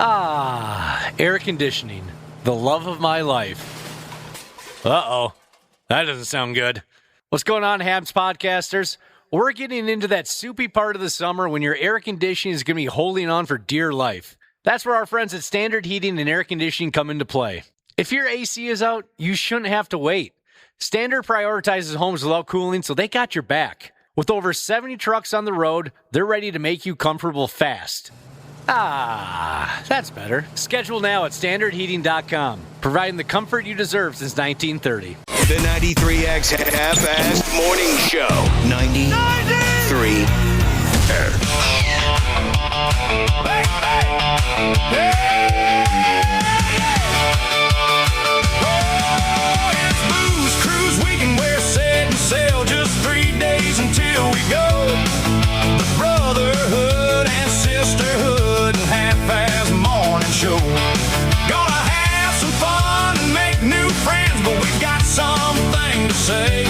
Air conditioning. The love of my life. Uh-oh. That doesn't sound good. What's going on, Habs podcasters? We're getting into that soupy part of the summer when your air conditioning is going to be holding on for dear life. That's where our friends at Standard Heating and Air Conditioning come into play. If your AC is out, you shouldn't have to wait. Standard prioritizes homes without cooling, so they got your back. With over 70 trucks on the road, they're ready to make you comfortable fast. That's better. Schedule now at standardheating.com, providing the comfort you deserve since 1930. The 93X Half-Assed Morning Show. 93X. It's Booze Cruise weekend. We're set and sail just 3 days until we go. The brotherhood and sisterhood and half-assed morning show. Gonna have some fun and make new friends, but we got something to say.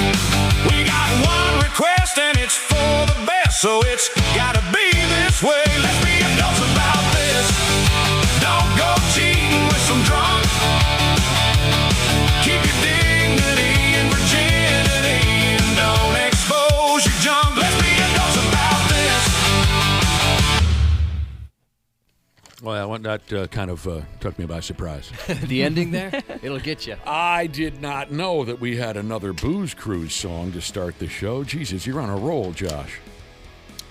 We got one request and it's for the best, so it's gotta be this way. Let's be adults about this. Don't go cheating with some drunk. Keep your dignity and virginity and don't expose your junk. Let's be adults about this. Well, that kind of took me by surprise. The ending there? It'll get you. I did not know that we had another Booze Cruise song to start the show. Jesus, you're on a roll, Josh.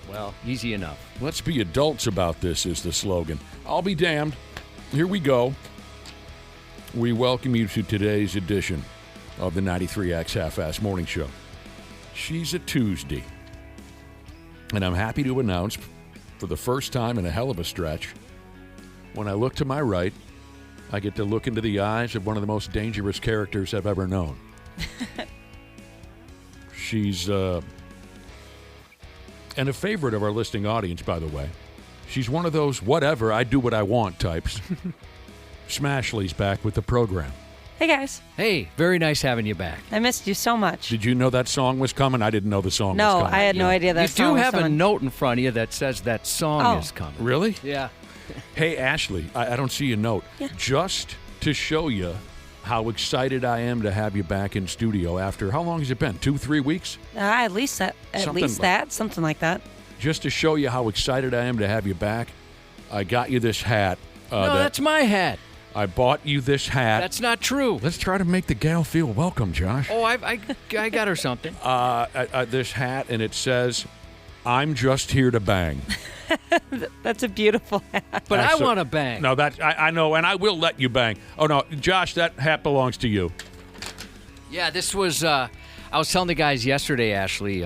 Well, easy enough. Let's be adults about this is the slogan. I'll be damned. Here we go. We welcome you to today's edition of the 93X Half-Assed Morning Show. She's a Tuesday. And I'm happy to announce, for the first time in a hell of a stretch, when I look to my right, I get to look into the eyes of one of the most dangerous characters I've ever known. She's, and a favorite of our listening audience, by the way. She's one of those whatever, I do what I want types. Smashley's back with the program. Hey, guys. Hey, very nice having you back. I missed you so much. Did you know that song was coming? I didn't know the song was No, coming. I had no idea that You song do was have a coming. note in front of you that says that song is coming. Really? Yeah. Hey, Ashley, I don't see a note. Yeah. Just to show you how excited I am to have you back in studio after, how long has it been? 2-3 weeks? At least that. Something like that. Just to show you how excited I am to have you back, I got you this hat. No, that's my hat. I bought you this hat. That's not true. Let's try to make the gal feel welcome, Josh. Oh, I got her something. This hat, and it says, I'm just here to bang. That's a beautiful hat. But I want to bang. No, I know, and I will let you bang. Oh, no, Josh, that hat belongs to you. Yeah, this was, I was telling the guys yesterday, Ashley,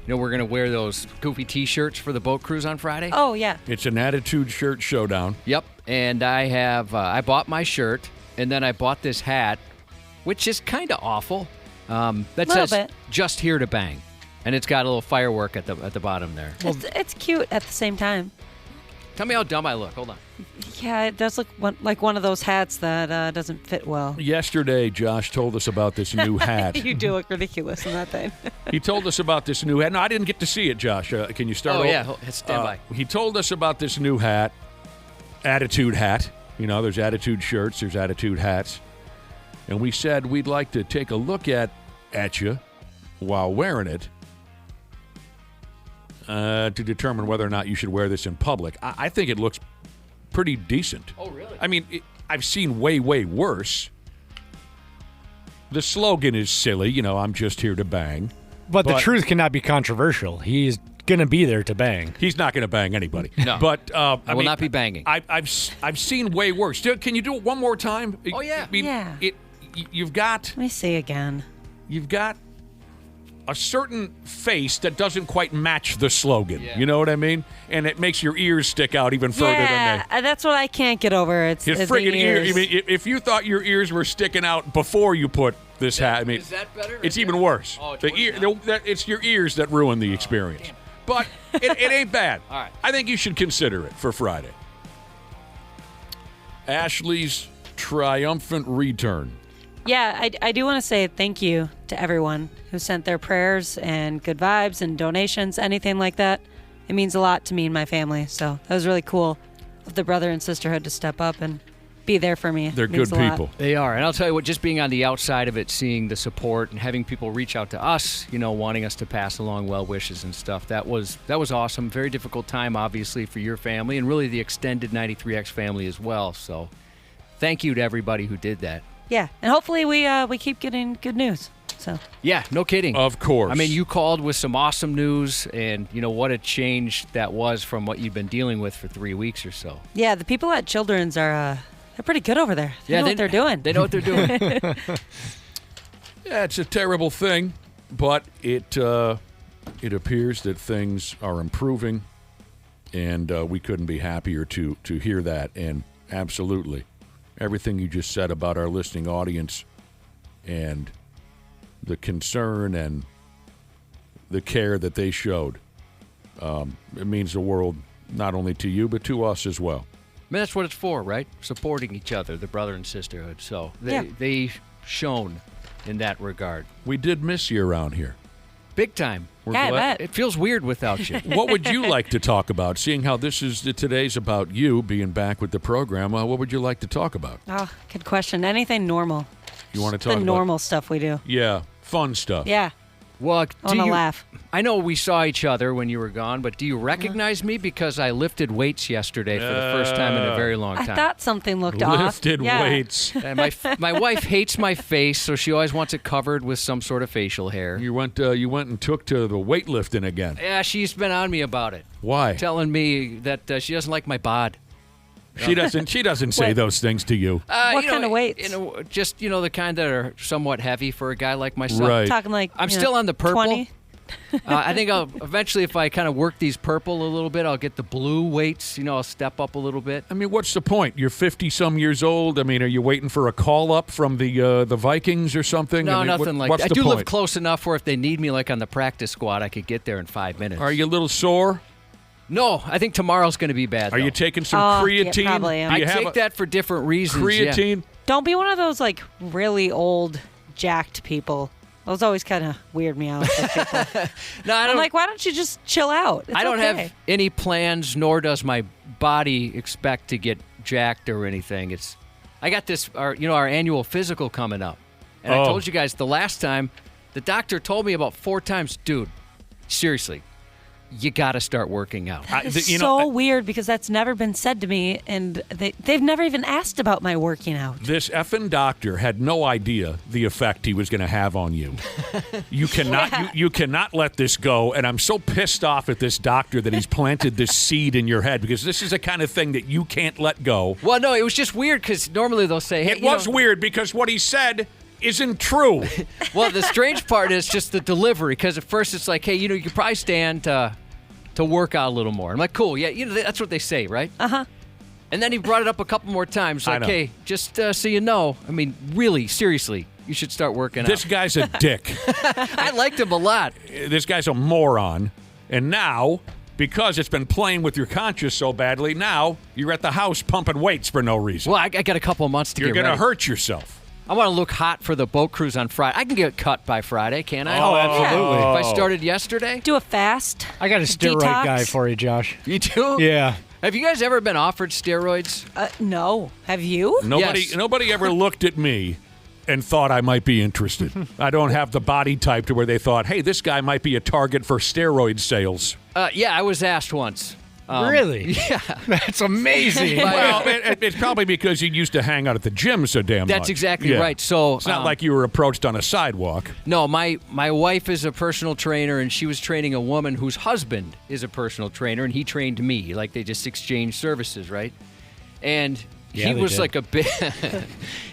we're going to wear those goofy T-shirts for the boat cruise on Friday. Oh, yeah. It's an Attitude Shirt Showdown. Yep, and I bought my shirt, and then I bought this hat, which is kind of awful. That says, bit. just here to bang. And it's got a little firework at the bottom there. It's cute at the same time. Tell me how dumb I look. Hold on. Yeah, it does look like one of those hats that doesn't fit well. Yesterday, Josh told us about this new hat. You do look ridiculous in that thing. He told us about this new hat. No, I didn't get to see it, Josh. Can you start? Oh, yeah. Stand by. He told us about this new hat, Attitude hat. You know, there's Attitude shirts, there's Attitude hats. And we said we'd like to take a look at you while wearing it to determine whether or not you should wear this in public. I think it looks pretty decent. Oh, really? I mean, I've seen way, way worse. The slogan is silly, I'm just here to bang. But the truth cannot be controversial. He's going to be there to bang. He's not going to bang anybody. No. But I will not be banging. I've seen way worse. Can you do it one more time? Oh, yeah. I mean, Yeah. You've got Let me see again. a certain face that doesn't quite match the slogan. Yeah. You know what I mean? And it makes your ears stick out even further than they. Yeah, that's what I can't get over. It's His the friggin' ears. ears. I mean, if you thought your ears were sticking out before you put this hat, I mean, Is that better? it's even worse. Oh, it's the worse now. it's your ears that ruin the experience. But it ain't bad. All right. I think you should consider it for Friday. Ashley's triumphant return. Yeah, I do want to say thank you to everyone who sent their prayers and good vibes and donations, anything like that. It means a lot to me and my family, so that was really cool. of the brother and sisterhood to step up and be there for me. They're It means good a lot. people. They are. And I'll tell you what, just being on the outside of it, seeing the support and having people reach out to us, wanting us to pass along well wishes and stuff, that was awesome. Very difficult time, obviously, for your family and really the extended 93X family as well. So thank you to everybody who did that. Yeah, and hopefully we keep getting good news. So Yeah, no kidding. Of course. I mean, you called with some awesome news, and what a change that was from what you've been dealing with for 3 weeks or so. yeah, the people at Children's are they're pretty good over there. They know what they're doing. They know what they're doing. Yeah, it's a terrible thing, but it appears that things are improving, and we couldn't be happier to hear that. And absolutely, everything you just said about our listening audience and the concern and the care that they showed, it means the world not only to you but to us as well. I mean, that's what it's for, right? Supporting each other, the brother and sisterhood. So they shone in that regard. We did miss you around here. Big time. We're Yeah, I glad- bet. It feels weird without you. What would you like to talk about? Seeing how today's about you being back with the program, what would you like to talk about? Oh, good question. Anything normal. You want to Just talk the about normal stuff we do. Yeah, fun stuff. Yeah, Well, I want to laugh. I know we saw each other when you were gone, but do you recognize me? Because I lifted weights yesterday for the first time in a very long I time. thought something looked off. Lifted Yeah. weights. And my wife hates my face, so she always wants it covered with some sort of facial hair. You went and took to the weightlifting again. Yeah, she's been on me about it, Why? telling me that she doesn't like my bod. She doesn't say Wait. those things to you. What kind of weights? Just the kind that are somewhat heavy for a guy like myself. Right. Talking like I'm still on the purple. 20. I think I'll eventually, if I kind of work these purple a little bit, I'll get the blue weights. I'll step up a little bit. I mean, what's the point? You're 50-some years old. I mean, are you waiting for a call up from the Vikings or something? No, I mean, nothing like what's that. I the do live point? close enough where if they need me, like on the practice squad, I could get there in 5 minutes. Are you a little sore? No, I think tomorrow's going to be bad. Are though. you taking some Oh, yeah, creatine? probably am. Do I you have take that for different reasons. yeah. creatine? Don't be one of those like really old, jacked people. Those always kind of weird me out. with people. No, I I'm don't. like, why don't you just chill out? It's I don't okay. have any plans, nor does my body expect to get jacked or anything. I got this, our annual physical coming up, and I Oh. told you guys the last time, the doctor told me about 4 times, dude, seriously, you got to start working out. It's so weird because that's never been said to me, and they've never even asked about my working out. This effing doctor had no idea the effect he was going to have on you. You cannot you cannot let this go, and I'm so pissed off at this doctor that he's planted this seed in your head because this is the kind of thing that you can't let go. Well, no, it was just weird because normally they'll say, hey, It was weird because what he said isn't true. Well, the strange part is just the delivery, because at first it's like, hey, you could probably stand to work out a little more. I'm like, cool, yeah, that's what they say, right? Uh-huh. And then he brought it up a couple more times, I like, know. hey, just so you know, I mean, really, seriously, you should start working This out. guy's a dick. I liked him a lot. This guy's a moron. And now, because it's been playing with your conscience so badly, now you're at the house pumping weights for no reason. Well, I got a couple of months to You're get going to ready. hurt yourself. I want to look hot for the boat cruise on Friday. I can get cut by Friday, can't I? Oh, absolutely. If I started yesterday. Do a fast. I got a steroid Detox. guy for you, Josh. You do? Yeah. Have you guys ever been offered steroids? No. Have you? Yes. Nobody ever looked at me and thought I might be interested. I don't have the body type to where they thought, hey, this guy might be a target for steroid sales. Yeah, I was asked once. Really? Yeah. That's amazing. Well, it's probably because you used to hang out at the gym so damn much. That's exactly Yeah. right. So It's not like you were approached on a sidewalk. No, my wife is a personal trainer, and she was training a woman whose husband is a personal trainer, and he trained me. Like, they just exchanged services, right? And Yeah, he they was did. like a big,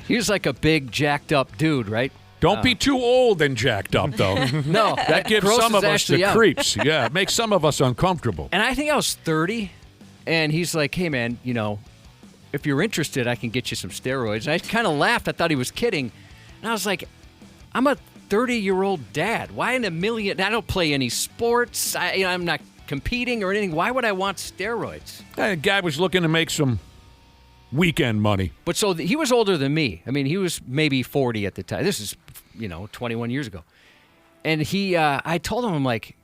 he was like a big jacked up dude, right? Don't be too old and jacked up, though. No, That gives some of us the creeps. Yeah, it makes some of us uncomfortable. And I think I was 30, and he's like, "Hey, man, if you're interested, I can get you some steroids." And I kind of laughed. I thought he was kidding, and I was like, "I'm a 30-year-old dad. Why in a million? I don't play any sports. I'm not competing or anything. Why would I want steroids?" A guy was looking to make some weekend money. But so he was older than me. I mean, he was maybe 40 at the time. This is, 21 years ago. And I told him, I'm like,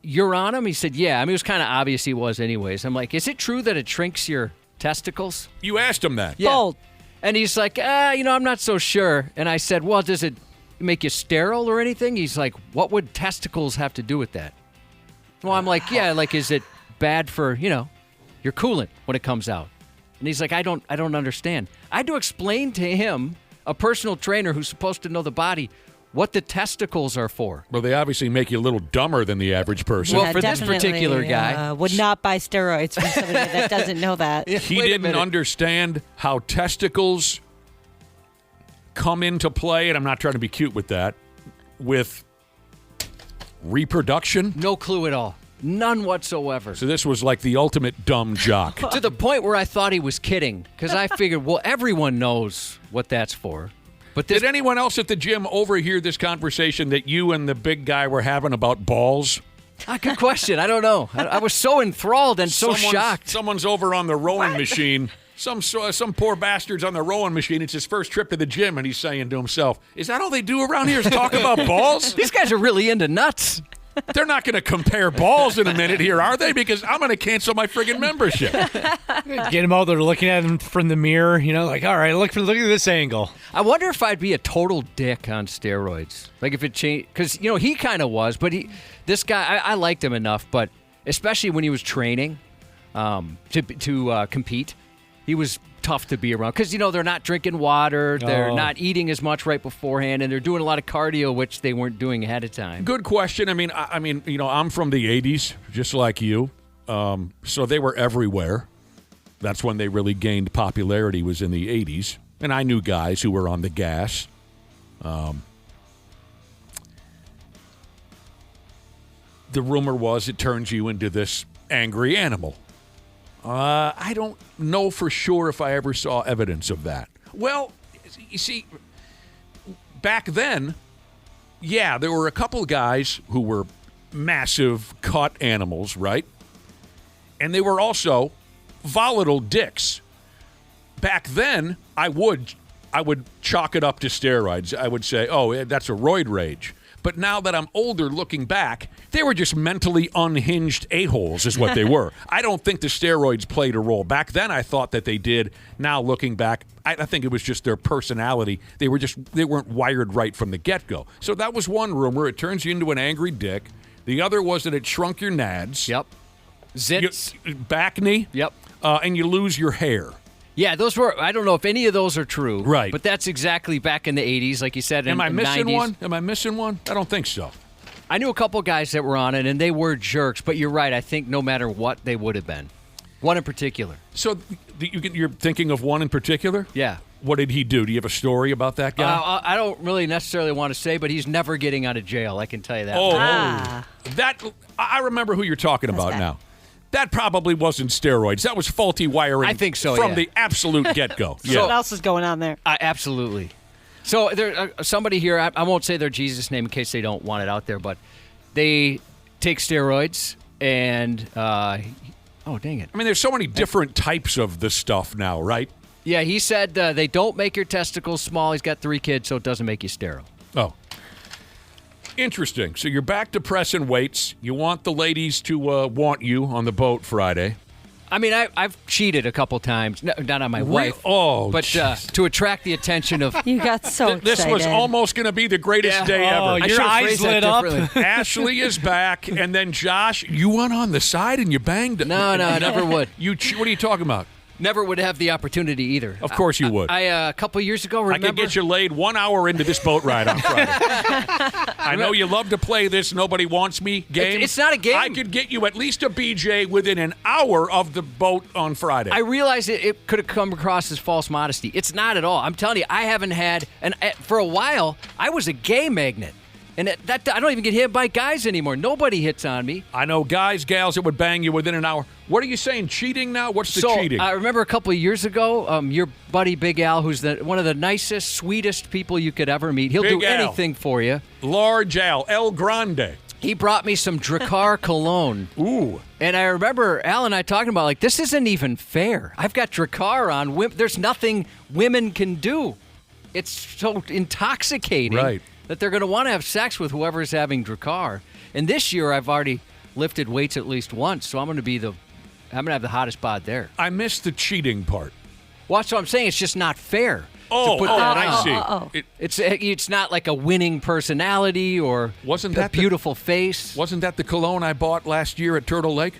"You're on him?" He said, "Yeah." I mean, it was kind of obvious he was anyways. I'm like, "Is it true that it shrinks your testicles? You asked him that. Yeah. Bold. And he's like, I'm not so sure. And I said, well, does it make you sterile or anything? He's like, what would testicles have to do with that? Well, I'm like, yeah, like, is it bad for, your coolant when it comes out? And he's like, I don't understand. I had to explain to him, a personal trainer who's supposed to know the body, what the testicles are for. Well, they obviously make you a little dumber than the average person. Well, for this definitely, particular guy. would not buy steroids from somebody that doesn't know that. He Wait a didn't minute. understand how testicles come into play, and I'm not trying to be cute with that, with reproduction. No clue at all. None whatsoever. So this was like the ultimate dumb jock. To the point where I thought he was kidding, because I figured, well, everyone knows what that's for. But this Did anyone else at the gym overhear this conversation that you and the big guy were having about balls? good question. I don't know. I was so enthralled and so shocked. Someone's over on the rowing machine. Some poor bastard's on the rowing machine. It's his first trip to the gym, and he's saying to himself, is that all they do around here is talk about balls? These guys are really into nuts. They're not going to compare balls in a minute here, are they? Because I'm going to cancel my friggin' membership. Get him out there looking at him from the mirror, like, all right, look at this angle. I wonder if I'd be a total dick on steroids. Like if it changed, because, he kind of was, but this guy, I liked him enough, but especially when he was training to compete, he was tough to be around because they're not drinking water, they're not eating as much right beforehand, and they're doing a lot of cardio, which they weren't doing ahead of time. Good question. I mean, I'm from the 80s, just like you, so they were everywhere. That's when they really gained popularity, was in the 80s, and I knew guys who were on the gas. The rumor was it turns you into this angry animal. I don't know for sure if I ever saw evidence of that. Well, you see, back then, yeah, there were a couple of guys who were massive cut animals, right? And they were also volatile dicks. Back then, I would chalk it up to steroids. I would say, oh, that's a roid rage. But now that I'm older, looking back, they were just mentally unhinged a-holes is what they were. I don't think the steroids played a role. Back then, I thought that they did. Now, looking back, I think it was just their personality. They weren't wired right from the get-go. So that was one rumor. It turns you into an angry dick. The other was that it shrunk your nads. Yep. Zits. Back knee. Yep. And you lose your hair. Yeah, those were, I don't know if any of those are true. Right. But that's exactly back in the 80s, like you said, Am I missing 90s. one? Am I missing one? I don't think so. I knew a couple guys that were on it, and they were jerks, but you're right. I think no matter what, they would have been. One in particular. So you're thinking of one in particular? Yeah. What did he do? Do you have a story about that guy? I don't really necessarily want to say, but he's never getting out of jail. I can tell you that. I remember who you're talking about bad. now. That probably wasn't steroids. That was faulty wiring. I think so, from yeah. the absolute get-go. So what else is going on there? Absolutely. So there, somebody here, I won't say their Jesus name in case they don't want it out there, but they take steroids and, oh, dang it. I mean, there's so many different types of this stuff now, right? Yeah, he said they don't make your testicles small. He's got 3 kids, so it doesn't make you sterile. Oh. Interesting. So you're back to pressing weights. You want the ladies to want you on the boat Friday. I mean, I've cheated a couple times, not on my wife, but to attract the attention of. You got so excited. This was almost going to be the greatest day ever. Oh, your eyes lit up. Ashley is back, and then Josh, you went on the side and you banged. No, I never would. What are you talking about? Never would have the opportunity either. Of course you would. I a couple years ago, remember? I could get you laid 1 hour into this boat ride on Friday. I know you love to play this nobody wants me game. It's not a game. I could get you at least a BJ within an hour of the boat on Friday. I realize it could have come across as false modesty. It's not at all. I'm telling you, I haven't had, and for a while, I was a gay magnet. And I don't even get hit by guys anymore. Nobody hits on me. I know guys, gals that would bang you within an hour. What are you saying, cheating now? What's the cheating? I remember a couple of years ago, your buddy Big Al, who's one of the nicest, sweetest people you could ever meet. He'll Big do Al. anything for you. Large Al, El Grande. He brought me some Drakkar cologne. Ooh. And I remember Al and I talking about, like, this isn't even fair. I've got Drakkar on. There's nothing women can do. It's so intoxicating. Right. That they're going to want to have sex with whoever's having Drakkar. And this year, I've already lifted weights at least once, so I'm going to be I'm gonna have the hottest bod there. I missed the cheating part. Well, that's what I'm saying. It's just not fair. Oh, to put that I on. see. It's not like a winning personality or Wasn't a that the- beautiful face. Wasn't that the cologne I bought last year at Turtle Lake?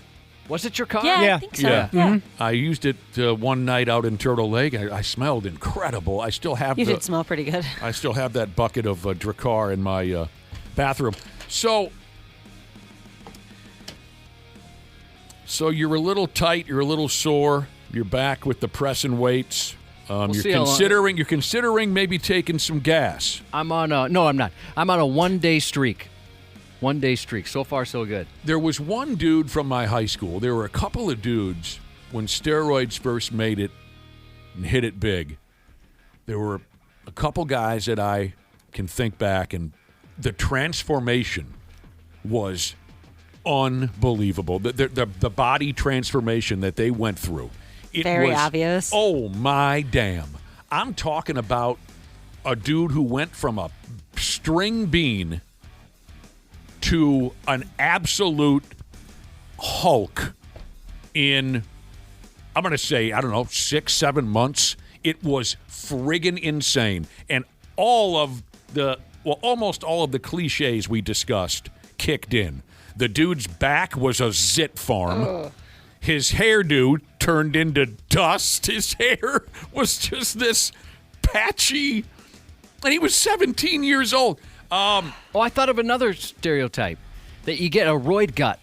Was it your car? Yeah, I Yeah. think so. Yeah. Yeah. I used it one night out in Turtle Lake. I smelled incredible. I still have You did smell pretty good. I still have that bucket of Drakkar in my bathroom. So you're a little tight. You're a little sore. You're back with the press and weights. see how long- You're considering maybe taking some gas. I'm on a no. I'm not. I'm on a 1-day streak. 1-day streak. So far, so good. There was one dude from my high school. There were a couple of dudes when steroids first made it and hit it big. There were a couple guys that I can think back, and the transformation was unbelievable. The body transformation that they went through. It Very was obvious. Oh, my damn. I'm talking about a dude who went from a string bean to an absolute Hulk in, I'm going to say, 6-7 months. It was friggin' insane. And almost all of the cliches we discussed kicked in. The dude's back was a zit farm. His hairdo turned into dust. His hair was just this patchy. And he was 17 years old. I thought of another stereotype that you get a roid gut.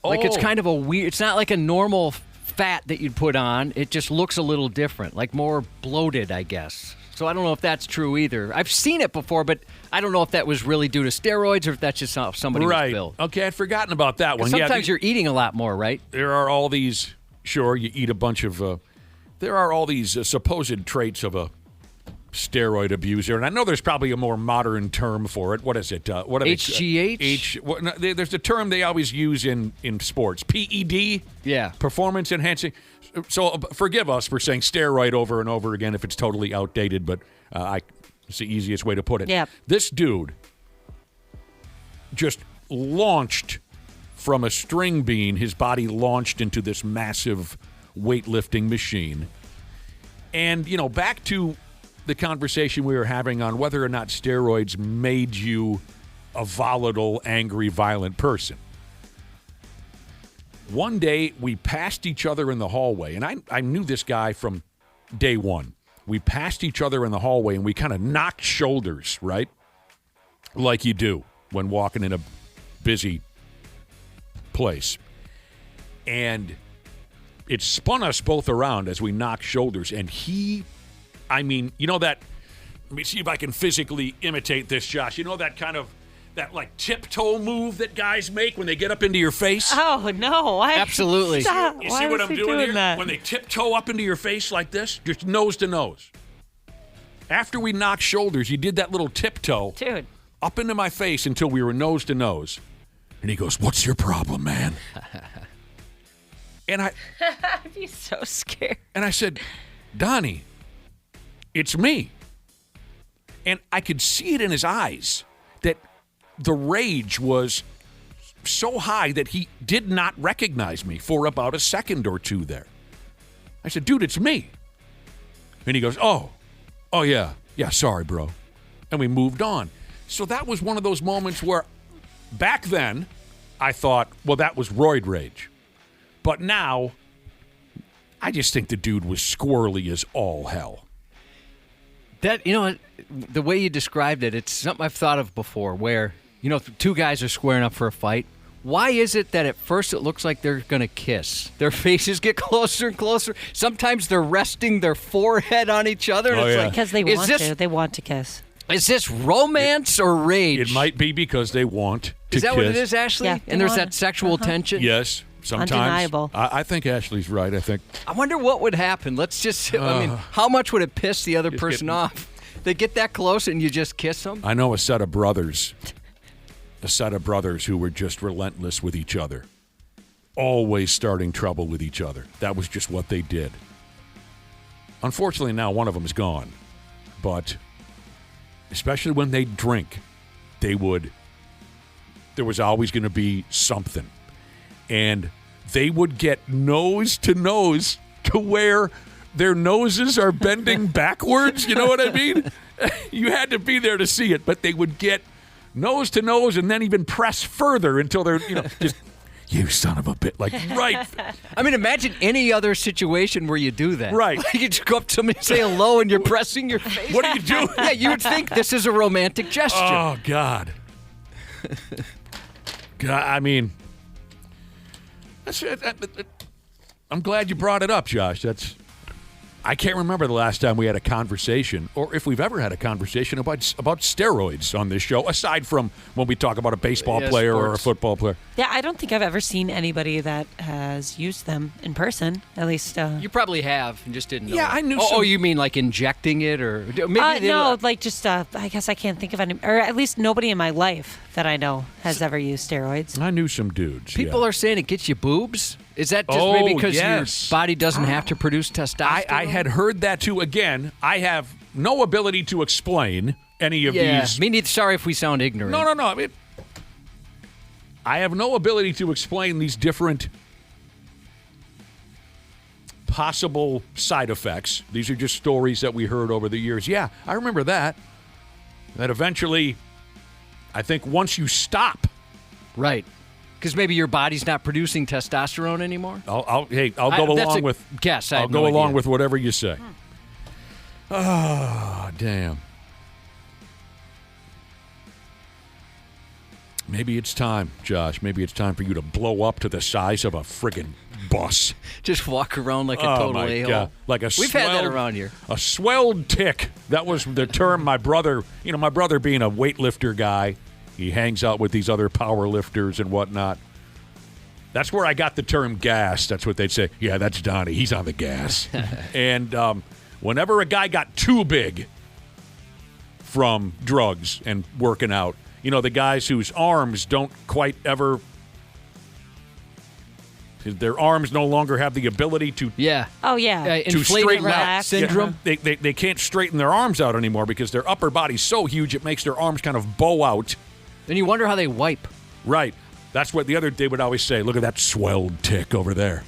Like it's kind of a weird. It's not like a normal fat that you'd put on. It just looks a little different, like more bloated, I guess. So I don't know if that's true either. I've seen it before, but I don't know if that was really due to steroids or if that's just how somebody was built. Okay, I'd forgotten about that one. Sometimes you're eating a lot more, right? There are all these. Sure, you eat a bunch of. There are all these supposed traits of a steroid abuser, and I know there's probably a more modern term for it. What is it? What are HGH? There's a term they always use in sports. PED. Yeah. Performance enhancing. So forgive us for saying steroid over and over again if it's totally outdated, but it's the easiest way to put it. Yep. This dude just launched from a string bean. His body launched into this massive weightlifting machine. And, back to the conversation we were having on whether or not steroids made you a volatile, angry, violent person. One day, we passed each other in the hallway, and I knew this guy from day one. We passed each other in the hallway, and we kind of knocked shoulders, right? Like you do when walking in a busy place. And it spun us both around as we knocked shoulders, and let me see if I can physically imitate this, Josh. You know that kind of, that like tiptoe move that guys make when they get up into your face? Oh, no. Absolutely. Stop. You Why see what was I'm he doing here? that? When they tiptoe up into your face like this, just nose to nose. After we knocked shoulders, you did that little tiptoe Dude. up into my face until we were nose to nose. And he goes, "What's your problem, man?" And I'd be so scared. I said, "Donnie, it's me." And I could see it in his eyes that the rage was so high that he did not recognize me for about a second or two there. I said, "Dude, it's me." And he goes, oh, yeah, sorry, bro. And we moved on. So that was one of those moments where back then I thought, well, that was roid rage. But now I just think the dude was squirrely as all hell. That, the way you described it, it's something I've thought of before where, two guys are squaring up for a fight. Why is it that at first it looks like they're going to kiss? Their faces get closer and closer. Sometimes they're resting their forehead on each other. And it's like, Because they is want this, to. They want to kiss. Is this romance or rage? It might be because they want to kiss. Is that what it is, Ashley? Yeah, and there's they that want- sexual tension? Yes, sometimes. Undeniable. I think Ashley's right. I think I wonder what would happen. Let's just, how much would it piss the other person off? They get that close and you just kiss them? I know a set of brothers who were just relentless with each other, always starting trouble with each other. That was just what they did. Unfortunately, now one of them is gone, but especially when they drink, there was always going to be something. And they would get nose to nose to where their noses are bending backwards. You know what I mean? You had to be there to see it, but they would get nose to nose and then even press further until they're, just, you son of a bit, like, right. I mean, imagine any other situation where you do that. Right. You just go up to somebody and say hello and you're pressing your face. What are you doing? Yeah, you would think this is a romantic gesture. Oh, God. God, I mean, I'm glad you brought it up, Josh. I can't remember the last time we had a conversation, or if we've ever had a conversation about steroids on this show, aside from when we talk about a baseball player or a football player. Yeah, I don't think I've ever seen anybody that has used them in person. At least You probably have and just didn't know. Yeah, it. I knew. Oh, you mean like injecting it, or maybe no, like just I guess I can't think of any, or at least nobody in my life that I know has ever used steroids. I knew some dudes. People are saying it gets you boobs. Is that just maybe because your body doesn't have to produce testosterone? I had heard that too. Again, I have no ability to explain any of these. Me neither. Sorry if we sound ignorant. No. I mean, I have no ability to explain these different possible side effects. These are just stories that we heard over the years. Yeah, I remember that. That eventually, I think once you stop. Right. Because maybe your body's not producing testosterone anymore. I'll go along with guess. I'll go along with whatever you say. Oh, damn. Maybe it's time, Josh. Maybe it's time for you to blow up to the size of a friggin' bus. Just walk around like a total a-hole. God. Like We've had that around here. A swelled tick. That was the term my brother being a weightlifter guy, he hangs out with these other power lifters and whatnot. That's where I got the term gas. That's what they'd say. Yeah, that's Donnie. He's on the gas. And whenever a guy got too big from drugs and working out, the guys whose arms don't quite ever, their arms no longer have the ability to Oh, yeah. to straighten out syndrome. Yeah, they can't straighten their arms out anymore because their upper body's so huge it makes their arms kind of bow out. Then you wonder how they wipe. Right. That's what they would always say. Look at that swelled tick over there.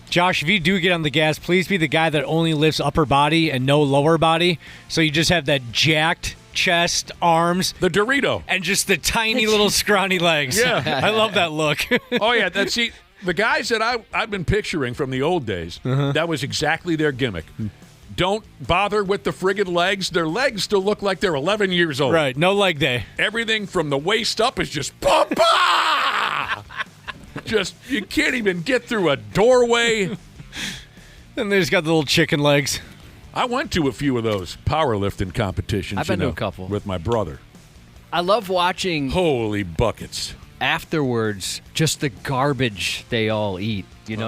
Josh, if you do get on the gas, please be the guy that only lifts upper body and no lower body. So you just have that jacked chest, arms. The Dorito. And just the tiny little scrawny legs. Yeah. I love that look. Oh, yeah. The guys that I've been picturing from the old days, that was exactly their gimmick. Don't bother with the friggin' legs. Their legs still look like they're 11 years old. Right. No leg day. Everything from the waist up is just bah! Just, you can't even get through a doorway. And they just got the little chicken legs. I went to a few of those powerlifting competitions. I've been to a couple. With my brother. I love watching Holy buckets. afterwards just the garbage they all eat.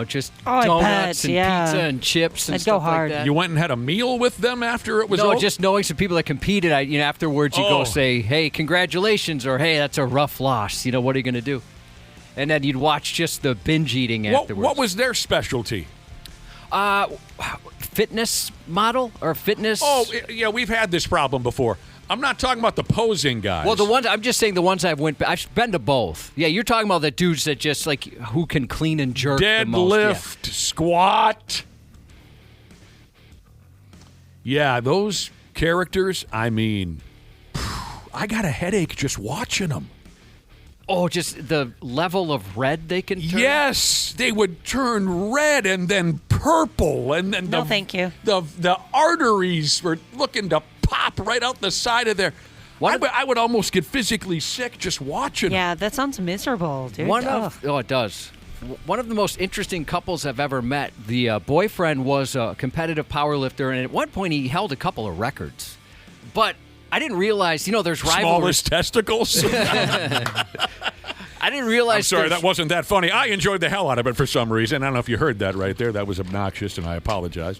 Just I donuts bet, and yeah. pizza and chips and I'd stuff go hard. like that. You went and had a meal with them after it was No, over? just knowing some people that competed. Afterwards you go say, "Hey, congratulations," or "Hey, that's a rough loss." What are you going to do? And then you'd watch just the binge eating afterwards. What was their specialty? Fitness model or fitness? Oh, yeah, we've had this problem before. I'm not talking about the posing guys. Well, I'm just saying the ones I've been to both. Yeah, you're talking about the dudes that just who can clean and jerk the most. Deadlift, squat. Yeah, those characters, I mean, I got a headache just watching them. Oh, just the level of red they can turn? Yes, they would turn red and then purple, and then No, thank you. The arteries were looking to pop right out the side of their. I would almost get physically sick just watching them. Yeah, that sounds miserable, dude. It does. One of the most interesting couples I've ever met. The boyfriend was a competitive powerlifter, and at one point he held a couple of records. But I didn't realize, there's rivalries. Smallest testicles? I didn't realize. I'm sorry, that wasn't that funny. I enjoyed the hell out of it for some reason. I don't know if you heard that right there. That was obnoxious, and I apologize.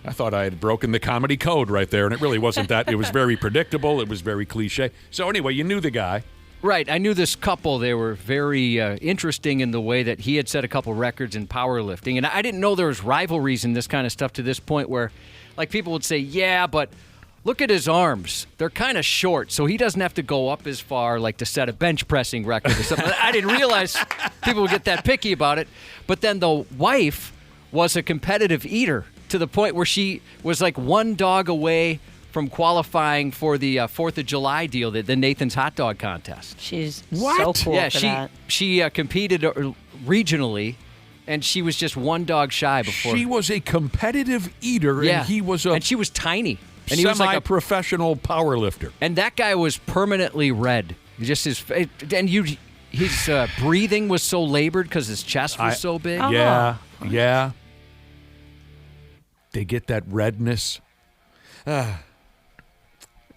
I thought I had broken the comedy code right there, and it really wasn't that. It was very predictable. It was very cliche. So anyway, you knew the guy. Right. I knew this couple. They were very interesting in the way that he had set a couple records in powerlifting. And I didn't know there was rivalries in this kind of stuff to this point where, people would say, yeah, but look at his arms. They're kind of short, so he doesn't have to go up as far like to set a bench pressing record or something. I didn't realize people would get that picky about it. But then the wife was a competitive eater to the point where she was like one dog away from qualifying for the 4th of July deal, the Nathan's Hot Dog Contest. She's so cool Yeah, for that. she competed regionally, and she was just one dog shy before. She was a competitive eater, Yeah. and he was a and she was tiny. And he was like a semi-professional power lifter. And that guy was permanently red. Just his his breathing was so labored because his chest was so big. Oh. Yeah. They get that redness.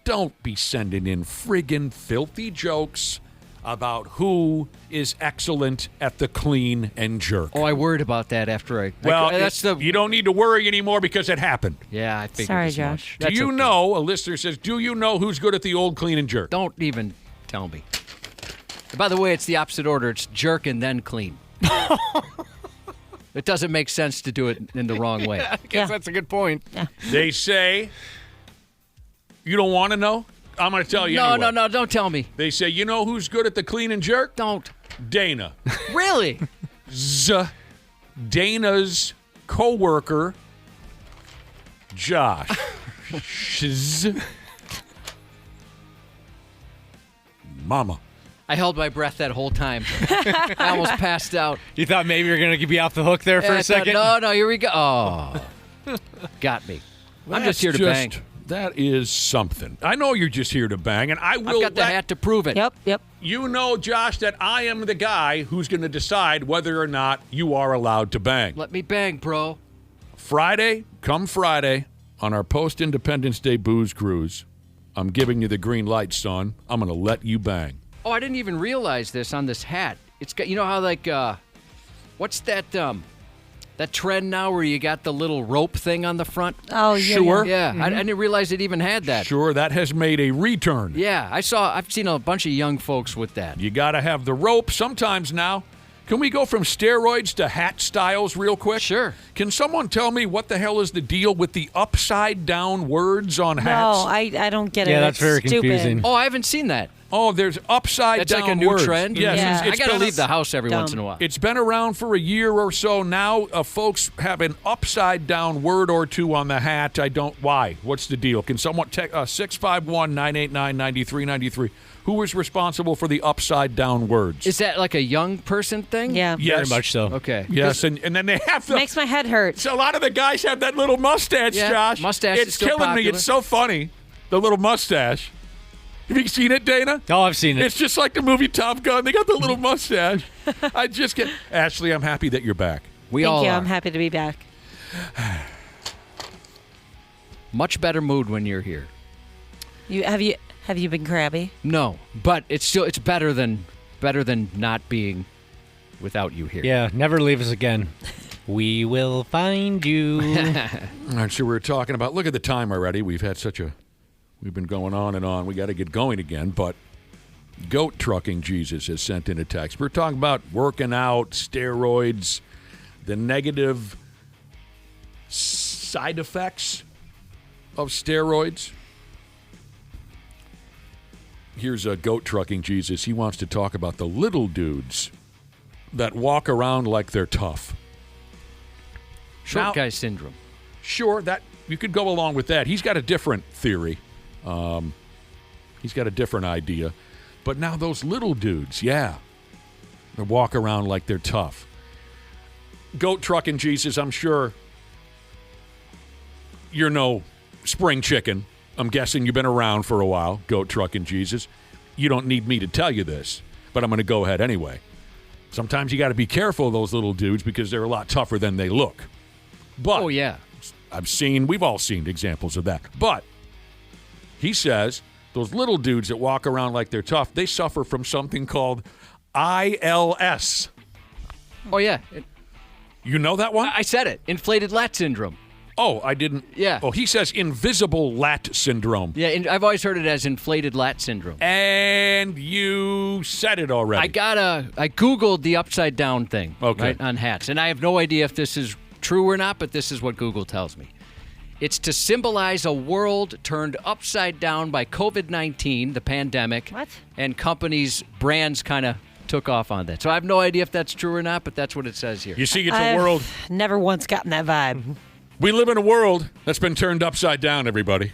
Don't be sending in friggin' filthy jokes about who is excellent at the clean and jerk. Oh, I worried about that after You don't need to worry anymore because it happened. Yeah, I figured Sorry, as Josh. much. Do That's you okay. know, a listener says, do you know who's good at the old clean and jerk? Don't even tell me. By the way, it's the opposite order. It's jerk and then clean. It doesn't make sense to do it in the wrong way. I guess that's a good point. They say, you don't want to know? I'm going to tell you anyway. No, don't tell me. They say, you know who's good at the clean and jerk? Don't. Dana. Really? Dana's co-worker, Josh. Mama. I held my breath that whole time. I almost passed out. You thought maybe you were going to be off the hook there for I a thought, second? no, here we go. Oh. Got me. I'm just here to bang. That is something. I know you're just here to bang, and I will I've got the hat to prove it. Yep. you know, Josh, that I am the guy who's going to decide whether or not you are allowed to bang. Let me bang, bro. Friday, come Friday, on our post-Independence Day booze cruise, I'm giving you the green light, son. I'm going to let you bang. Oh, I didn't even realize this on this hat. It's got, you know how like, what's that trend now where you got the little rope thing on the front? Oh, yeah. Sure. Yeah, I didn't realize it even had that. Sure, that has made a return. Yeah, I've seen a bunch of young folks with that. You got to have the rope sometimes now. Can we go from steroids to hat styles real quick? Sure. Can someone tell me what the hell is the deal with the upside-down words on hats? No, I don't get it. Yeah, that's It's very stupid. confusing. Oh, I haven't seen that. Oh, there's upside-down words. That's like a new trend? Yes, Yeah. I got to been- leave the house every Dumb. once in a while. It's been around for a year or so now. Folks have an upside-down word or two on the hat. Why? What's the deal? Can someone text 651-989-9393? Who is responsible for the upside-down words? Is that like a young person thing? Yeah. Yes. Very much so. Okay. Yes, and then they have the... Makes my head hurt. So a lot of the guys have that little mustache, Yeah, Josh. mustache is It's still killing me. popular. It's so funny. The little mustache. Have you seen it, Dana? Oh, I've seen it. It's just like the movie Top Gun. They got the little mustache. I just get... Ashley, I'm happy that you're back. We Thank all you. are. I'm happy to be back. Much better mood when you're here. Have you been crabby? No, but it's better than not being without you here. Yeah, never leave us again. We will find you. All right, so we're talking about... Look at the time already. We've been going on and on. We got to get going again, but Goat Trucking Jesus has sent in a text. We're talking about working out, steroids, the negative side effects of steroids. Here's a Goat Trucking Jesus. He wants to talk about the little dudes that walk around like they're tough. Short Now- guy syndrome. Sure, that you could go along with that. He's got a different theory. He's got a different idea. But now those little dudes, yeah, they walk around like they're tough. Goat Trucking Jesus, I'm sure you're no spring chicken. I'm guessing you've been around for a while, Goat Trucking Jesus. You don't need me to tell you this, but I'm going to go ahead anyway. Sometimes you got to be careful of those little dudes because they're a lot tougher than they look. But Oh yeah. we've all seen examples of that. But he says those little dudes that walk around like they're tough, they suffer from something called ILS. Oh yeah. You know that one? I said it. Inflated lat syndrome. Oh, I didn't. Yeah. Oh, he says invisible lat syndrome. Yeah, and I've always heard it as inflated lat syndrome. And you said it already. I Googled the upside down thing Okay. right, on hats, and I have no idea if this is true or not, but this is what Google tells me. It's to symbolize a world turned upside down by COVID-19, the pandemic. What? And companies, brands kind of took off on that. So I have no idea if that's true or not, but that's what it says here. You see, it's a I've world. never once gotten that vibe. We live in a world that's been turned upside down, everybody.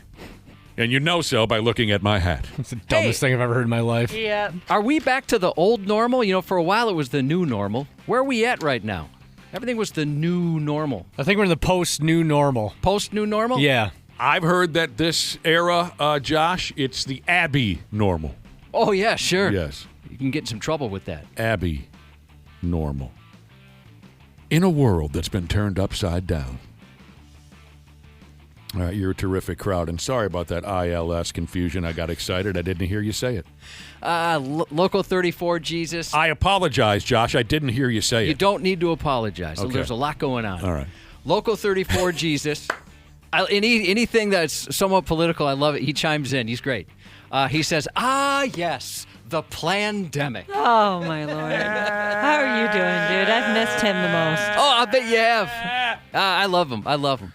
And you know so by looking at my hat. It's the dumbest thing I've ever heard in my life. Yeah. Are we back to the old normal? You know, for a while it was the new normal. Where are we at right now? Everything was the new normal. I think we're in the post-new normal. Post-new normal? Yeah. I've heard that this era, Josh, it's the Abby normal. Oh, yeah, sure. Yes. You can get in some trouble with that. Abby normal. In a world that's been turned upside down. All right, you're a terrific crowd. And sorry about that ILS confusion. I got excited. I didn't hear you say it. Local 34, Jesus. I apologize, Josh. I didn't hear you say You it. don't need to apologize. Okay. There's a lot going on. All right. Local 34, Jesus. Anything that's somewhat political, I love it. He chimes in. He's great. He says, yes, the plandemic. Oh, my Lord. How are you doing, dude? I've missed him the most. Oh, I bet you have. I love him. I love him.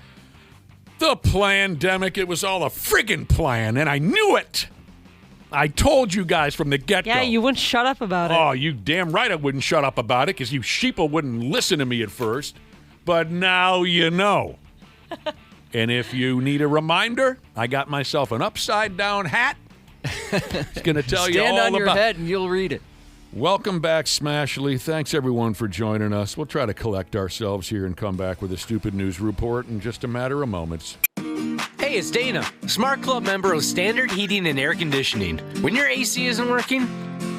The plandemic, it was all a friggin' plan, and I knew it. I told you guys from the get-go. Yeah, you wouldn't shut up about it. Oh, you damn right I wouldn't shut up about it because you sheeple wouldn't listen to me at first. But now you know. And if you need a reminder, I got myself an upside-down hat. It's going to tell you all about it. Stand on your head and you'll read it. Welcome back, Smashley. Thanks, everyone, for joining us. We'll try to collect ourselves here and come back with a stupid news report in just a matter of moments. Hey, it's Dana, Smart Club member of Standard Heating and Air Conditioning. When your AC isn't working,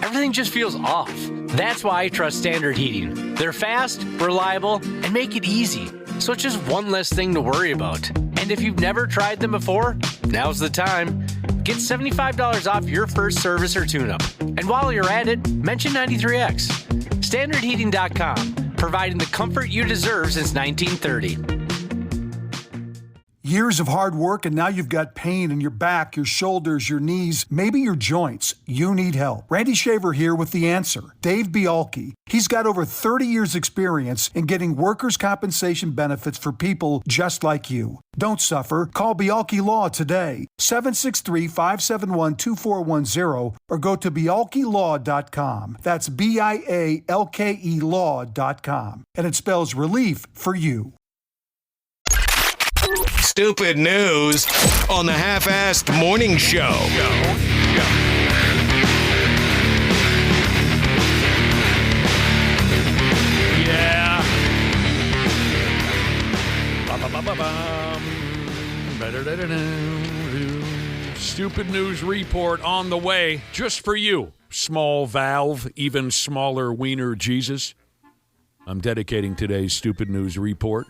everything just feels off. That's why I trust Standard Heating. They're fast, reliable, and make it easy, so it's just one less thing to worry about. And if you've never tried them before, now's the time. Get $75 off your first service or tune-up. And while you're at it, mention 93X. StandardHeating.com, providing the comfort you deserve since 1930. Years of hard work, and now you've got pain in your back, your shoulders, your knees, maybe your joints. You need help. Randy Shaver here with the answer. Dave Bialke. He's got over 30 years experience in getting workers' compensation benefits for people just like you. Don't suffer. Call Bialke Law today. 763-571-2410 or go to bialkelaw.com. That's BIALKE law.com. And it spells relief for you. Stupid news on the Half-Assed Morning Show. Yeah. Stupid news report on the way just for you. Small valve, even smaller wiener Jesus. I'm dedicating today's stupid news report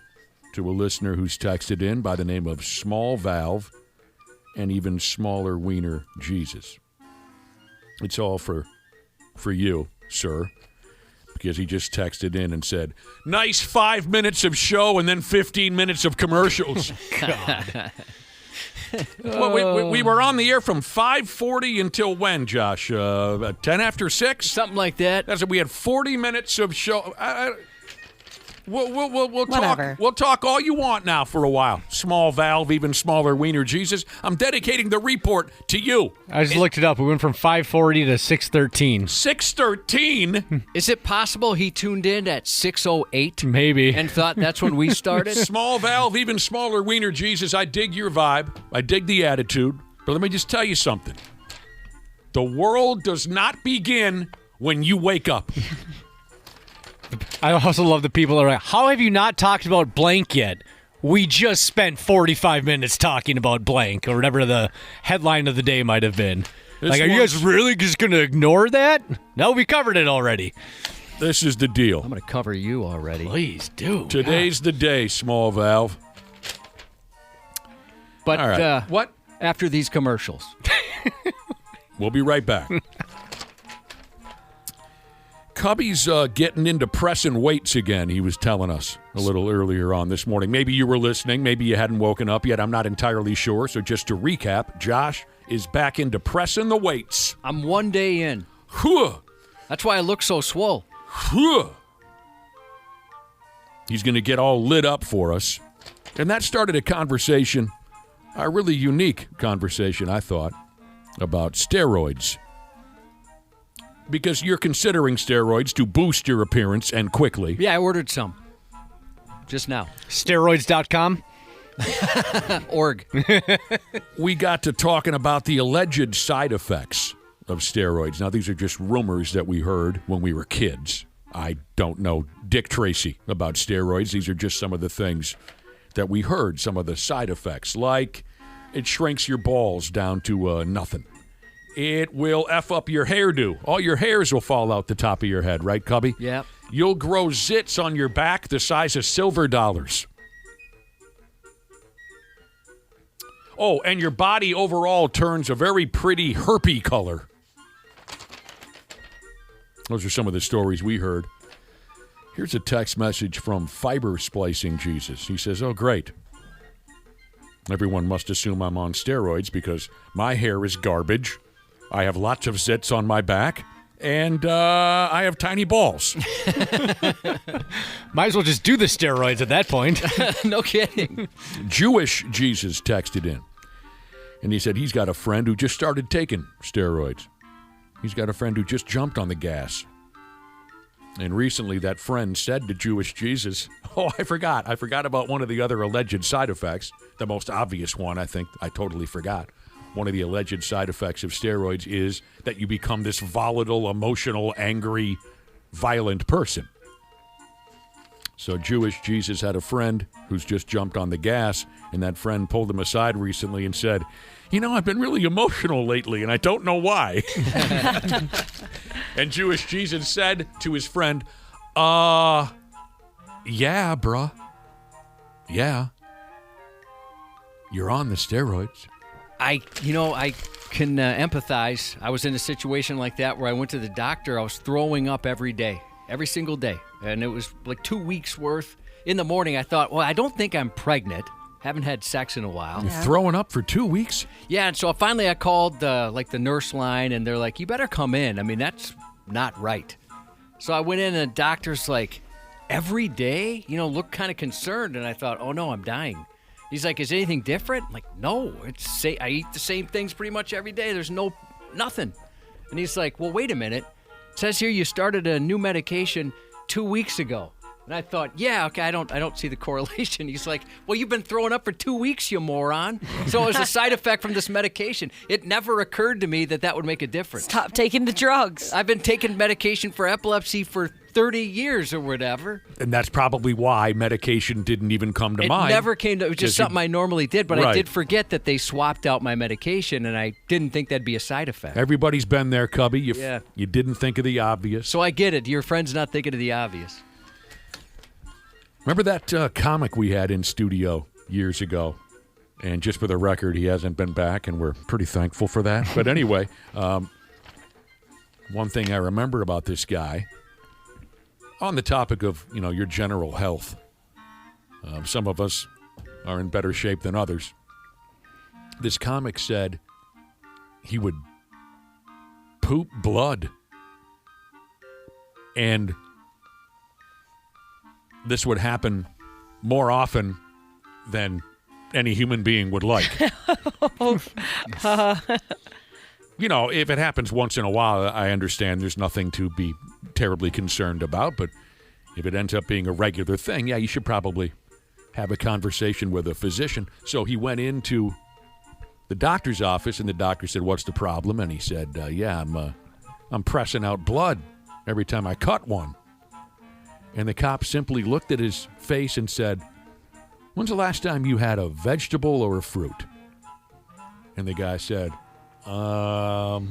to a listener who's texted in by the name of Small Valve and even smaller wiener Jesus. It's all for you, sir, because he just texted in and said, nice 5 minutes of show and then 15 minutes of commercials. God. Well, we were on the air from 5:40 until when, Josh? 10 after 6? Something like that. That's it. We had 40 minutes of show. We'll Whatever. talk all you want now for a while. Small valve, even smaller wiener Jesus. I'm dedicating the report to you. I just looked it up. We went from 5:40 to 6:13. 6:13. Is it possible he tuned in at 6:08 Maybe. and thought that's when we started? Small valve, even smaller wiener Jesus. I dig your vibe. I dig the attitude. But let me just tell you something. The world does not begin when you wake up. I also love the people that are like, how have you not talked about blank yet? We just spent 45 minutes talking about blank, or whatever the headline of the day might have been. Like, are you guys really just going to ignore that? No, we covered it already. This is the deal. I'm going to cover you already. Please do. Today's the day, small valve. But All right. What? After these commercials. We'll be right back. Cubby's getting into pressing weights again, he was telling us a little earlier on this morning. Maybe you were listening. Maybe you hadn't woken up yet. I'm not entirely sure. So just to recap, Josh is back into pressing the weights. I'm 1 day in. Huh. That's why I look so swole. Huh. He's going to get all lit up for us. And that started a conversation A really unique conversation, I thought, about steroids. Because you're considering steroids to boost your appearance and quickly. Yeah, I ordered some just now. Steroids.com. Org. We got to talking about the alleged side effects of steroids. Now, these are just rumors that we heard when we were kids. I don't know Dick Tracy about steroids. These are just some of the things that we heard, some of the side effects, like it shrinks your balls down to nothing. It will F up your hairdo. All your hairs will fall out the top of your head, right, Cubby? Yeah. You'll grow zits on your back the size of silver dollars. Oh, and your body overall turns a very pretty herpy color. Those are some of the stories we heard. Here's a text message from Fiber Splicing Jesus. He says, oh, great. Everyone must assume I'm on steroids because my hair is garbage. I have lots of zits on my back, and I have tiny balls. Might as well just do the steroids at that point. No kidding. Jewish Jesus texted in, and he said he's got a friend who just started taking steroids. He's got a friend who just jumped on the gas. And recently that friend said to Jewish Jesus, oh, I forgot about one of the other alleged side effects. The most obvious one, I think, I totally forgot. One of the alleged side effects of steroids is that you become this volatile, emotional, angry, violent person. So Jewish Jesus had a friend who's just jumped on the gas, and that friend pulled him aside recently and said, you know, I've been really emotional lately, and I don't know why. And Jewish Jesus said to his friend, yeah, bruh. Yeah. You're on the steroids. I can empathize. I was in a situation like that where I went to the doctor. I was throwing up every day, every single day. And it was like 2 weeks worth. In the morning, I thought, well, I don't think I'm pregnant. Haven't had sex in a while. You're throwing up for 2 weeks? Yeah, and so finally I called the nurse line, and they're like, you better come in. I mean, that's not right. So I went in, and the doctor's like, every day? Looked kind of concerned, and I thought, oh, no, I'm dying. He's like, is anything different? I'm like, no, I eat the same things pretty much every day. There's nothing. And he's like, well, wait a minute. It says here you started a new medication 2 weeks ago. And I thought, yeah, okay, I don't see the correlation. He's like, well, you've been throwing up for 2 weeks, you moron. So it was a side effect from this medication. It never occurred to me that would make a difference. Stop taking the drugs. I've been taking medication for epilepsy for 30 years or whatever. And that's probably why medication didn't even come to mind. It never came to, it was just something I normally did, but right. I did forget that they swapped out my medication, and I didn't think that'd be a side effect. Everybody's been there, Cubby. Yeah. You didn't think of the obvious. So I get it. Your friend's not thinking of the obvious. Remember that comic we had in studio years ago? And just for the record, he hasn't been back, and we're pretty thankful for that. But anyway, one thing I remember about this guy, on the topic of, your general health, some of us are in better shape than others. This comic said he would poop blood. And this would happen more often than any human being would like. If it happens once in a while, I understand there's nothing to be terribly concerned about. But if it ends up being a regular thing, yeah, you should probably have a conversation with a physician. So he went into the doctor's office, and the doctor said, what's the problem? And he said, I'm pressing out blood every time I cut one. And the cop simply looked at his face and said, when's the last time you had a vegetable or a fruit? And the guy said, Oh,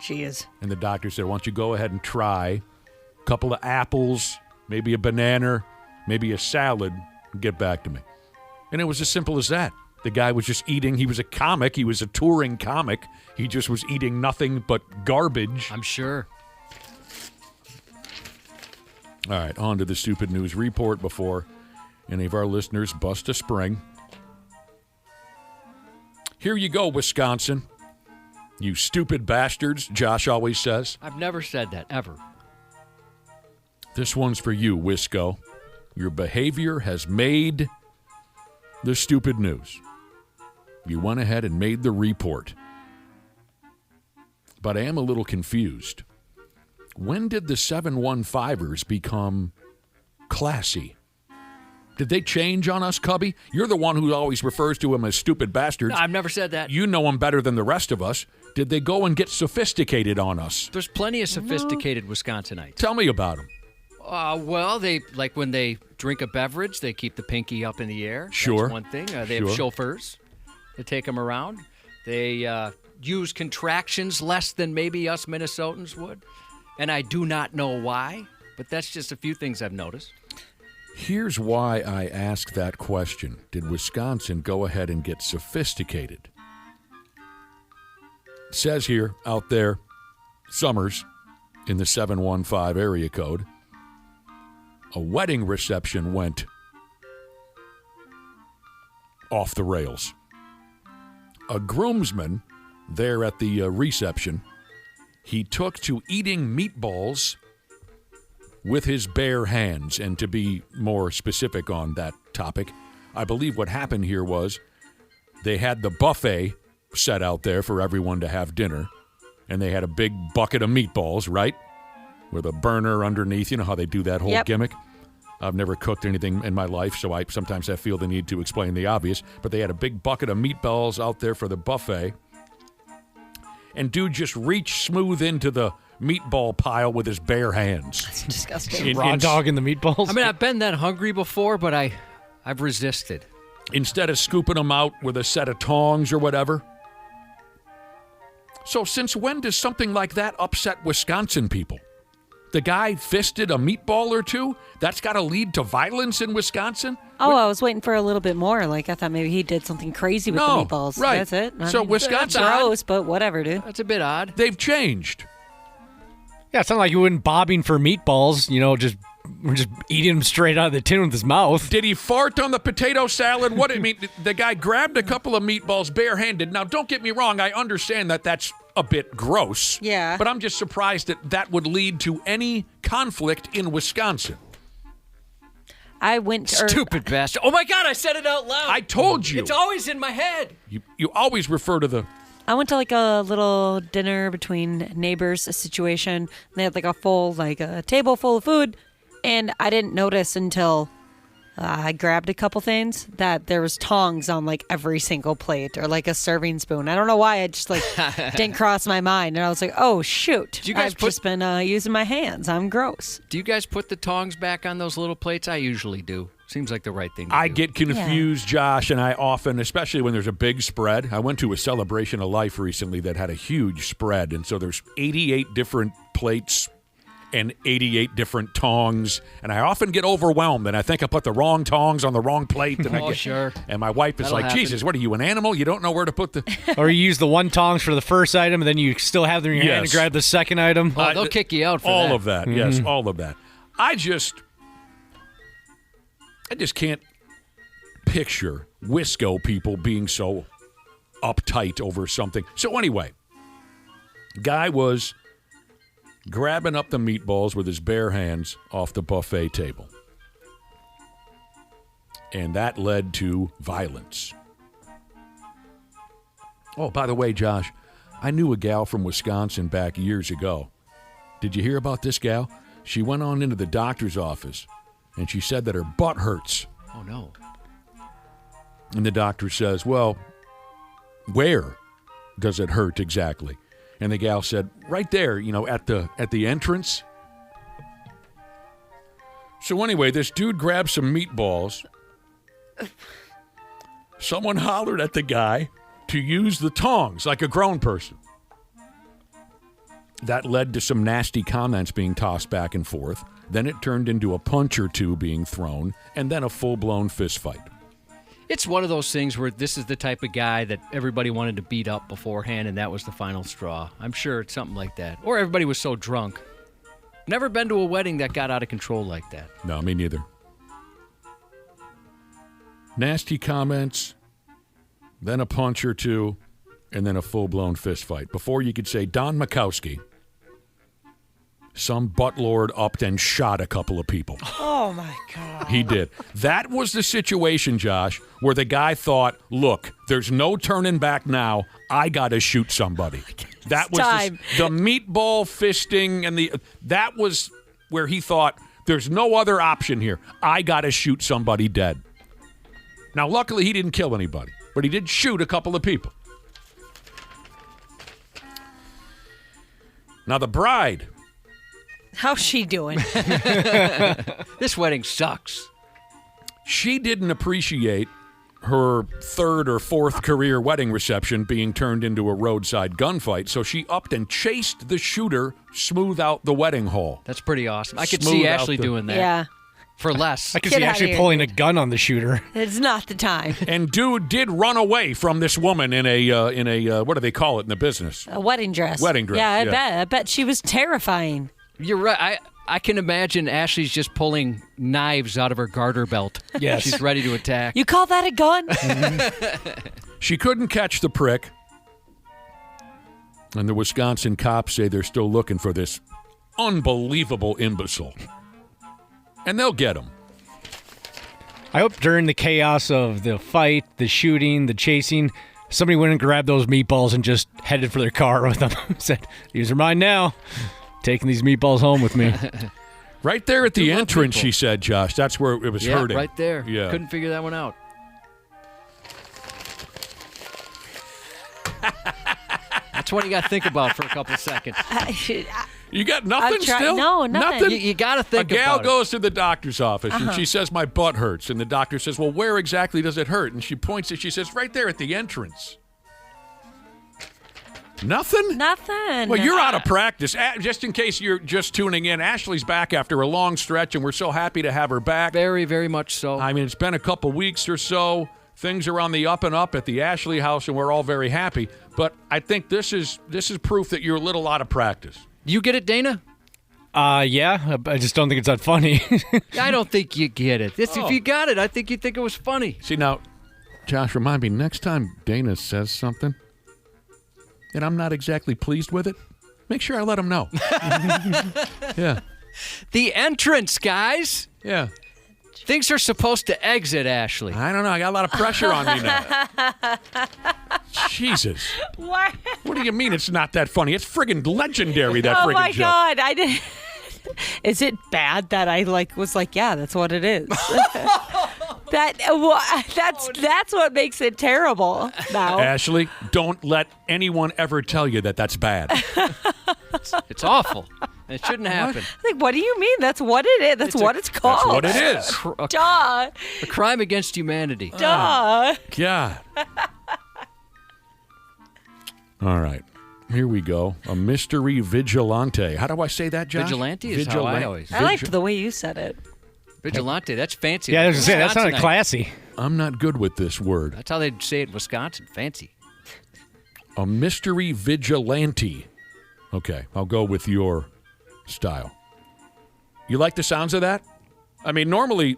geez. And the doctor said, why don't you go ahead and try a couple of apples, maybe a banana, maybe a salad, and get back to me. And it was as simple as that. The guy was just eating. He was a comic. He was a touring comic. He just was eating nothing but garbage. I'm sure. All right, on to the stupid news report before any of our listeners bust a spring. Here you go, Wisconsin. You stupid bastards, Josh always says. I've never said that, ever. This one's for you, Wisco. Your behavior has made the stupid news. You went ahead and made the report. But I am a little confused. When did the 715ers become classy? Did they change on us, Cubby? You're the one who always refers to them as stupid bastards. No, I've never said that. You know them better than the rest of us. Did they go and get sophisticated on us? There's plenty of sophisticated Wisconsinites. Tell me about them. Well, they like when they drink a beverage, they keep the pinky up in the air. Sure. That's one thing. They have chauffeurs that take them around. They use contractions less than maybe us Minnesotans would. And I do not know why, but that's just a few things I've noticed. Here's why I ask that question. Did Wisconsin go ahead and get sophisticated? It says here, out there, Summers, in the 715 area code, a wedding reception went off the rails. A groomsman there at the reception, he took to eating meatballs with his bare hands. And to be more specific on that topic, I believe what happened here was they had the buffet set out there for everyone to have dinner, and they had a big bucket of meatballs, right? With a burner underneath. You know how they do that whole gimmick? I've never cooked anything in my life, so sometimes I feel the need to explain the obvious. But they had a big bucket of meatballs out there for the buffet. And dude just reached smooth into the meatball pile with his bare hands. That's disgusting. Raw dog in the meatballs? I mean, I've been that hungry before, but I've resisted. Instead of scooping them out with a set of tongs or whatever. So since when does something like that upset Wisconsin people? The guy fisted a meatball or two? That's got to lead to violence in Wisconsin? Oh, I was waiting for a little bit more. Like, I thought maybe he did something crazy with the meatballs. Right. That's it. So Wisconsin... That's gross, but whatever, dude. That's a bit odd. They've changed. Yeah, it's not like you went bobbing for meatballs, we're just eating them straight out of the tin with his mouth. Did he fart on the potato salad? What I mean, the guy grabbed a couple of meatballs barehanded. Now, don't get me wrong. I understand that that's a bit gross. Yeah. But I'm just surprised that would lead to any conflict in Wisconsin. I went to... Stupid bastard. Oh, my God, I said it out loud. I told you. It's always in my head. You always refer to the... I went to like a little dinner between neighbors situation. They had like a table full of food. And I didn't notice until I grabbed a couple things that there was tongs on like every single plate or like a serving spoon. I don't know why. It just like didn't cross my mind. And I was like, oh, shoot. I've just been using my hands. I'm gross. Do you guys put the tongs back on those little plates? I usually do. Seems like the right thing to do. I get confused, Josh, and I often, especially when there's a big spread. I went to a celebration of life recently that had a huge spread. And so there's 88 different plates and 88 different tongs, and I often get overwhelmed, and I think I put the wrong tongs on the wrong plate. And Sure. And my wife is That'll like, Jesus, what are you, an animal? You don't know where to put the... Or you use the one tongs for the first item, and then you still have them in your hand to grab the second item. Oh, they'll kick you out for all that. of that, yes, all of that. I just can't picture Wisco people being so uptight over something. So anyway, guy was grabbing up the meatballs with his bare hands off the buffet table. And that led to violence. Oh, by the way, Josh, I knew a gal from Wisconsin back years ago. Did you hear about this gal? She went on into the doctor's office, and she said that her butt hurts. Oh, no. And the doctor says, well, where does it hurt exactly? And the gal said, right there, at the entrance. So anyway, this dude grabbed some meatballs. Someone hollered at the guy to use the tongs like a grown person. That led to some nasty comments being tossed back and forth. Then it turned into a punch or two being thrown, and then a full-blown fist fight. It's one of those things where this is the type of guy that everybody wanted to beat up beforehand, and that was the final straw. I'm sure it's something like that. Or everybody was so drunk. Never been to a wedding that got out of control like that. No, me neither. Nasty comments, then a punch or two, and then a full-blown fist fight. Before you could say, Don Makowski, some buttlord upped and shot a couple of people. Oh, my God. He did. That was the situation, Josh, where the guy thought, look, there's no turning back now. I got to shoot somebody. That was the meatball fisting, and that was where he thought, there's no other option here. I got to shoot somebody dead. Now, luckily, he didn't kill anybody, but he did shoot a couple of people. Now, the bride. How's she doing? This wedding sucks. She didn't appreciate her third or fourth career wedding reception being turned into a roadside gunfight, so she upped and chased the shooter smooth out the wedding hall. That's pretty awesome. I could Smooth see out Ashley doing that. Yeah. For less. I could Get see outta actually here. pulling a gun on the shooter. It's not the time. And dude did run away from this woman in a what do they call it in the business? A wedding dress. Wedding dress, Yeah, yeah. I bet she was terrifying. You're right. I can imagine Ashley's just pulling knives out of her garter belt. Yes. She's ready to attack. You call that a gun? She couldn't catch the prick. And the Wisconsin cops say they're still looking for this unbelievable imbecile. And they'll get him. I hope during the chaos of the fight, the shooting, the chasing, somebody went and grabbed those meatballs and just headed for their car with them. Said, these are mine now. Taking these meatballs home with me. Right there at the love entrance, people. she said, Josh. That's where it was Yeah, hurting. right there. Yeah. Couldn't figure that one out. That's what you got to think about for a couple of seconds. You got nothing I've tried- still? no, nothing. You got to think A gal about it. goes to the doctor's office, and she says, my butt hurts. And the doctor says, well, where exactly does it hurt? And she points it. She says, right there at the entrance. Nothing? Nothing. Well, you're out of practice. Just in case you're just tuning in, Ashley's back after a long stretch, and we're so happy to have her back. Very, very much so. I mean, it's been a couple weeks or so. Things are on the up and up at the Ashley house, and we're all very happy. But I think this is proof that you're a little out of practice. You get it, Dana? Yeah, I just don't think it's that funny. I don't think you get it. If you got it, I think you'd think it was funny. See, now, Josh, remind me, next time Dana says something and I'm not exactly pleased with it, make sure I let him know. Yeah. The entrance, guys. Yeah. Things are supposed to exit, Ashley. I don't know. I got a lot of pressure on me now. Jesus. What? What do you mean it's not that funny? It's friggin' legendary, that Oh friggin' my joke. God! I did. Is it bad that I was like, yeah, that's what it is. That's what makes it terrible. Now Ashley, don't let anyone ever tell you that that's bad. It's awful. It shouldn't happen. like, what do you mean? That's what it is. That's what it's called. That's what it is. Duh. A crime against humanity. Duh. God. All right. Here we go. A mystery vigilante. How do I say that, Josh? Vigilante is how I always. I liked the way you said it. Vigilante. That's fancy. Yeah, I was going to say, that sounded Wisconsinite. classy. I'm not good with this word. That's how they'd say it in Wisconsin. Fancy. A mystery vigilante. Okay, I'll go with your style. You like the sounds of that? I mean, normally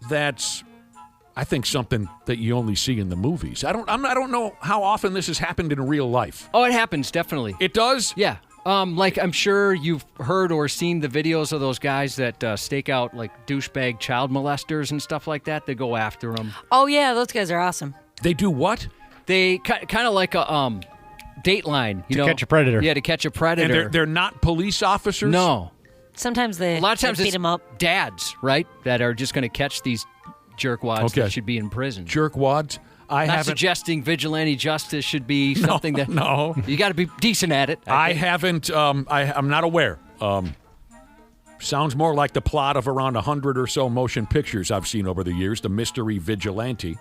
that's, I think, something that you only see in the movies. I don't know how often this has happened in real life. Oh, it happens, definitely. It does? Yeah. Like, I'm sure you've heard or seen the videos of those guys that stake out, like, douchebag child molesters and stuff like that. They go after them. Oh yeah, those guys are awesome. They do what? They kind of like a Dateline, you know? catch a predator. Yeah, to catch a predator. And they're not police officers? No. Sometimes A lot of times beat it's them up. dads, right, that are just going to catch these jerkwads Okay. that should be in prison. Jerkwads? I Not haven't. suggesting vigilante justice should be something that No. you got to be decent at it. I think. haven't. I'm not aware. Sounds more like the plot of around 100 or so motion pictures I've seen over the years. The mystery vigilante.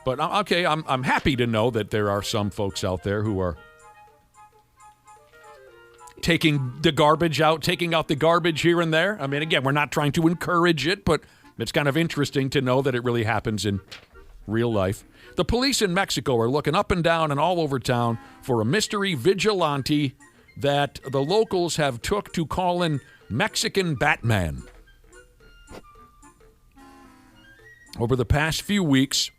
But okay, I'm happy to know that there are some folks out there who are taking the garbage out, taking out the garbage here and there. I mean, again, we're not trying to encourage it, but it's kind of interesting to know that it really happens in real life. The police in Mexico are looking up and down and all over town for a mystery vigilante that the locals have took to calling Mexican Batman. Over the past few weeks,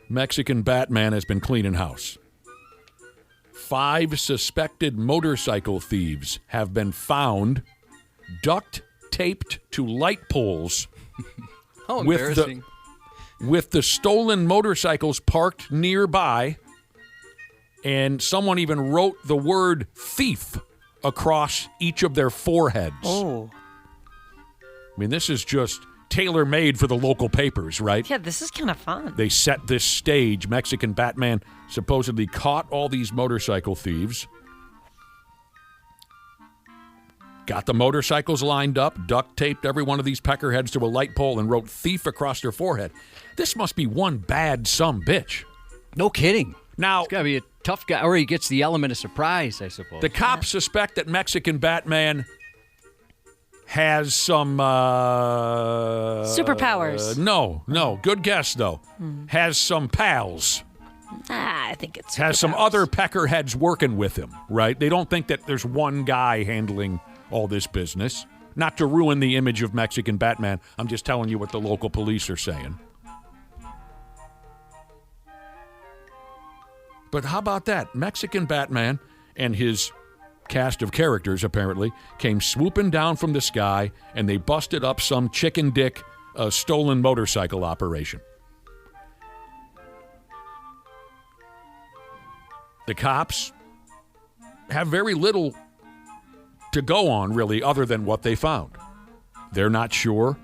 Mexican Batman has been cleaning house. 5 suspected motorcycle thieves have been found duct taped to light poles How with embarrassing. with the stolen motorcycles parked nearby, and someone even wrote the word thief across each of their foreheads. Oh. I mean, this is just tailor-made for the local papers, right? Yeah, this is kind of fun. They set this stage. Mexican Batman supposedly caught all these motorcycle thieves, got the motorcycles lined up, duct taped every one of these peckerheads to a light pole, and wrote thief across their forehead. This must be one bad sumbitch. No kidding. Now, It's got to be a tough guy, or he gets the element of surprise, I suppose. the cops suspect that Mexican Batman has some Superpowers. No. Good guess, though. Has some pals. I think it's Has some superpowers. other peckerheads working with him, right? They don't think that there's one guy handling all this business. Not to ruin the image of Mexican Batman. I'm just telling you what the local police are saying. But how about that? Mexican Batman and his cast of characters, apparently, came swooping down from the sky, and they busted up some chicken dick stolen motorcycle operation. The cops have very little to go on, really, other than what they found. They're not sure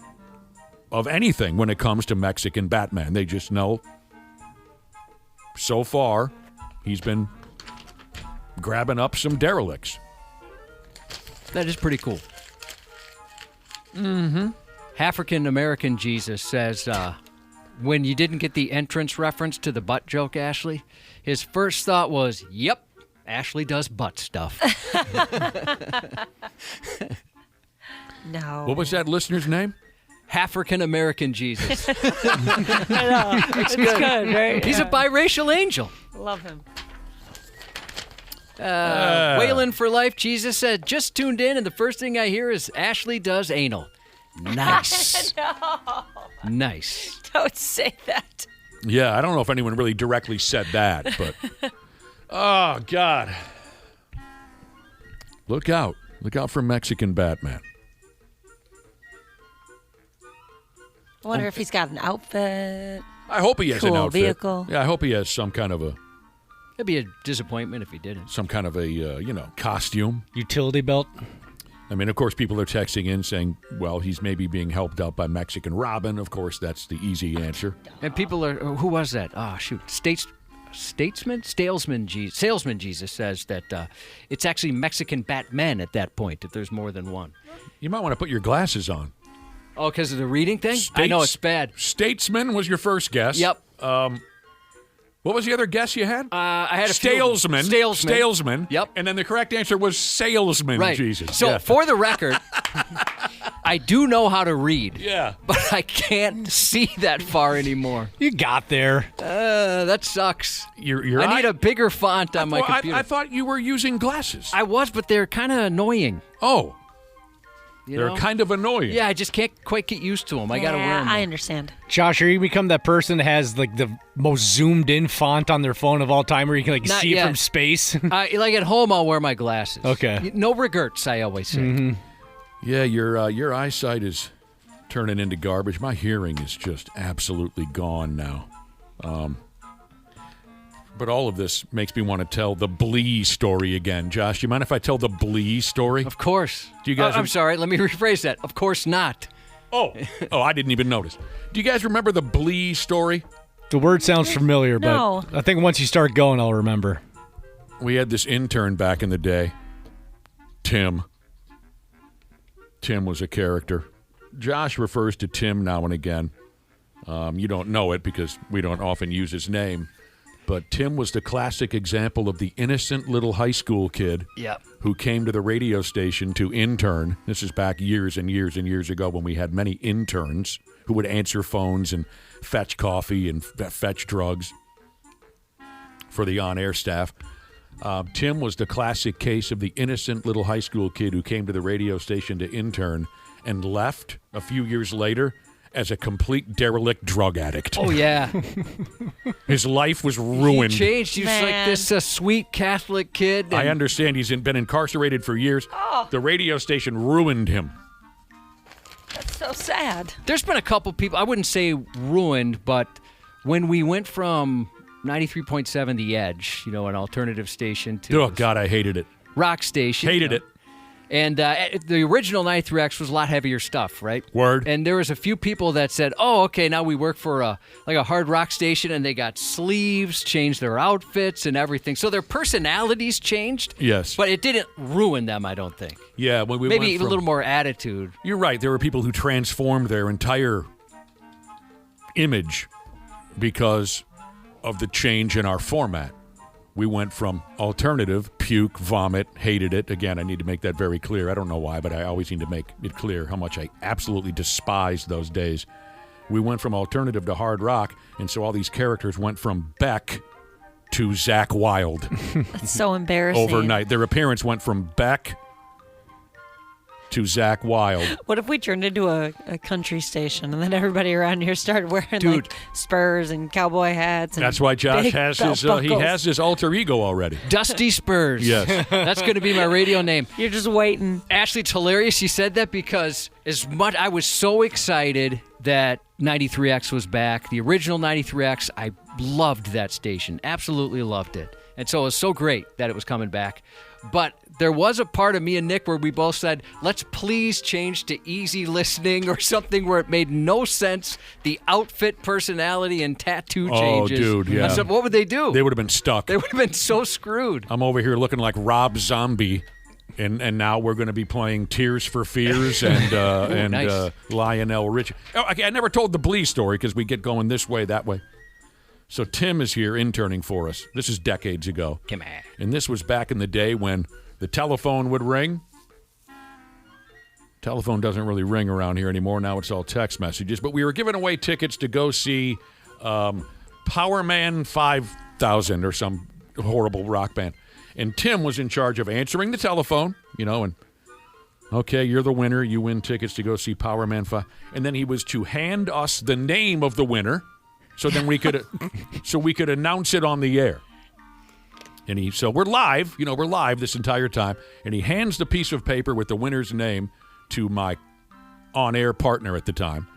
of anything when it comes to Mexican Batman. They just know, so far, he's been grabbing up some derelicts. That is pretty cool. Mm-hmm. African American Jesus says, when you didn't get the entrance reference to the butt joke, Ashley, his first thought was, yep, Ashley does butt stuff. No. What was that listener's name? African American Jesus. I know. It's good, right? He's a biracial angel. Love him. Waylon for life, Jesus said, just tuned in, and the first thing I hear is Ashley does anal. Nice. Nice. Don't say that. Yeah, I don't know if anyone really directly said that, but... Oh, God. Look out. Look out for Mexican Batman. I wonder if he's got an outfit. I hope he has an Cool outfit. vehicle. Yeah, I hope he has some kind of a It'd be a disappointment if he didn't. costume. Utility belt. I mean, of course, people are texting in saying, well, he's maybe being helped out by Mexican Robin. Of course, that's the easy answer. And people are, who was that? Oh, shoot. Salesman Jesus says that it's actually Mexican Batman at that point, if there's more than one. You might want to put your glasses on. Oh, because of the reading thing? I know it's bad. Statesman was your first guess. Yep. What was the other guess you had? I had a Stalesman. few. Stalesman. Yep. And then the correct answer was salesman. Right. Jesus. So, Yeah. for the record, I do know how to read. Yeah. But I can't see that far anymore. You got there. That sucks. Your I need a bigger font on my computer. I thought you were using glasses. I was, but they're kind of annoying. Oh. You They're know? kind of annoying. Yeah, I just can't quite get used to them. I got to wear them. I understand. Josh, are you become that person that has like the most zoomed in font on their phone of all time where you can like Not see yet. it from space? Like at home, I'll wear my glasses. Okay. No regrets, I always say. Yeah, your eyesight is turning into garbage. My hearing is just absolutely gone now. But all of this makes me want to tell the Blee story again. Josh, you mind if I tell the Blee story? Of course. Do you guys? I'm sorry. Let me rephrase that. Of course not. Oh, I didn't even notice. Do you guys remember the Blee story? The word sounds familiar, No. but I think once you start going, I'll remember. We had this intern back in the day, Tim. Tim was a character. Josh refers to Tim now and again. You don't know it because we don't often use his name. But Tim was the classic example of the innocent little high school kid who came to the radio station to intern. This is back years and years and years ago when we had many interns who would answer phones and fetch coffee and fetch drugs for the on-air staff. Tim was the classic case of the innocent little high school kid who came to the radio station to intern and left a few years later as a complete derelict drug addict. Oh, yeah. His life was ruined. He changed. He was like Man. this sweet Catholic kid. I and- understand he's been incarcerated for years. The radio station ruined him. That's so sad. There's been a couple people, I wouldn't say ruined, but when we went from 93.7 The Edge, an alternative station, to Oh, God, I hated it. rock station. Hated it. And the original 93X was a lot heavier stuff, right? Word. And there was a few people that said, "Oh, okay, now we work for a hard rock station," and they got sleeves, changed their outfits, and everything. So their personalities changed. Yes. But it didn't ruin them, I don't think. Yeah, when we Maybe went even a little more attitude. You're right. There were people who transformed their entire image because of the change in our format. We went from alternative, puke, vomit, hated it. Again, I need to make that very clear. I don't know why, but I always need to make it clear how much I absolutely despised those days. We went from alternative to hard rock, and so all these characters went from Beck to Zakk Wylde That's so embarrassing. overnight. Their appearance went from Beck to Zakk Wylde. What if we turned into a country station and then everybody around here started wearing like spurs and cowboy hats? And That's why Josh big has belt his buckles? he has his alter ego already. Dusty Spurs. Yes. That's going to be my radio name. You're just waiting. Ashley, it's hilarious you said that because I was so excited that 93X was back. The original 93X, I loved that station. Absolutely loved it. And so it was so great that it was coming back. But there was a part of me and Nick where we both said, let's please change to easy listening or something where it made no sense. The outfit, personality, and tattoo changes. Oh, dude, yeah. I said, what would they do? They would have been stuck. They would have been so screwed. I'm over here looking like Rob Zombie, and now we're going to be playing Tears for Fears and nice. Lionel Richie. Oh, okay, I never told the Blee story because we get going this way, that way. So Tim is here interning for us. This is decades ago. Come on. And this was back in the day when the telephone would ring. Telephone doesn't really ring around here anymore. Now it's all text messages. But we were giving away tickets to go see Power Man 5000 or some horrible rock band. And Tim was in charge of answering the telephone, and okay, you're the winner. You win tickets to go see Power Man 5. And then he was to hand us the name of the winner. So then we could announce it on the air. And so we're live, we're live this entire time. And he hands the piece of paper with the winner's name to my on-air partner at the time.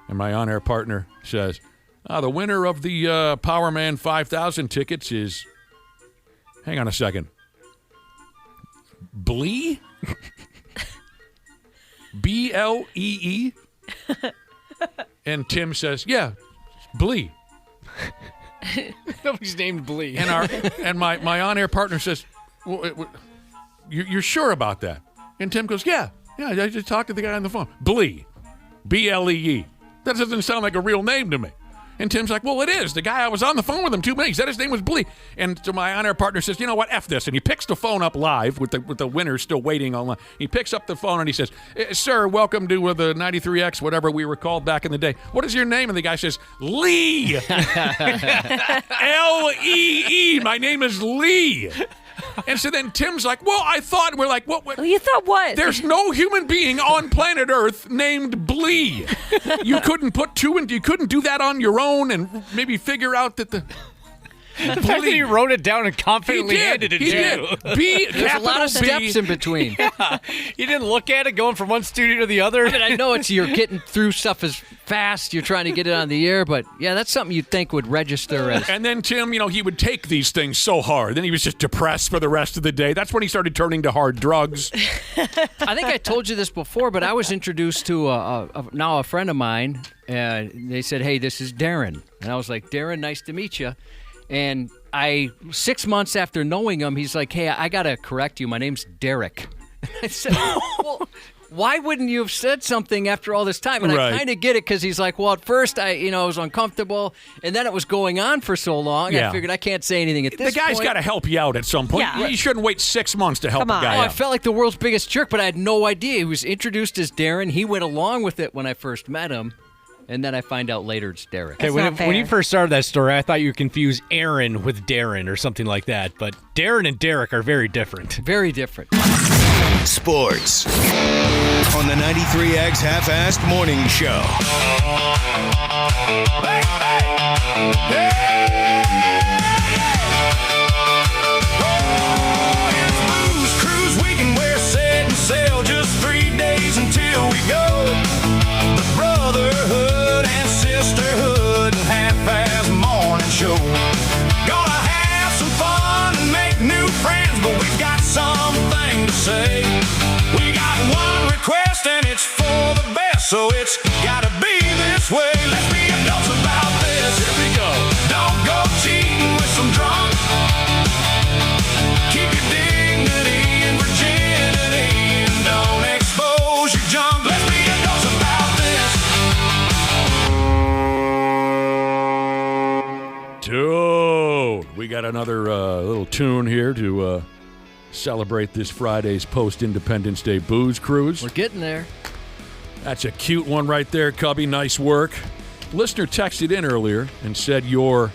And my on-air partner says, the winner of the Power Man 5000 tickets is, hang on a second, Blee? B-L-E-E? And Tim says, yeah, Blee. Nobody's named Blee. And my on-air partner says, well, you're sure about that? And Tim goes, yeah, I just talked to the guy on the phone. Blee. B-L-E-E. That doesn't sound like a real name to me. And Tim's like, well, it is. The guy I was on the phone with him 2 minutes. He said his name was Blee. And so my on-air partner says, you know what, F this. And he picks the phone up live with the winner still waiting online. He picks up the phone and he says, sir, welcome to the 93X, whatever we were called back in the day. What is your name? And the guy says, Lee. L-E-E. My name is Lee. And so then Tim's like, well, I thought, we're like, what? You thought what? There's no human being on planet Earth named Blee. You couldn't put two and you couldn't do that on your own and maybe figure out that the fact that he wrote it down and confidently he handed it did. to you. B, There's a lot of steps in between. You didn't look at it going from one studio to the other. I mean, I know you're getting through stuff as fast. You're trying to get it on the air, but yeah, that's something you'd think would register as. And then Tim, he would take these things so hard. Then he was just depressed for the rest of the day. That's when he started turning to hard drugs. I think I told you this before, but I was introduced to now a friend of mine, and they said, "Hey, this is Darren," and I was like, "Darren, nice to meet you." And 6 months after knowing him, he's like, "Hey, I gotta correct you. My name's Derek." And I said, "Well, why wouldn't you have said something after all this time?" And Right. I kind of get it because he's like, "Well, at first I was uncomfortable, and then it was going on for so long. Yeah. I figured I can't say anything at this The guy's point." got to help you out at some point. Yeah. You shouldn't wait 6 months to help Come a on. guy Oh, I out. felt like the world's biggest jerk, but I had no idea. He was introduced as Darren. He went along with it when I first met him, and then I find out later it's Derek. Okay, That's when, not when you fair. first started that story, I thought you would confuse Aaron with Darren or something like that. But Darren and Derek are very different. Very different. sports on the 93X Half-Assed Morning Show. Hey, hey. Oh, it's Booze Cruise weekend. We're setting sail just 3 days until we go. The brotherhood and sisterhood and half-assed morning show. Gonna have some fun and make new friends, but we've got something to say. We got one request and it's for the best, so it's gotta be this way. Let's be adults about this. Here we go. Don't go cheating with some drunk. Keep your dignity and virginity and don't expose your junk. Let's be adults about this. Dude, we got another little tune here to celebrate this Friday's post-Independence Day booze cruise. We're getting there. That's a cute one right there, Cubby. Nice work. Listener texted in earlier and said your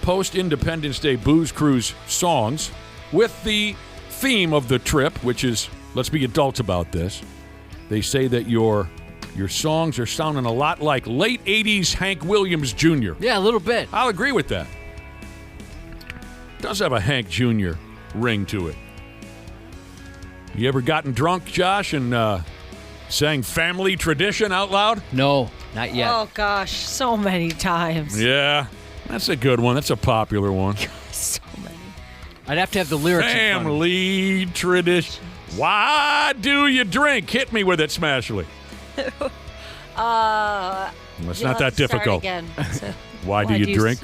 post-Independence Day booze cruise songs with the theme of the trip, which is let's be adults about this. They say that your songs are sounding a lot like late 80s Hank Williams Jr. Yeah, a little bit. I'll agree with that. Does have a Hank Jr. ring to it. You ever gotten drunk, Josh, and sang Family Tradition out loud? No, not yet. Oh, gosh, so many times. Yeah, that's a good one. That's a popular one. So many. I'd have to have the lyrics in front of me. Family Tradition. Why do you drink? Hit me with it, Smashley. It's not that difficult. Again. So, Why do you drink?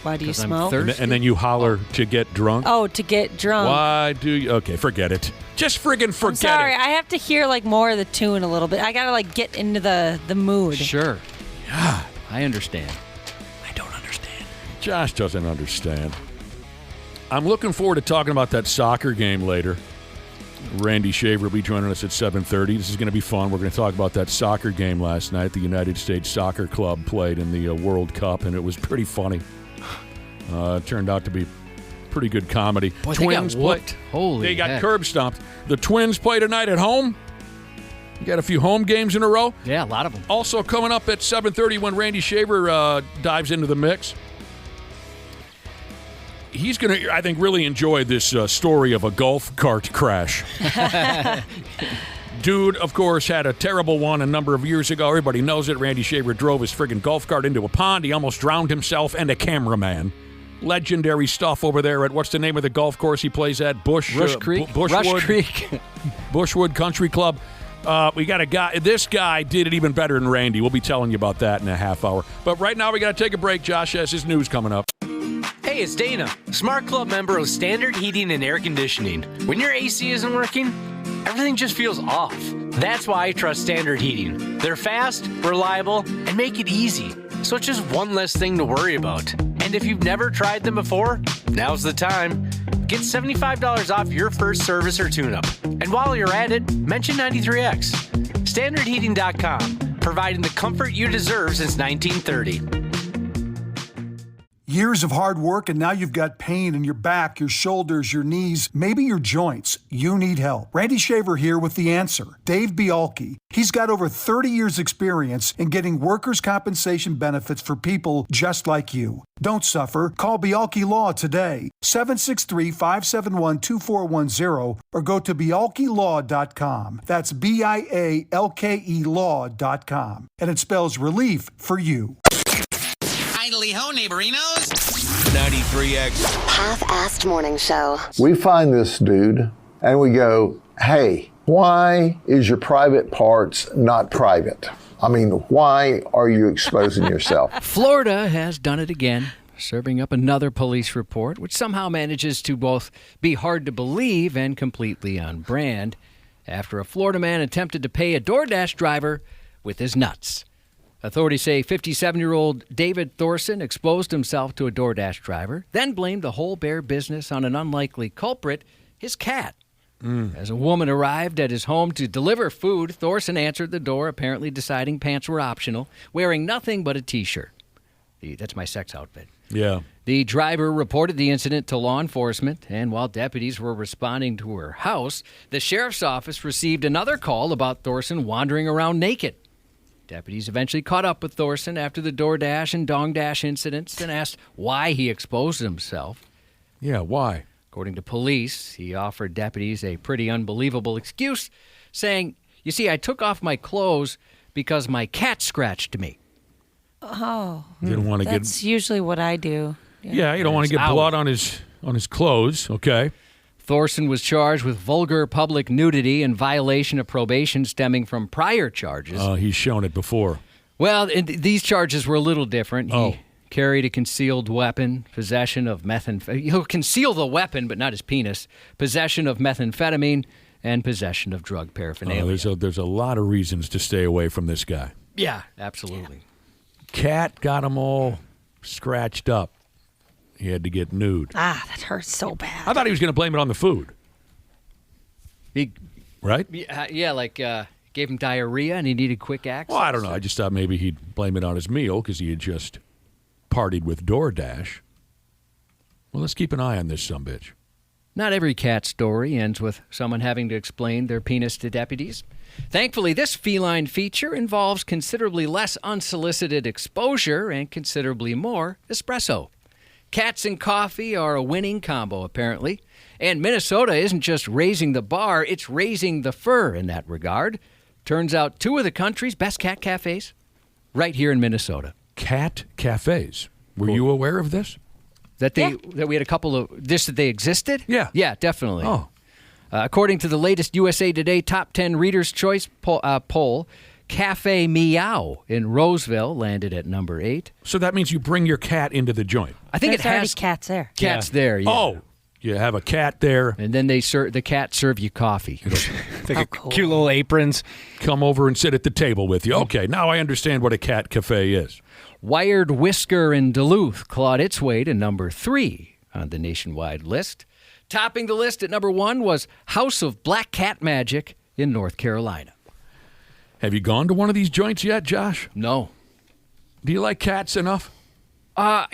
Why do you 'Cause I'm smoke? thirsty. And then you holler to get drunk? Oh, to get drunk. Why do you? Okay, forget it. Just friggin' forget I'm sorry, it. I have to hear like more of the tune a little bit. I gotta like get into the mood. Sure. Yeah, I understand. I don't understand. Josh doesn't understand. I'm looking forward to talking about that soccer game later. Randy Shaver will be joining us at 7:30. This is going to be fun. We're going to talk about that soccer game last night. The United States Soccer Club played in the World Cup, and it was pretty funny. It turned out to be pretty good comedy. Boy, Twins they got whooped. Holy They got heck. curb stomped. The Twins play tonight at home. You got a few home games in a row. Yeah, a lot of them. Also coming up at 7:30 when Randy Shaver dives into the mix. He's going to, I think, really enjoy this story of a golf cart crash. Dude, of course, had a terrible one a number of years ago. Everybody knows it. Randy Shaver drove his friggin' golf cart into a pond. He almost drowned himself and a cameraman. Legendary stuff over there at, what's the name of the golf course he plays at? Rush Creek. Bushwood. Rush Creek. Bushwood Country Club. We got a guy. This guy did it even better than Randy. We'll be telling you about that in a half hour. But right now, we got to take a break. Josh has his news coming up. Hey, it's Dana, Smart Club member of Standard Heating and Air Conditioning. When your AC isn't working, everything just feels off. That's why I trust Standard Heating. They're fast, reliable, and make it easy. So it's just one less thing to worry about. And if you've never tried them before, now's the time. Get $75 off your first service or tune-up. And while you're at it, mention 93X. StandardHeating.com, providing the comfort you deserve since 1930. Years of hard work, and now you've got pain in your back, your shoulders, your knees, maybe your joints. You need help. Randy Shaver here with the answer. Dave Bialke. He's got over 30 years experience in getting workers' compensation benefits for people just like you. Don't suffer. Call Bialke Law today, 763-571-2410, or go to bialkelaw.com. That's BIALKE law.com. And it spells relief for you. Idly ho, neighborinos. 93X. Half-assed morning show. We find this dude and we go, hey, why is your private parts not private? I mean, why are you exposing yourself? Florida has done it again, serving up another police report, which somehow manages to both be hard to believe and completely on brand, after a Florida man attempted to pay a DoorDash driver with his nuts. Authorities say 57-year-old David Thorson exposed himself to a DoorDash driver, then blamed the whole bear business on an unlikely culprit, his cat. As a woman arrived at his home to deliver food, Thorson answered the door, apparently deciding pants were optional, wearing nothing but a T-shirt. That's my sex outfit. Yeah. The driver reported the incident to law enforcement, and while deputies were responding to her house, the sheriff's office received another call about Thorson wandering around naked. Deputies eventually caught up with Thorson after the DoorDash and DongDash incidents and asked why he exposed himself. Yeah, why? According to police, he offered deputies a pretty unbelievable excuse, saying, "You see, I took off my clothes because my cat scratched me." Oh, Didn't want to get. that's usually what I do. Yeah, you don't want to get blood on his clothes. Okay. Thorson was charged with vulgar public nudity and violation of probation stemming from prior charges. He's shown it before. Well, these charges were a little different. He carried a concealed weapon, possession of methamphetamine. He'll conceal the weapon, but not his penis. Possession of methamphetamine and possession of drug paraphernalia. There's a lot of reasons to stay away from this guy. Yeah, absolutely. Cat got him all scratched up. He had to get nude. Ah, that hurts so bad. I thought he was going to blame it on the food. Right? Yeah, like gave him diarrhea and he needed quick access. Well, I don't know. I just thought maybe he'd blame it on his meal because he had just partied with DoorDash. Well, let's keep an eye on this sumbitch. Not every cat story ends with someone having to explain their penis to deputies. Thankfully, this feline feature involves considerably less unsolicited exposure and considerably more espresso. Cats and coffee are a winning combo, apparently. And Minnesota isn't just raising the bar, it's raising the fur in that regard. Turns out 2 of the country's best cat cafes right here in Minnesota. Cat cafes. Were you aware of this? That we had a couple of that they existed? Yeah. Yeah, definitely. Oh. According to the latest USA Today Top 10 Reader's Choice poll, Cafe Meow in Roseville landed at number 8. So that means you bring your cat into the joint. I think There's it has already cats there. cats there. Yeah. Oh, you have a cat there. And then the cat serve you coffee. It's like cute little aprons. Come over and sit at the table with you. Okay, now I understand what a cat cafe is. Wired Whisker in Duluth clawed its way to number 3 on the nationwide list. Topping the list at number 1 was House of Black Cat Magic in North Carolina. Have you gone to one of these joints yet, Josh? No. Do you like cats enough? I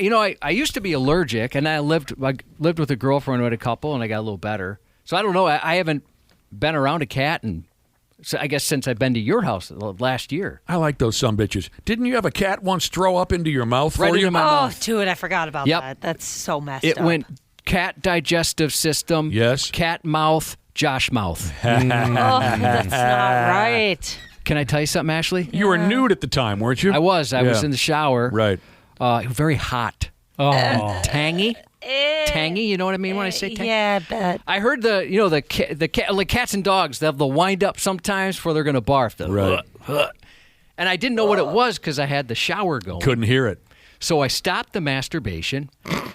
used to be allergic, and I lived with a girlfriend who had a couple, and I got a little better. So I don't know. I haven't been around a cat, and so I guess since I've been to your house last year. I like those sumbitches. Didn't you have a cat once throw up into your mouth Right for into you? my mouth. Dude, I forgot about that. That's so messed up. It went cat digestive system. Yes. Cat mouth. Josh mouth. Oh, that's not right. Can I tell you something, Ashley? You were nude at the time, weren't you? I was. I was Yeah. in the shower. Right. Very hot. Oh. Tangy. Tangy, you know what I mean when I say tangy? Yeah, I bet. I heard like cats and dogs, they have the wind up sometimes before they're going to barf. Right. And I didn't know what it was because I had the shower going. Couldn't hear it. So I stopped the masturbation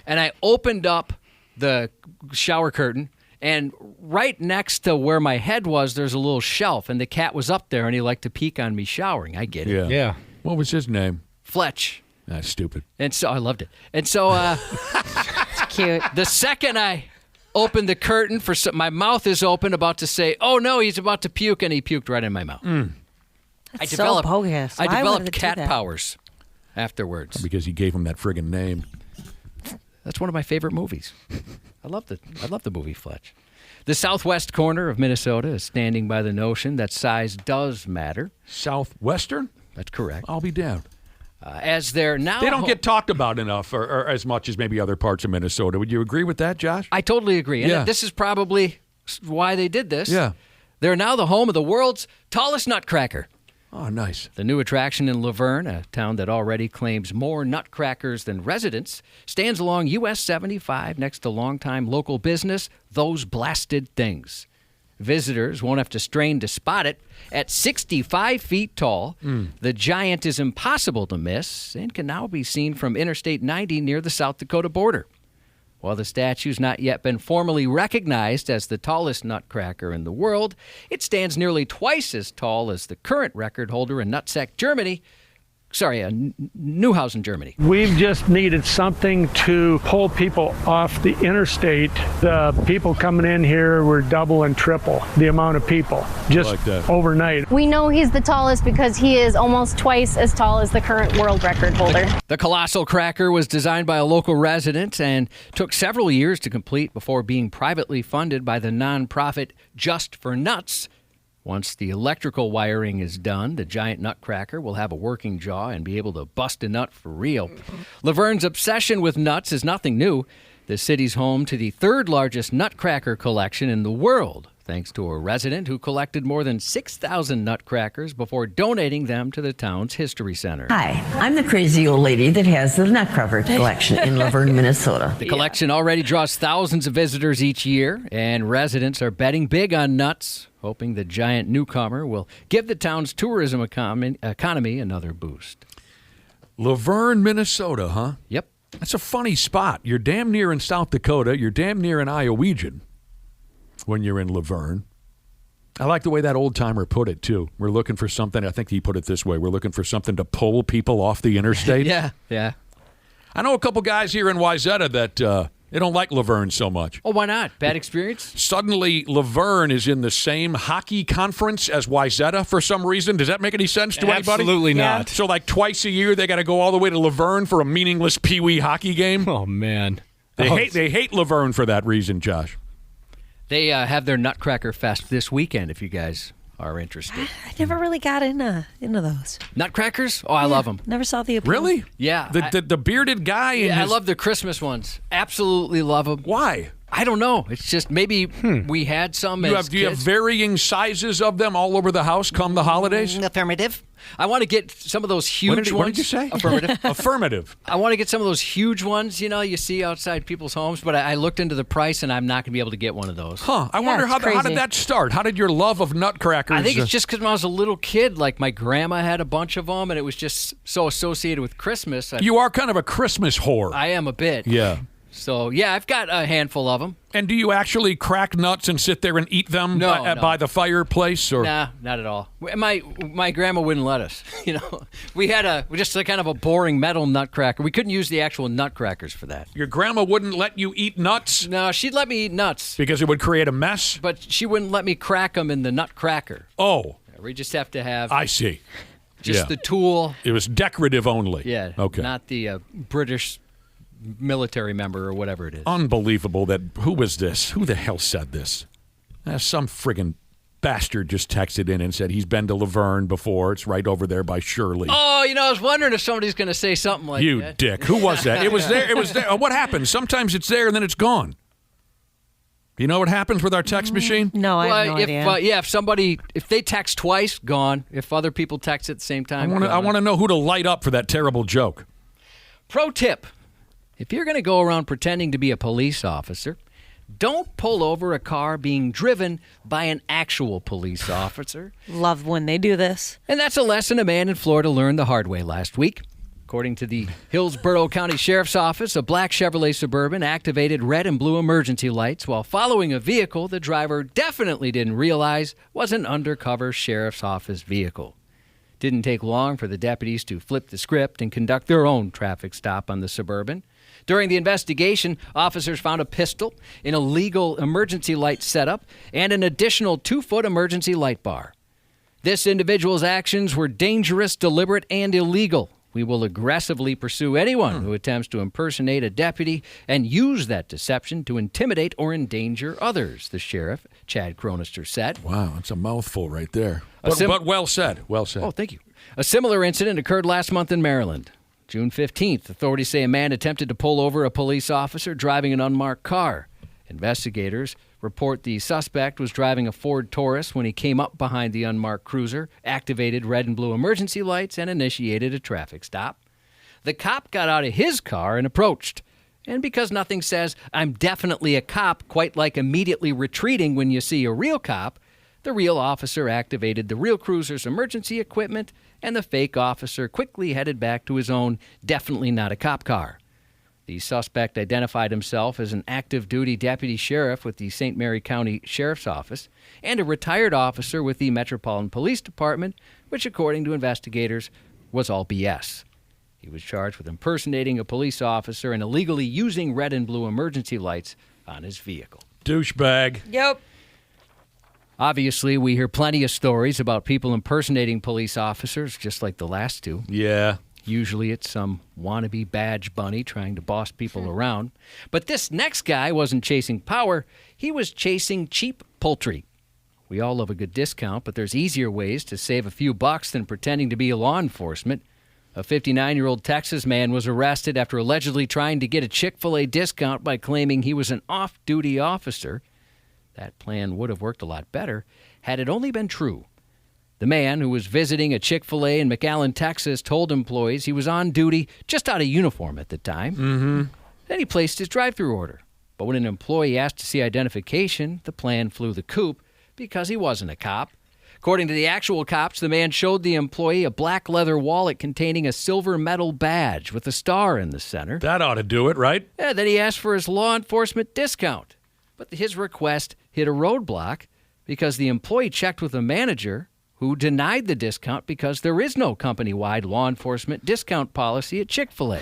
and I opened up the shower curtain, and right next to where my head was, there's a little shelf, and the cat was up there and he liked to peek on me showering. I get it. Yeah. Yeah. What was his name? Fletch. That's stupid. And so I loved it. And so It's cute. the second I opened the curtain my mouth is open, about to say, "Oh no, he's about to puke," and he puked right in my mouth. That's so bogus. I Why would developed it do cat that? powers afterwards. Because he gave him that friggin' name. That's one of my favorite movies. I love the movie Fletch. The southwest corner of Minnesota is standing by the notion that size does matter. Southwestern? That's correct. I'll be damned. As they're now, They don't get talked about enough or as much as maybe other parts of Minnesota. Would you agree with that, Josh? I totally agree. And Yeah. this is probably why they did this. Yeah. They're now the home of the world's tallest nutcracker. Oh, nice. The new attraction in Laverne, a town that already claims more nutcrackers than residents, stands along US 75 next to longtime local business, Those Blasted Things. Visitors won't have to strain to spot it. At 65 feet tall, the giant is impossible to miss and can now be seen from Interstate 90 near the South Dakota border. While the statue's not yet been formally recognized as the tallest nutcracker in the world, it stands nearly twice as tall as the current record holder in Nutsack, Germany, Neuhausen, Germany. We've just needed something to pull people off the interstate. The people coming in here were double and triple the amount of people just like that. overnight. We know he's the tallest because he is almost twice as tall as the current world record holder. The colossal cracker was designed by a local resident and took several years to complete before being privately funded by the nonprofit Just for Nuts. Once the electrical wiring is done, the giant nutcracker will have a working jaw and be able to bust a nut for real. Laverne's obsession with nuts is nothing new. The city's home to the third largest nutcracker collection in the world, thanks to a resident who collected more than 6,000 nutcrackers before donating them to the town's history center. Hi, I'm the crazy old lady that has the nutcracker collection in Laverne, Minnesota. The collection already draws thousands of visitors each year, and residents are betting big on nuts, hoping the giant newcomer will give the town's tourism economy another boost. Laverne, Minnesota, huh? Yep. That's a funny spot. You're damn near in South Dakota. You're damn near in Iowegian when you're in Laverne. I like the way that old-timer put it, too. We're looking for something. I think he put it this way. We're looking for something to pull people off the interstate. Yeah. I know a couple guys here in Wayzata that they don't like Laverne so much. Oh, why not? Bad experience? Suddenly, Laverne is in the same hockey conference as Wayzata for some reason. Does that make any sense to anybody? Absolutely not. So, like, twice a year, they got to go all the way to Laverne for a meaningless peewee hockey game? Oh, man. They hate Laverne for that reason, Josh. They have their Nutcracker Fest this weekend, if you guys are interested. I never really got into those. Nutcrackers? Oh, I love them. Never saw the appeal. Really? Yeah. The bearded guy? Yeah, I love the Christmas ones. Absolutely love them. Why? I don't know. It's just maybe we had some Do you have varying sizes of them all over the house come the holidays? Affirmative. I want to get some of those huge ones. What did you say? Affirmative. Affirmative. I want to get some of those huge ones, you see outside people's homes, but I looked into the price, and I'm not going to be able to get one of those. Huh. I wonder how did that start? How did your love of nutcrackers? I think it's just because when I was a little kid, like my grandma had a bunch of them, and it was just so associated with Christmas. You are kind of a Christmas whore. I am a bit. Yeah. So, yeah, I've got a handful of them. And do you actually crack nuts and sit there and eat them by the fireplace? Or? Nah, not at all. My grandma wouldn't let us. We had just a kind of a boring metal nutcracker. We couldn't use the actual nutcrackers for that. Your grandma wouldn't let you eat nuts? No, she'd let me eat nuts. Because it would create a mess? But she wouldn't let me crack them in the nutcracker. Oh. We just have to have... I see. Just the tool. It was decorative only. Yeah. Okay. Not the British military member or whatever it is. Unbelievable that... Who was this? Who the hell said this? Some friggin' bastard just texted in and said he's been to Laverne before. It's right over there by Shirley. Oh, I was wondering if somebody's going to say something like that. You dick. Who was that? It was there. It was there. What happens? Sometimes it's there and then it's gone. You know what happens with our text machine? No, I have no idea. If they text twice, gone. If other people text at the same time, I want to know who to light up for that terrible joke. Pro tip. If you're going to go around pretending to be a police officer, don't pull over a car being driven by an actual police officer. Love when they do this. And that's a lesson a man in Florida learned the hard way last week. According to the Hillsborough County Sheriff's Office, a black Chevrolet Suburban activated red and blue emergency lights while following a vehicle the driver definitely didn't realize was an undercover Sheriff's Office vehicle. Didn't take long for the deputies to flip the script and conduct their own traffic stop on the Suburban. During the investigation, officers found a pistol, an illegal emergency light setup, and an additional 2-foot emergency light bar. This individual's actions were dangerous, deliberate, and illegal. We will aggressively pursue anyone who attempts to impersonate a deputy and use that deception to intimidate or endanger others, the sheriff, Chad Cronister, said. Wow, that's a mouthful right there. But well said. Well said. Oh, thank you. A similar incident occurred last month in Maryland. June 15th, authorities say a man attempted to pull over a police officer driving an unmarked car. Investigators report the suspect was driving a Ford Taurus when he came up behind the unmarked cruiser, activated red and blue emergency lights, and initiated a traffic stop. The cop got out of his car and approached. And because nothing says, "I'm definitely a cop," quite like immediately retreating when you see a real cop, the real officer activated the real cruiser's emergency equipment, and the fake officer quickly headed back to his own definitely not a cop car. The suspect identified himself as an active duty deputy sheriff with the St. Mary County Sheriff's Office and a retired officer with the Metropolitan Police Department, which, according to investigators, was all BS. He was charged with impersonating a police officer and illegally using red and blue emergency lights on his vehicle. Douchebag. Yep. Obviously, we hear plenty of stories about people impersonating police officers, just like the last two. Yeah. Usually it's some wannabe badge bunny trying to boss people around. But this next guy wasn't chasing power. He was chasing cheap poultry. We all love a good discount, but there's easier ways to save a few bucks than pretending to be law enforcement. A 59-year-old Texas man was arrested after allegedly trying to get a Chick-fil-A discount by claiming he was an off-duty officer. That plan would have worked a lot better had it only been true. The man, who was visiting a Chick-fil-A in McAllen, Texas, told employees he was on duty just out of uniform at the time. Mm-hmm. Then he placed his drive-thru order. But when an employee asked to see identification, the plan flew the coop because he wasn't a cop. According to the actual cops, the man showed the employee a black leather wallet containing a silver metal badge with a star in the center. That ought to do it, right? Yeah, then he asked for his law enforcement discount. But his request hit a roadblock because the employee checked with the manager, who denied the discount because there is no company-wide law enforcement discount policy at Chick-fil-A.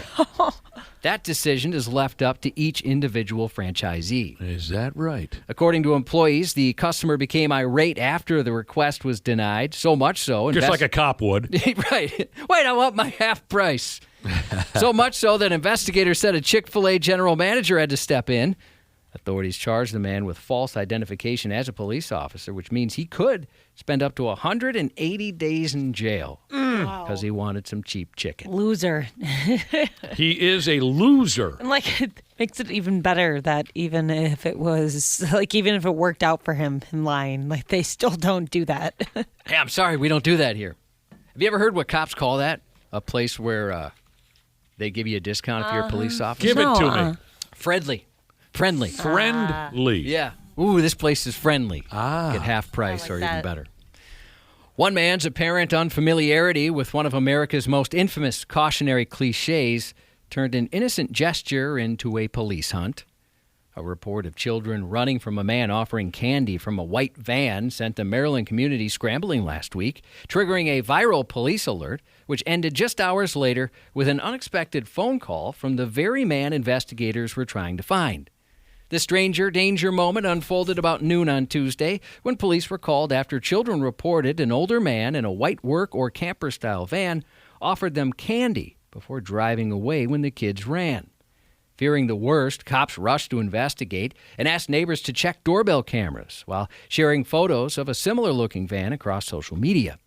That decision is left up to each individual franchisee. Is that right? According to employees, the customer became irate after the request was denied, so much so... Just like a cop would. Right. Wait, I want my half price. So much so that investigators said a Chick-fil-A general manager had to step in. Authorities charged the man with false identification as a police officer, which means he could spend up to 180 days in jail because he wanted some cheap chicken. Loser. He is a loser. And it makes it even better that even if it worked out for him in lying, they still don't do that. Hey, I'm sorry, we don't do that here. Have you ever heard what cops call that? A place where they give you a discount if you're a police officer? Give it to me. Friendly. Friendly. Yeah. Ooh, this place is friendly. Get half price or even better. One man's apparent unfamiliarity with one of America's most infamous cautionary cliches turned an innocent gesture into a police hunt. A report of children running from a man offering candy from a white van sent the Maryland community scrambling last week, triggering a viral police alert, which ended just hours later with an unexpected phone call from the very man investigators were trying to find. The stranger danger moment unfolded about noon on Tuesday when police were called after children reported an older man in a white work or camper-style van offered them candy before driving away when the kids ran. Fearing the worst, cops rushed to investigate and asked neighbors to check doorbell cameras while sharing photos of a similar-looking van across social media.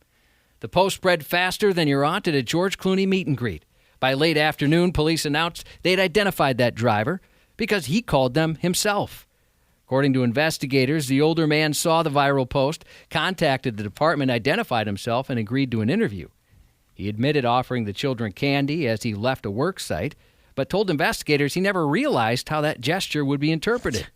The post spread faster than your aunt at a George Clooney meet and greet. By late afternoon, police announced they'd identified that driver because he called them himself. According to investigators, the older man saw the viral post, contacted the department, identified himself, and agreed to an interview. He admitted offering the children candy as he left a work site, but told investigators he never realized how that gesture would be interpreted.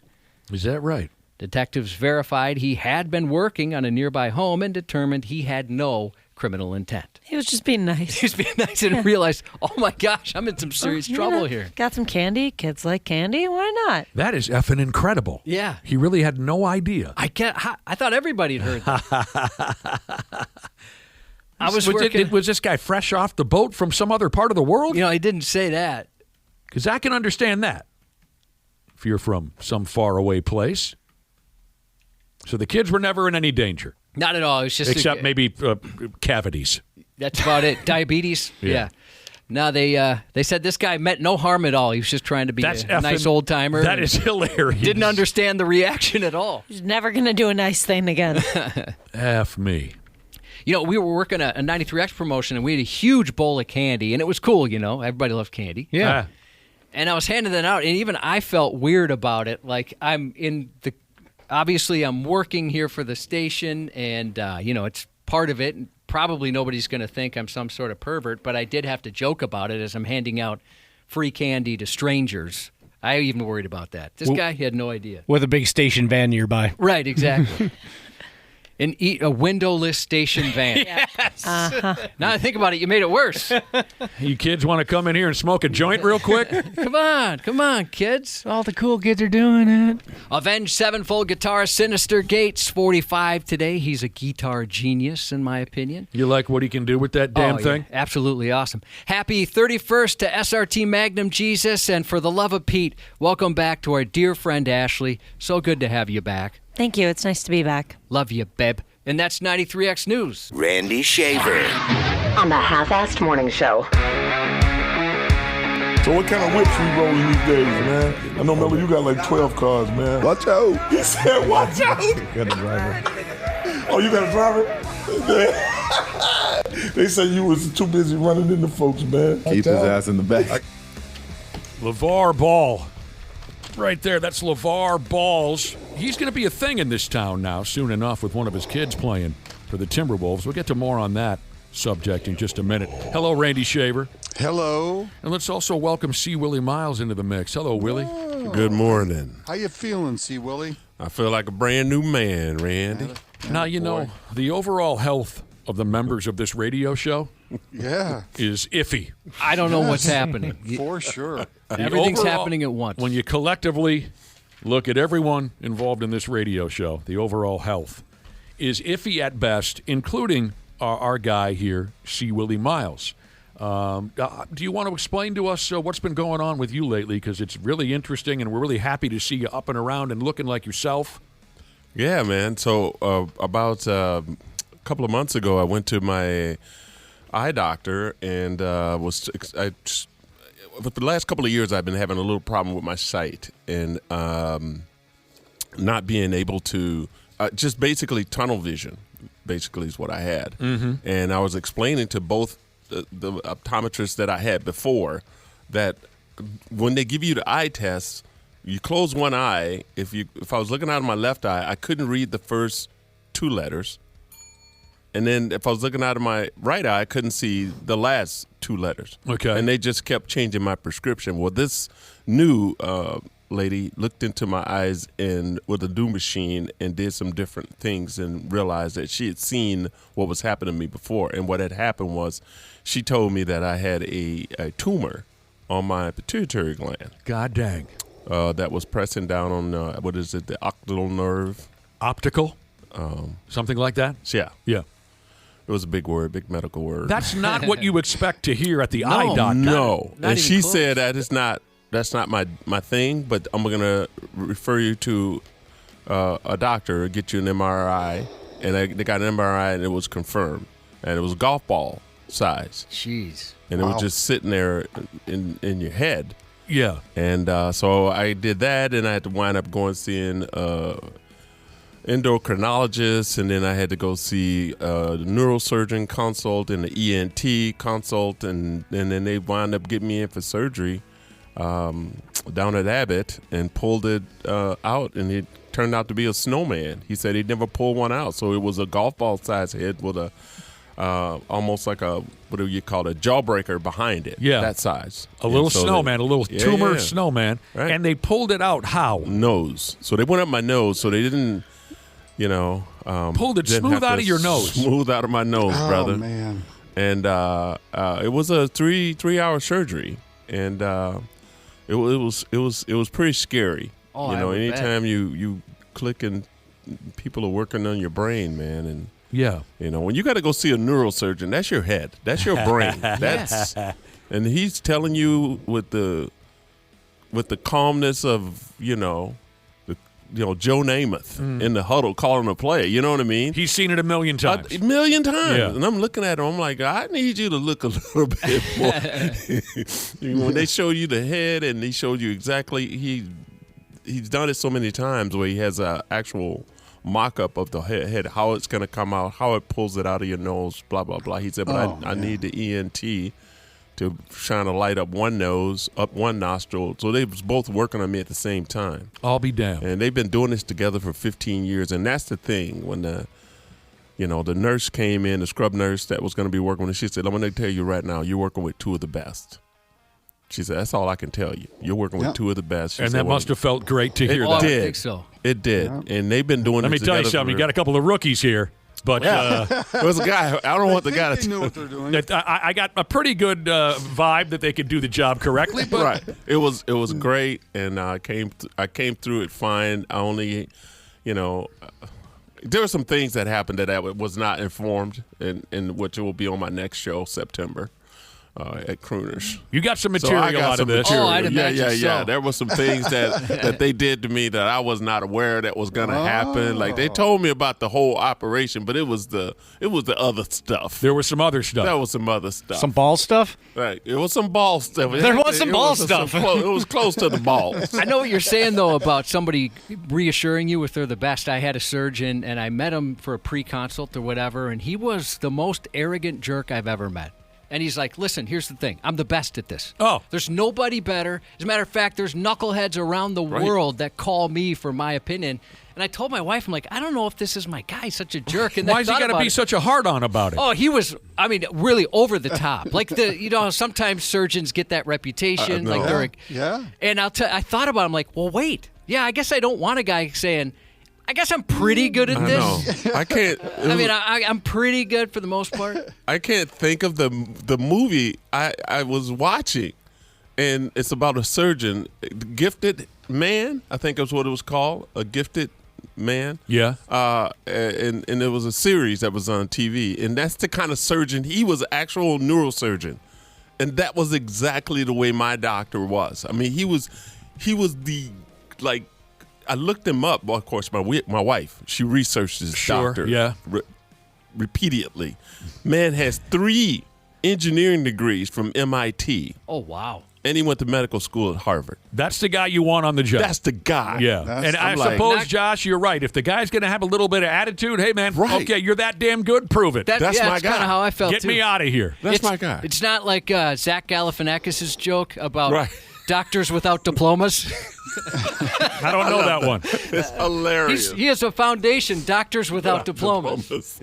Is that right? Detectives verified he had been working on a nearby home and determined he had no criminal intent. He was just being nice. He was being nice and realized, oh my gosh, I'm in some serious trouble here. Got some candy. Kids like candy. Why not? That is effing incredible. Yeah. He really had no idea. I thought everybody had heard that. Was this guy fresh off the boat from some other part of the world? He didn't say that. Because I can understand that. If you're from some faraway place. So the kids were never in any danger. Not at all. It was just except maybe cavities. That's about it. Diabetes. Yeah. No, they said this guy meant no harm at all. He was just trying to be a nice old timer. That is hilarious. Didn't understand the reaction at all. He's never going to do a nice thing again. F me. We were working a 93X promotion, and we had a huge bowl of candy, and it was cool, Everybody loves candy. Yeah. And I was handing that out, and even I felt weird about it. Like, obviously, I'm working here for the station, and, it's part of it. And probably nobody's going to think I'm some sort of pervert, but I did have to joke about it as I'm handing out free candy to strangers. I even worried about that. This guy, he had no idea. With a big station van nearby. Right, exactly. a windowless station van. Yes. Now that I think about it, you made it worse. You kids want to come in here and smoke a joint real quick? Come on, kids. All the cool kids are doing it. Avenged Sevenfold guitarist Sinister Gates, 45 today. He's a guitar genius, in my opinion. You like what he can do with that damn thing? Yeah, absolutely awesome. Happy 31st to SRT Magnum Jesus, and for the love of Pete, welcome back to our dear friend Ashley. So good to have you back. Thank you. It's nice to be back. Love you, babe. And that's 93X News. Randy Shaver. On the Half-Assed Morning Show. So what kind of whips we rolling these days, man? I know, Miller, you got like 12 cars, man. Watch out. He said, watch out. Got a driver. Oh, you got a driver? They said you was too busy running into folks, man. Keep his ass in the back. LeVar Ball. Right there, that's LeVar Balls. He's going to be a thing in this town now soon enough with one of his kids playing for the Timberwolves. We'll get to more on that subject in just a minute. Hello, Randy Shaver. Hello. And let's also welcome C. Willi Myles into the mix. Hello, Willie. Oh. Good morning. How you feeling, C. Willie? I feel like a brand new man, Randy. Now, you know, the overall health of the members of this radio show is iffy. I don't know what's happening. For sure. Everything's happening at once. When you collectively look at everyone involved in this radio show, the overall health is iffy at best, including our guy here, C. Willi Myles. Do you want to explain to us what's been going on with you lately? Because it's really interesting, and we're really happy to see you up and around and looking like yourself. Yeah, man. So about a couple of months ago, I went to my eye doctor, and for the last couple of years, I've been having a little problem with my sight and not being able to just basically tunnel vision. Basically, is what I had, and I was explaining to both the optometrists that I had before that when they give you the eye test, you close one eye. If I was looking out of my left eye, I couldn't read the first two letters. And then if I was looking out of my right eye, I couldn't see the last two letters. Okay. And they just kept changing my prescription. Well, this new lady looked into my eyes with a new machine and did some different things and realized that she had seen what was happening to me before. And what had happened was she told me that I had a tumor on my pituitary gland. God dang. That was pressing down on, the occipital nerve. Optical? Something like that? Yeah. Yeah. It was a big word, big medical word. That's not what you expect to hear at the eye doctor. No. Not And even she close. said that's not my thing, but I'm going to refer you to a doctor, get you an MRI. And they got an MRI, and it was confirmed. And it was golf ball size. Jeez. And it was just sitting there in your head. Yeah. And so I did that, and I had to wind up going seeing endocrinologist, and then I had to go see the neurosurgeon consult and the ENT consult, and then they wound up getting me in for surgery down at Abbott and pulled it out, and it turned out to be a snowman. He said he'd never pulled one out, so it was a golf ball size head with a almost like a, what do you call it, a jawbreaker behind it. Yeah. That size. A little so snowman, a little tumor snowman. Right. And they pulled it out how? Nose. So they went up my nose, so they didn't, pulled it smooth out of your nose. Smooth out of my nose, brother. Oh, man. And it was a three-hour surgery, and it was pretty scary. Oh, I would bet. Anytime you click and people are working on your brain, man, and yeah, when you got to go see a neurosurgeon, that's your head, that's your brain, and he's telling you with the calmness of Joe Namath in the huddle calling a play. You know what I mean? He's seen it a million times. A million times. Yeah. And I'm looking at him, I'm like, I need you to look a little bit more. When they show you the head and he showed you exactly, he's done it so many times where he has an actual mock-up of the head, how it's going to come out, how it pulls it out of your nose, blah, blah, blah. He said, but I need the ENT to shine a light up one nose, up one nostril. So they was both working on me at the same time. I'll be damned. And they've been doing this together for 15 years. And that's the thing. When the nurse came in, the scrub nurse that was going to be working with her, she said, I'm going to tell you right now, you're working with two of the best. She said, that's all I can tell you. You're working with two of the best. She and said, that must have felt great to hear it that. did. I think so. It did, and they've been doing. Let me tell you something. You got a couple of rookies here, but there was a guy. I don't want the guy to. They knew what they're doing. I got a pretty good vibe that they could do the job correctly. But right, it was great, and I came through it fine. I only, there were some things that happened that I was not informed, and which will be on my next show, September. At Crooners. You got some material out of this. Material. Oh, I'd imagine yeah. so. There were some things that they did to me that I was not aware that was going to happen. Like they told me about the whole operation, but it was the other stuff. There was some other stuff. There was some other stuff. Some ball stuff? Right. It was some ball stuff. There was some ball stuff. It was close to the balls. I know what you're saying, though, about somebody reassuring you if they're the best. I had a surgeon, and I met him for a pre-consult or whatever, and he was the most arrogant jerk I've ever met. And he's like, listen, here's the thing. I'm the best at this. Oh. There's nobody better. As a matter of fact, there's knuckleheads around the world that call me for my opinion. And I told my wife, I'm like, I don't know if this is my guy. He's such a jerk. And why's he got to be such a hard-on about it? Oh, he was, really over the top. Like, sometimes surgeons get that reputation. No. Like they're Yeah. And I thought about it. I'm like, well, wait. Yeah, I guess I don't want a guy saying, I guess I'm pretty good at this. I can't. I'm pretty good for the most part. I can't think of the movie I was watching, and it's about a surgeon, Gifted Man. I think that's what it was called, a Gifted Man. Yeah. And it was a series that was on TV, and that's the kind of surgeon he was. An actual neurosurgeon, and that was exactly the way my doctor was. I mean, he was the like. I looked him up. Well, of course, my wife, she researched this doctor repeatedly. Man has 3 engineering degrees from MIT. Oh, wow. And he went to medical school at Harvard. That's the guy you want on the job. That's the guy. Yeah. And I suppose, Josh, you're right. If the guy's going to have a little bit of attitude, hey, man, okay, you're that damn good, prove it. That's my guy. That's kind of how I felt, Get too. me out of here. That's my guy. It's not like Zach Galifianakis' joke about doctors without diplomas. I don't know that one. It's hilarious. He has a foundation, Doctors Without Diplomas.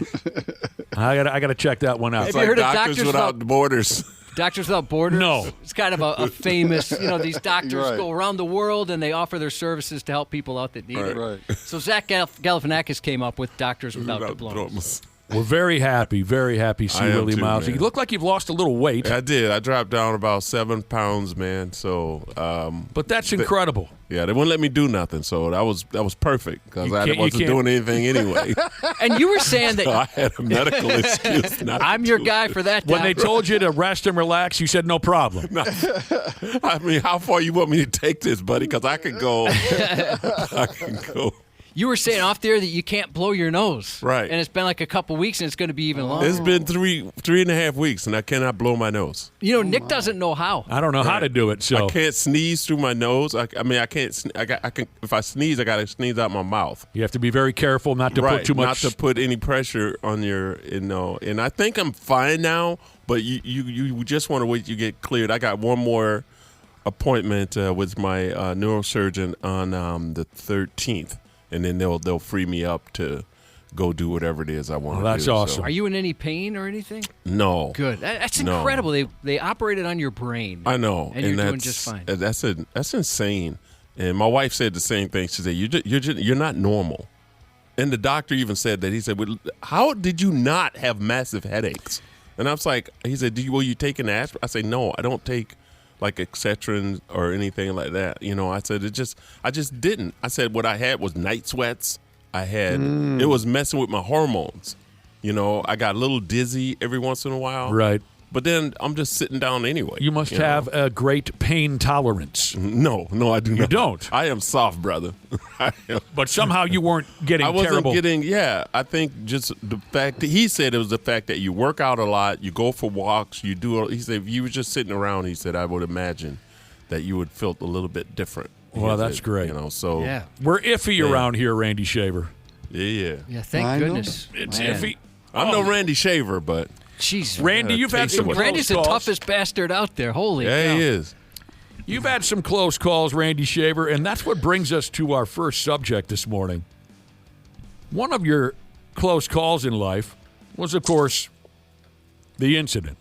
I got to check that one out. Have you heard of Doctors Without Borders? Doctors Without Borders? No. It's kind of a famous, these doctors go around the world and they offer their services to help people out that need it. Right. So Zach Galifianakis came up with Doctors Without Diplomas. We're very happy to see Willi Myles. You look like you've lost a little weight. I did. I dropped down about 7 pounds, man. So, but that's incredible. Yeah, they wouldn't let me do nothing, so that was perfect because I wasn't doing anything anyway. And you were saying that so I had a medical excuse. I'm your guy for that. When they told you to rest and relax, you said no problem. No. I mean, how far you want me to take this, buddy? Because I can go. I can go. You were saying off there that you can't blow your nose. Right. And it's been like a couple weeks, and it's going to be even longer. It's been three and a half weeks, and I cannot blow my nose. Nick doesn't know how. I don't know how to do it, so. I can't sneeze through my nose. I can't. I can. If I sneeze, I got to sneeze out my mouth. You have to be very careful not to put too much. Not to put any pressure on your, And I think I'm fine now, but you just want to wait till you get cleared. I got one more appointment with my neurosurgeon on the 13th. And then they'll free me up to go do whatever it is I want to do. That's awesome. So. Are you in any pain or anything? No. Good. That's incredible. They operated on your brain. I know. And you're doing just fine. That's insane. And my wife said the same thing. She said, you're not normal. And the doctor even said that. He said, well, how did you not have massive headaches? And I was like, he said, will you take an aspirin? I said, no, I don't take like Excedrin or anything like that. I said, I just didn't. I said, what I had was night sweats. It was messing with my hormones. I got a little dizzy every once in a while. Right. But then I'm just sitting down anyway. You must have a great pain tolerance. No, I do not. You don't? I am soft, brother. But somehow you weren't getting terrible. I wasn't getting, I think just the fact that he said it was the fact that you work out a lot, you go for walks, he said if you were just sitting around, he said, I would imagine that you would feel a little bit different. Well, that's great. So. Yeah. We're iffy around here, Randy Shaver. Yeah. Yeah, thank goodness. It's iffy. I'm no Randy Shaver, but. Jeez, Randy, you've had some close calls. Randy's the toughest bastard out there. Holy cow. Yeah, he is. You've had some close calls, Randy Shaver, and that's what brings us to our first subject this morning. One of your close calls in life was, of course, the incident.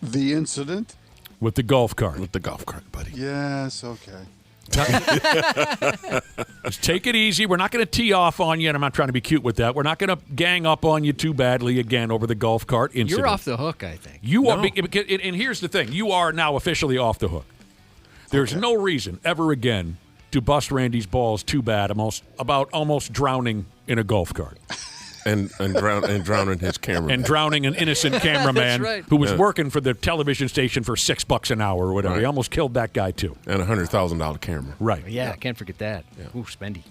The incident? With the golf cart. With the golf cart, buddy. Yes, okay. Just take it easy. We're not going to tee off on you, and I'm not trying to be cute with that. We're not going to gang up on you too badly again over the golf cart incident. You're off the hook, I think. You are, and here's the thing. You are now officially off the hook. There's no reason ever again to bust Randy's balls too bad about almost drowning in a golf cart. And drowning his cameraman. And drowning an innocent cameraman right. who was working for the television station for $6 an hour or whatever. Right. He almost killed that guy, too. And a $100,000 camera. Right. Yeah, I can't forget that. Yeah. Ooh, spendy.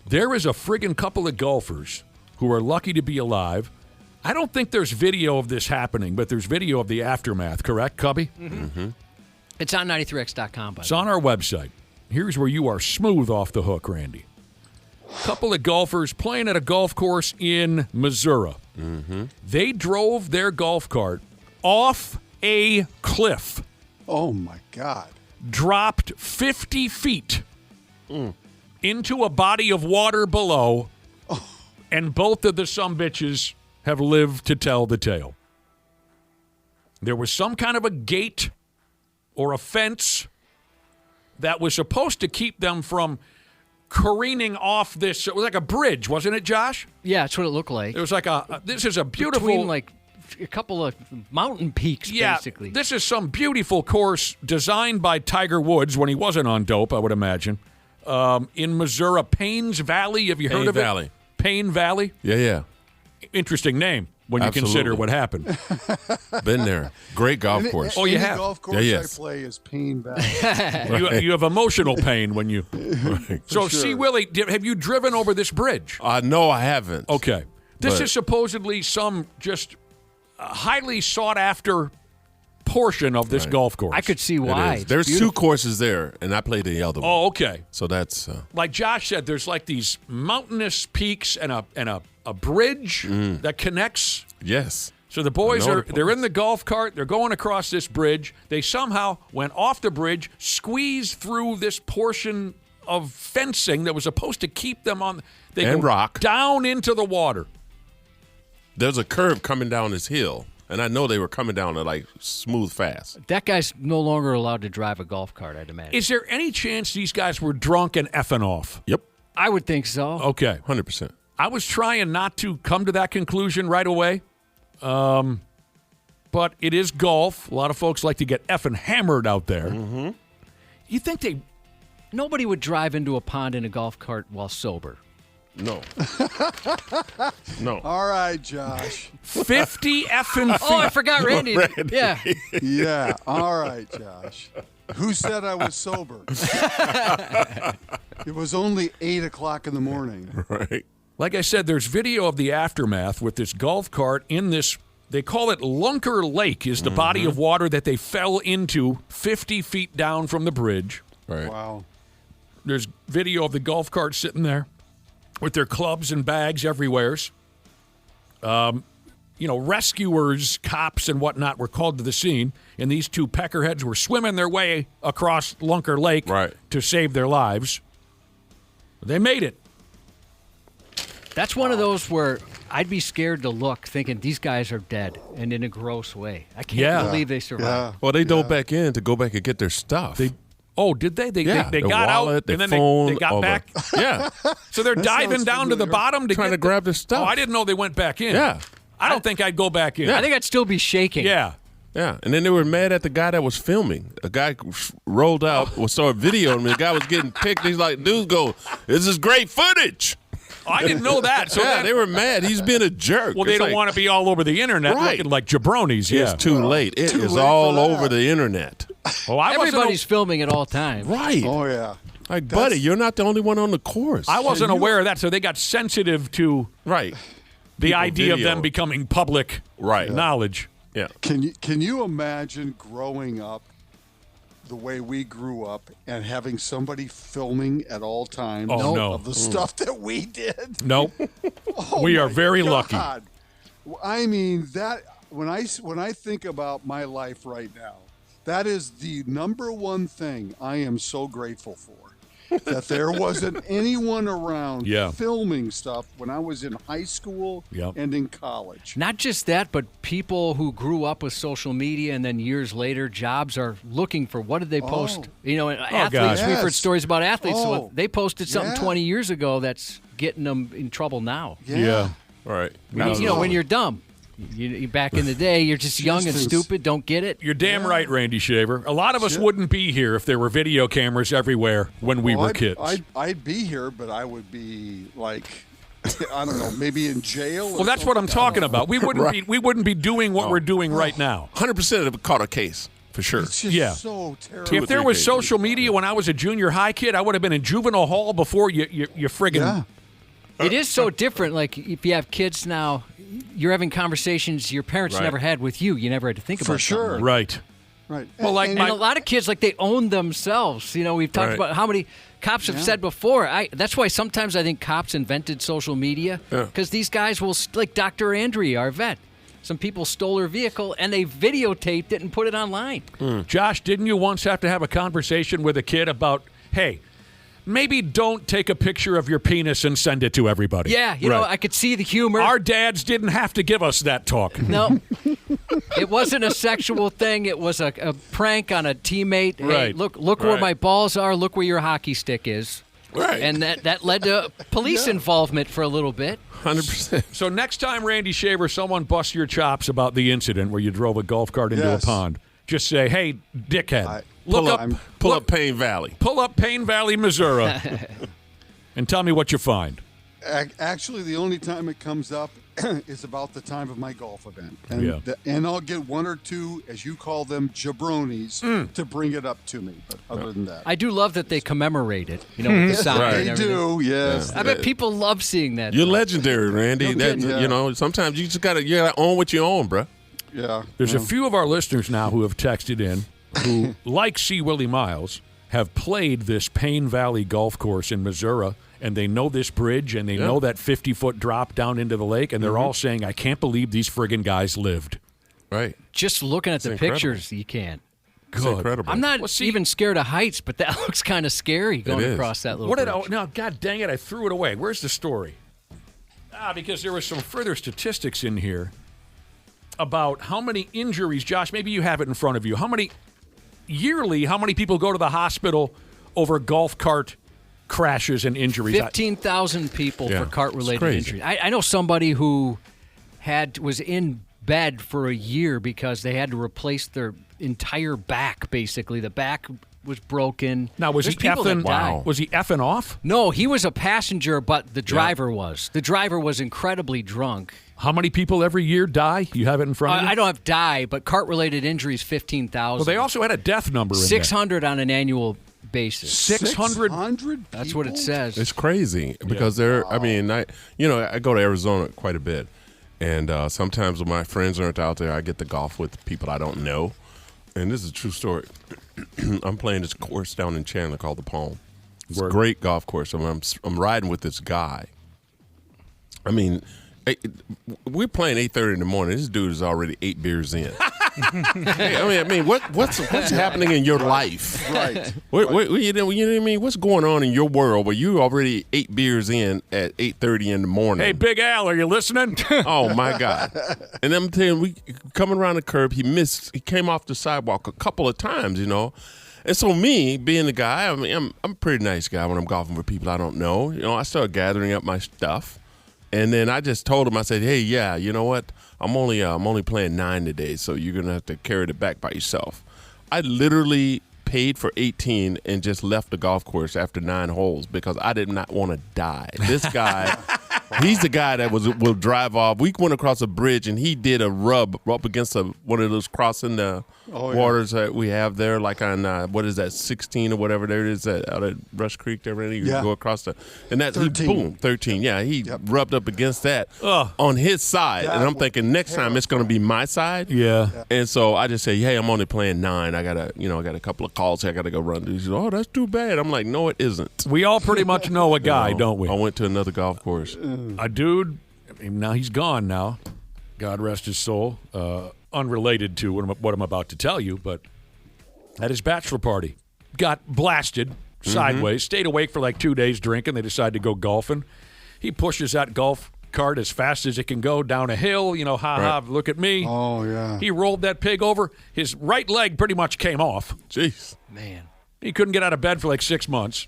There is a friggin' couple of golfers who are lucky to be alive. I don't think there's video of this happening, but there's video of the aftermath, correct, Cubby? Mm-hmm. It's on 93x.com, by It's on our website. Here's where you are smooth off the hook, Randy. Couple of golfers playing at a golf course in Missouri. Mm-hmm. They drove their golf cart off a cliff. Oh, my God. Dropped 50 feet into a body of water below, and both of the sumbitches have lived to tell the tale. There was some kind of a gate or a fence that was supposed to keep them from careening off this. It was like a bridge, wasn't it, Josh? Yeah, that's what it looked like. It was like this is a beautiful. Between like a couple of mountain peaks, basically. This is some beautiful course designed by Tiger Woods when he wasn't on dope, I would imagine. In Missouri, Payne's Valley. Have you heard of Valley. it? Payne Valley? Yeah. Interesting name when you Absolutely. consider what happened. Been there. Great golf course. Oh, you Any have? golf course yes. I play is Payne Valley. You have emotional pain when you. So, sure. see, Willie, have you driven over this bridge? No, I haven't. Okay. This But- is supposedly some just highly sought after portion of this golf course. I could see It why. is. It's There's beautiful. 2 courses there, and I played the other one. Oh, okay. So that's Like Josh said, there's like these mountainous peaks and a bridge that connects. yes. So the boys I know the they're in place. the golf cart. They're going across this bridge. They somehow went off the bridge, squeezed through this portion of fencing that was supposed to keep them on. They And go rock. down into the water. There's a curve coming down this hill, and I know they were coming down it like smooth fast. That guy's no longer allowed to drive a golf cart, I'd imagine. Is there any chance these guys were drunk and effing off? Yep. I would think so. Okay. 100%. I was trying not to come to that conclusion right away. But it is golf. A lot of folks like to get effing hammered out there. Mm-hmm. You think they... Nobody would drive into a pond in a golf cart while sober. No. No. All right, Josh. 50 effing feet. Oh, I forgot Randy. Yeah. Yeah. All right, Josh. Who said I was sober? It was only 8 o'clock in the morning. Right. Like I said, there's video of the aftermath with this golf cart in this, they call it Lunker Lake, is the body of water that they fell into 50 feet down from the bridge. Right. Wow. There's video of the golf cart sitting there with their clubs and bags everywhere. Rescuers, cops, and whatnot were called to the scene, and these 2 peckerheads were swimming their way across Lunker Lake to save their lives. They made it. That's one of those where I'd be scared to look, thinking these guys are dead, and in a gross way. I can't believe they survived. Well, they dove back in to go back and get their stuff. Did they? They their got wallet, out, their and then phone, they got all back. Yeah. So they're diving down to the bottom to Trying to grab their stuff. Oh, I didn't know they went back in. Yeah. I don't think I'd go back in. I think I'd still be shaking. Yeah. Yeah, and then they were mad at the guy that was filming. A guy rolled out, started videoing me. The guy was getting picked. He's like, dude, this is great footage. Oh, I didn't know that. So they were mad. He's being a jerk. Well, they don't want to be all over the internet looking like jabronis. Yeah. It's too late. It is all over the internet. Oh, Everybody's filming at all times. Right. Oh, yeah. Like, buddy, you're not the only one on the course. I wasn't aware of that, so they got sensitive to the idea of them becoming public knowledge. Yeah. Can you imagine growing up the way we grew up and having somebody filming at all times of the stuff that we did? Nope. We are very lucky. I mean, that when I think about my life right now, that is the number one thing I am so grateful for, that there wasn't anyone around Yeah. filming stuff when I was in high school and in college. Not just that, but people who grew up with social media and then years later, jobs are looking for what did they post? You know, athletes. gosh. We've heard Yes. stories about athletes. So Oh, they posted something yeah. 20 years ago that's getting them in trouble now. Yeah. Right. You know, when you're dumb. You back in the day, you're just young and stupid, don't get it. You're damn right, Randy Shaver. A lot of us wouldn't be here if there were video cameras everywhere when we were kids. I'd be here, but I would be like, I don't know, maybe in jail. Well, that's what I'm talking about. We wouldn't be doing what we're doing right now. 100% of it caught a case for sure. It's just Yeah. so terrible. If there was social media when I was a junior high kid, I would have been in juvenile hall before you friggin'. Yeah. It is so different. Like, if you have kids now, you're having conversations your parents Right. never had with you. You never had to think about For sure. something like Right. Right. Well, like and a lot of kids, like, they own themselves. You know, we've talked Right. about how many cops have said before. That's why sometimes I think cops invented social media, because these guys will, like Dr. Andrea, our vet. Some people stole her vehicle, and they videotaped it and put it online. Josh, didn't you once have to have a conversation with a kid about, hey, maybe don't take a picture of your penis and send it to everybody? Yeah, you know, I could see the humor. Our dads didn't have to give us that talk. No, it wasn't a sexual thing. It was a prank on a teammate. Hey, Right. look where Right. my balls are. Look where your hockey stick is. Right. And that led to police involvement for a little bit. 100%. So next time, Randy Shaver, someone busts your chops about the incident where you drove a golf cart into a pond, just say, hey, dickhead, pull up Payne Valley. Pull up Payne Valley, Missouri, and tell me what you find. Actually, the only time it comes up is about the time of my golf event. And, Yeah. and I'll get one or two, as you call them, jabronis, to bring it up to me. But other than that, I do love that they commemorate it. You know, with the sign Right. and they everything. do, yes. I bet people love seeing that. You're legendary, Randy. No That, kidding, yeah. You know, sometimes you just gotta own what you own, bro. Yeah. There's a few of our listeners now who have texted in who, like C. Willi Myles, have played this Payne Valley golf course in Missouri, and they know this bridge, and they know that 50-foot drop down into the lake, and they're all saying, I can't believe these friggin' guys lived. Right. Just looking at the incredible. pictures, you can't. It's incredible. I'm not even scared of heights, but that looks kind of scary going is. across that little What did bridge. no, God dang it, I threw it away. Where's the story? Because there was some further statistics in here about how many injuries, Josh, maybe you have it in front of you. How many people go to the hospital over golf cart crashes and injuries? 15,000 people Yeah. for cart-related It's crazy. injuries. I know somebody who was in bed for a year because they had to replace their entire back, basically. The back was broken. Now, was There's he people that effing? died. Was he effing off? No, he was a passenger, but the driver was. The driver was incredibly drunk. How many people every year die? You have it in front of you? I don't have die, but cart-related injuries, 15,000. Well, they also had a death number in there. 600 on an annual basis. 600? That's what it says. It's crazy because I go to Arizona quite a bit, and sometimes when my friends aren't out there, I get to golf with people I don't know. And this is a true story. I'm playing this course down in Chandler called the Palm. It's a great golf course. I'm riding with this guy. I mean, we're playing 8:30 in the morning. This dude is already 8 beers in. Hey, I mean, what's happening in your life? Right. You know what I mean? What's going on in your world where you already 8 beers in at 8:30 in the morning? Hey, Big Al, are you listening? Oh my God! And I'm telling you, we coming around the curb. He came off the sidewalk a couple of times, you know. And so me being the guy, I mean, I'm a pretty nice guy when I'm golfing with people I don't know. You know, I started gathering up my stuff. And then I just told him, I said, hey, yeah, you know what? I'm only playing 9 today, so you're going to have to carry it back by yourself. I literally paid for 18 and just left the golf course after 9 holes because I did not want to die. This guy, he's the guy that will drive off. We went across a bridge, and he did a rub up against one of those crossing the waters that we have there, like on, what is that, 16 or whatever there it is out at Rush Creek there, you go across and that, 13, yeah, he rubbed up against that on his side, and I'm thinking next time it's going to be my side. Yeah. And so I just say, hey, I'm only playing 9. I got a couple of calls here. I got to go run. He said, oh, that's too bad. I'm like, no, it isn't. We all pretty much know a guy, don't we? I went to another golf course. A dude, I mean, now he's gone now. God rest his soul. Unrelated to what I'm about to tell you, but at his bachelor party, got blasted sideways, stayed awake for like 2 days drinking. They decided to go golfing. He pushes that golf cart as fast as it can go down a hill. Look at me. Oh, yeah. He rolled that pig over. His right leg pretty much came off. Jeez. Man. He couldn't get out of bed for like 6 months.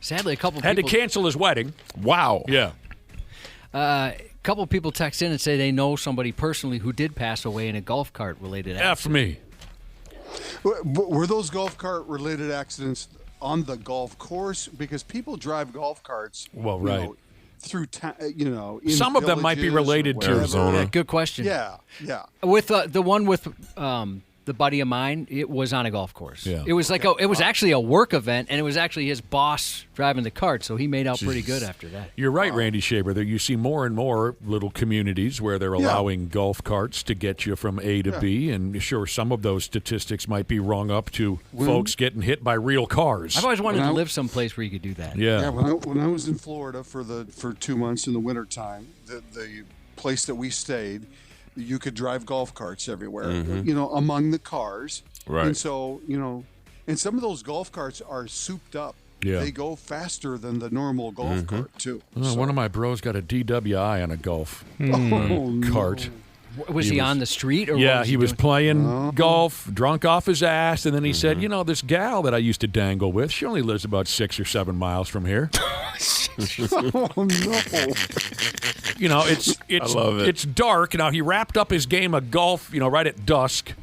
Sadly, a couple had people to cancel his wedding. Wow. Yeah. A couple people text in and say they know somebody personally who did pass away in a golf cart related accident. F me. Were those golf cart related accidents on the golf course? Because people drive golf carts. Well, right. Through in some of them might be related to Arizona. Yeah, good question. Yeah. With the one with the buddy of mine, it was on a golf course. Yeah. It was it was actually a work event, and it was actually his boss driving the cart, so he made out pretty good after that. You're right, Randy Shaver. That you see more and more little communities where they're allowing golf carts to get you from A to B, and sure, some of those statistics might be rung up to folks getting hit by real cars. I've always wanted to live someplace where you could do that. Yeah. When I was in Florida for 2 months in the wintertime, the place that we stayed, you could drive golf carts everywhere, among the cars. Right. And so, and some of those golf carts are souped up. Yeah. They go faster than the normal golf cart, too. One of my bros got a DWI on a golf cart. Was he on the street? Or Yeah, was he was doing? playing golf, drunk off his ass, and then he said, this gal that I used to dangle with, she only lives about 6 or 7 miles from here. Oh, no. It's I love it. It's dark. Now, he wrapped up his game of golf, right at dusk,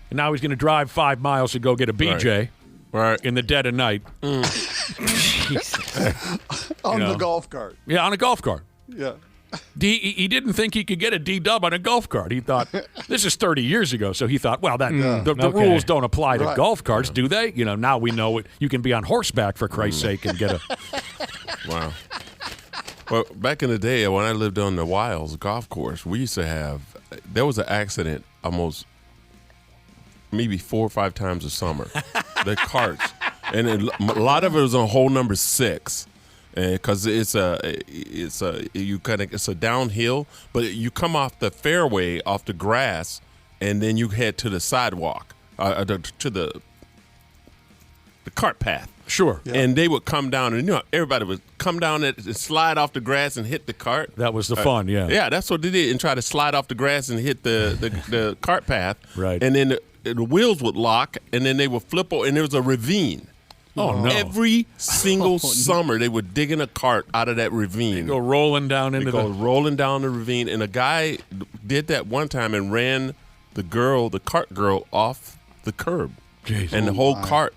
and now he's going to drive 5 miles to go get a BJ in the dead of night. On the golf cart. Yeah, on a golf cart. Yeah. He didn't think he could get a D-dub on a golf cart. He thought, this is 30 years ago, so he thought, well, the rules don't apply to golf carts, do they? Now we know you can be on horseback, for Christ's sake, and get a... Wow. Well, back in the day when I lived on the Wiles golf course, we used to have, there was an accident almost maybe 4 or 5 times a summer. The carts. And a lot of it was on hole number 6. Because it's a downhill, but you come off the fairway, off the grass, and then you head to the sidewalk, to the cart path. Sure. Yeah. And they would come down, and everybody would come down and slide off the grass and hit the cart. That was the fun, yeah. Yeah, that's what they did, and try to slide off the grass and hit the cart path. Right. And then the wheels would lock, and then they would flip over, and there was a ravine. Oh, no. Every single summer, they were digging a cart out of that ravine. Go rolling down into rolling down the ravine. And a guy did that one time and ran the cart girl, off the curb. Jeez. And the whole cart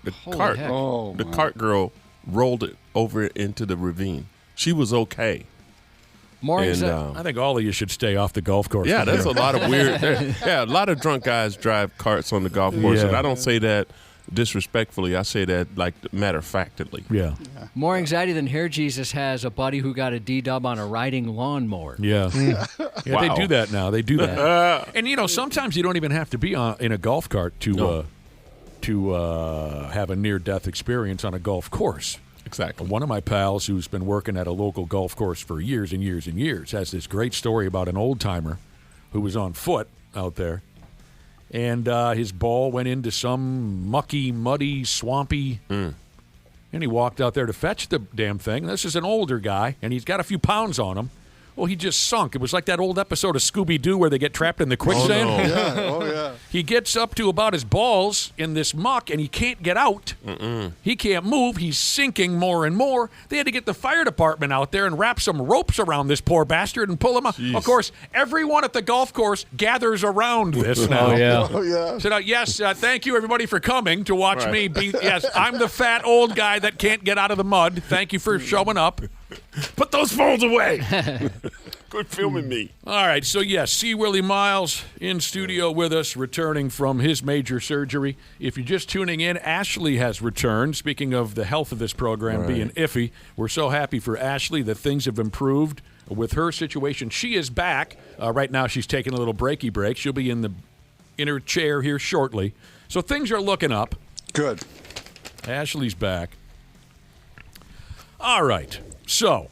girl rolled it over into the ravine. She was okay. I think all of you should stay off the golf course. Yeah, there's a lot of weird. A lot of drunk guys drive carts on the golf course, and I don't say that disrespectfully. I say that like matter-of-factly. Yeah. More anxiety than Hair Jesus has a buddy who got a D-dub on a riding lawnmower. Yeah. Wow. They do that now. They do that. And, sometimes you don't even have to be in a golf cart to have a near-death experience on a golf course. Exactly. One of my pals who's been working at a local golf course for years and years and years has this great story about an old-timer who was on foot out there. And his ball went into some mucky, muddy, swampy, and he walked out there to fetch the damn thing. This is an older guy, and he's got a few pounds on him. Well, he just sunk. It was like that old episode of Scooby-Doo where they get trapped in the quicksand. Oh, no. Yeah. He gets up to about his balls in this muck, and he can't get out. He can't move. He's sinking more and more. They had to get the fire department out there and wrap some ropes around this poor bastard and pull him out. Jeez. Of course, everyone at the golf course gathers around this now. Oh, yeah. So, yes, thank you, everybody, for coming to watch me be. Yes, I'm the fat old guy that can't get out of the mud. Thank you for showing up. Put those phones away. Quit filming me. All right, so yes, see Willi Myles in studio with us, returning from his major surgery. If you're just tuning in, Ashley has returned. Speaking of the health of this program being iffy, we're so happy for Ashley that things have improved with her situation. She is back. Right now she's taking a little breaky break. She'll be in her chair here shortly. So things are looking up. Good. Ashley's back. All right. So,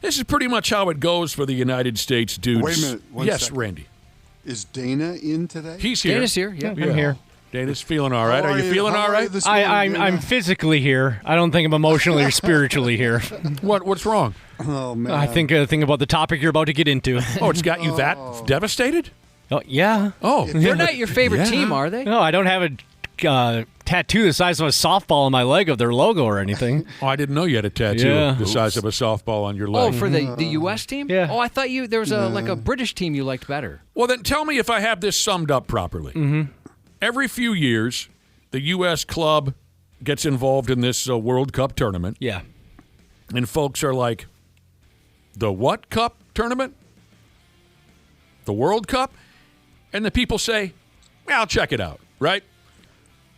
this is pretty much how it goes for the United States dudes. Wait a minute. One yes, second. Randy. Is Dana in today? He's here. Dana's here. Yeah. I'm here. Dana's feeling all right. Are you feeling all right? I'm physically here. I don't think I'm emotionally or spiritually here. What's wrong? Oh man! I think about the topic you're about to get into. Oh, it's got you that devastated? Oh yeah. Oh, they're not your favorite team, are they? No, I don't have a tattoo the size of a softball on my leg of their logo or anything. Oh, I didn't know you had a tattoo the size of a softball on your leg. Oh, for the U.S. team? Yeah. Oh, I thought there was a British team you liked better. Well, then tell me if I have this summed up properly. Mm-hmm. Every few years, the U.S. club gets involved in this World Cup tournament. Yeah. And folks are like, the what cup tournament? The World Cup? And the people say, well, I'll check it out, right?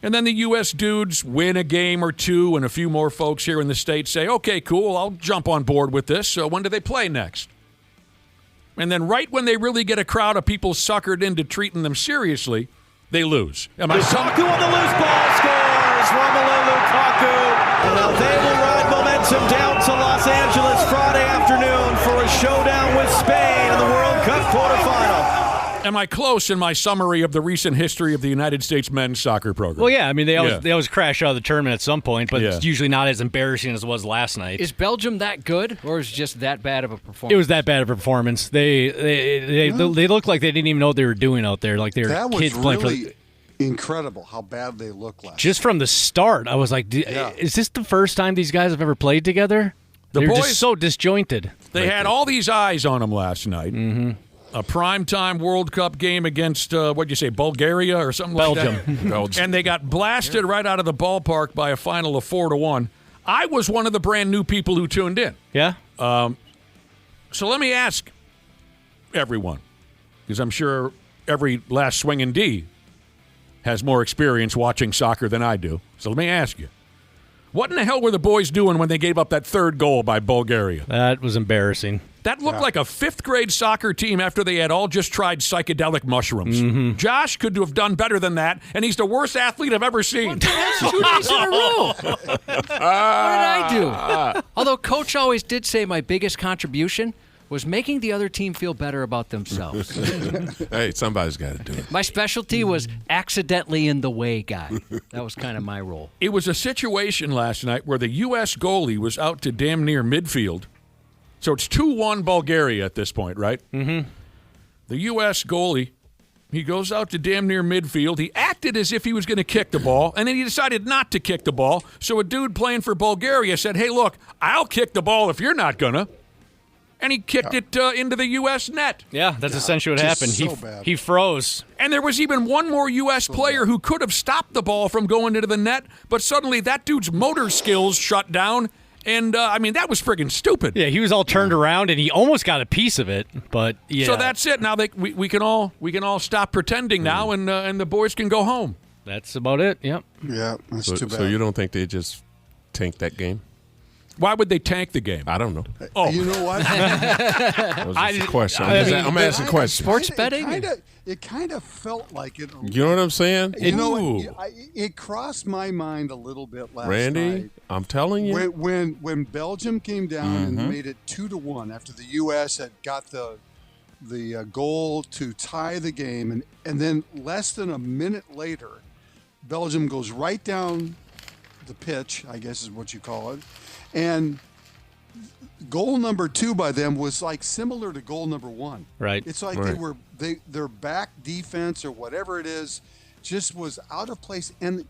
And then the U.S. dudes win a game or two, and a few more folks here in the States say, okay, cool, I'll jump on board with this. So when do they play next? And then right when they really get a crowd of people suckered into treating them seriously, they lose. Lukaku on the loose ball scores. Romelu Lukaku. And now they will ride momentum down to Los Angeles Friday afternoon for a showdown with Spain in the World Cup quarterfinal. Am I close in my summary of the recent history of the United States men's soccer program? Well, yeah. I mean, they always crash out of the tournament at some point, but Yeah. it's usually not as embarrassing as it was last night. Is Belgium that good, or is it just that bad of a performance? It was that bad of a performance. They looked like they didn't even know what they were doing out there. Like they were That was kids playing really for. incredible how bad they look last. Just from the start, I was like, is this the first time these guys have ever played together? They're boys- just so disjointed. They had all these eyes on them last night. Mm-hmm. A primetime World Cup game against, what'd you say, Bulgaria or something Belgium. like that? Belgium. And they got blasted right out of the ballpark by a final of 4-1. I was one of the brand new people who tuned in. Yeah? So let me ask everyone, because I'm sure every last swinging D has more experience watching soccer than I do. So let me ask you, what in the hell were the boys doing when they gave up that third goal by Bulgaria? That was embarrassing. That looked like a fifth-grade soccer team after they had all just tried psychedelic mushrooms. Mm-hmm. Josh could have done better than that, and he's the worst athlete I've ever seen. 2 days in a row. What did I do? Although Coach always did say my biggest contribution was making the other team feel better about themselves. Hey, somebody's got to do it. My specialty was accidentally in the way guy. That was kind of my role. It was a situation last night where the U.S. goalie was out to damn near midfield. So it's 2-1 Bulgaria at this point, right? Mm-hmm. The U.S. goalie, he goes out to damn near midfield. He acted as if he was going to kick the ball, and then he decided not to kick the ball. So a dude playing for Bulgaria said, hey, look, I'll kick the ball if you're not going to. And he kicked it into the U.S. net. Yeah, that's essentially what happened. He froze. And there was even one more U.S. player who could have stopped the ball from going into the net, but suddenly that dude's motor skills shut down. And, that was friggin' stupid. Yeah, he was all turned around, and he almost got a piece of it. But, yeah. So that's it. Now we can all stop pretending now, and the boys can go home. That's about it, yep. Yeah, that's too bad. So you don't think they just tanked that game? Why would they tank the game? I don't know. Oh, You know what? That was just a question. I'm asking questions. Sports betting? It kind of felt like it. You know what I'm saying? You know what? It crossed my mind a little bit last Randy, night. I'm telling you. When Belgium came down and made it 2-1 after the U.S. had got the goal to tie the game, and then less than a minute later, Belgium goes right down the pitch, I guess is what you call it, and goal number 2 by them was like similar to goal number 1. Right. It's like their back defense or whatever it is just was out of place, and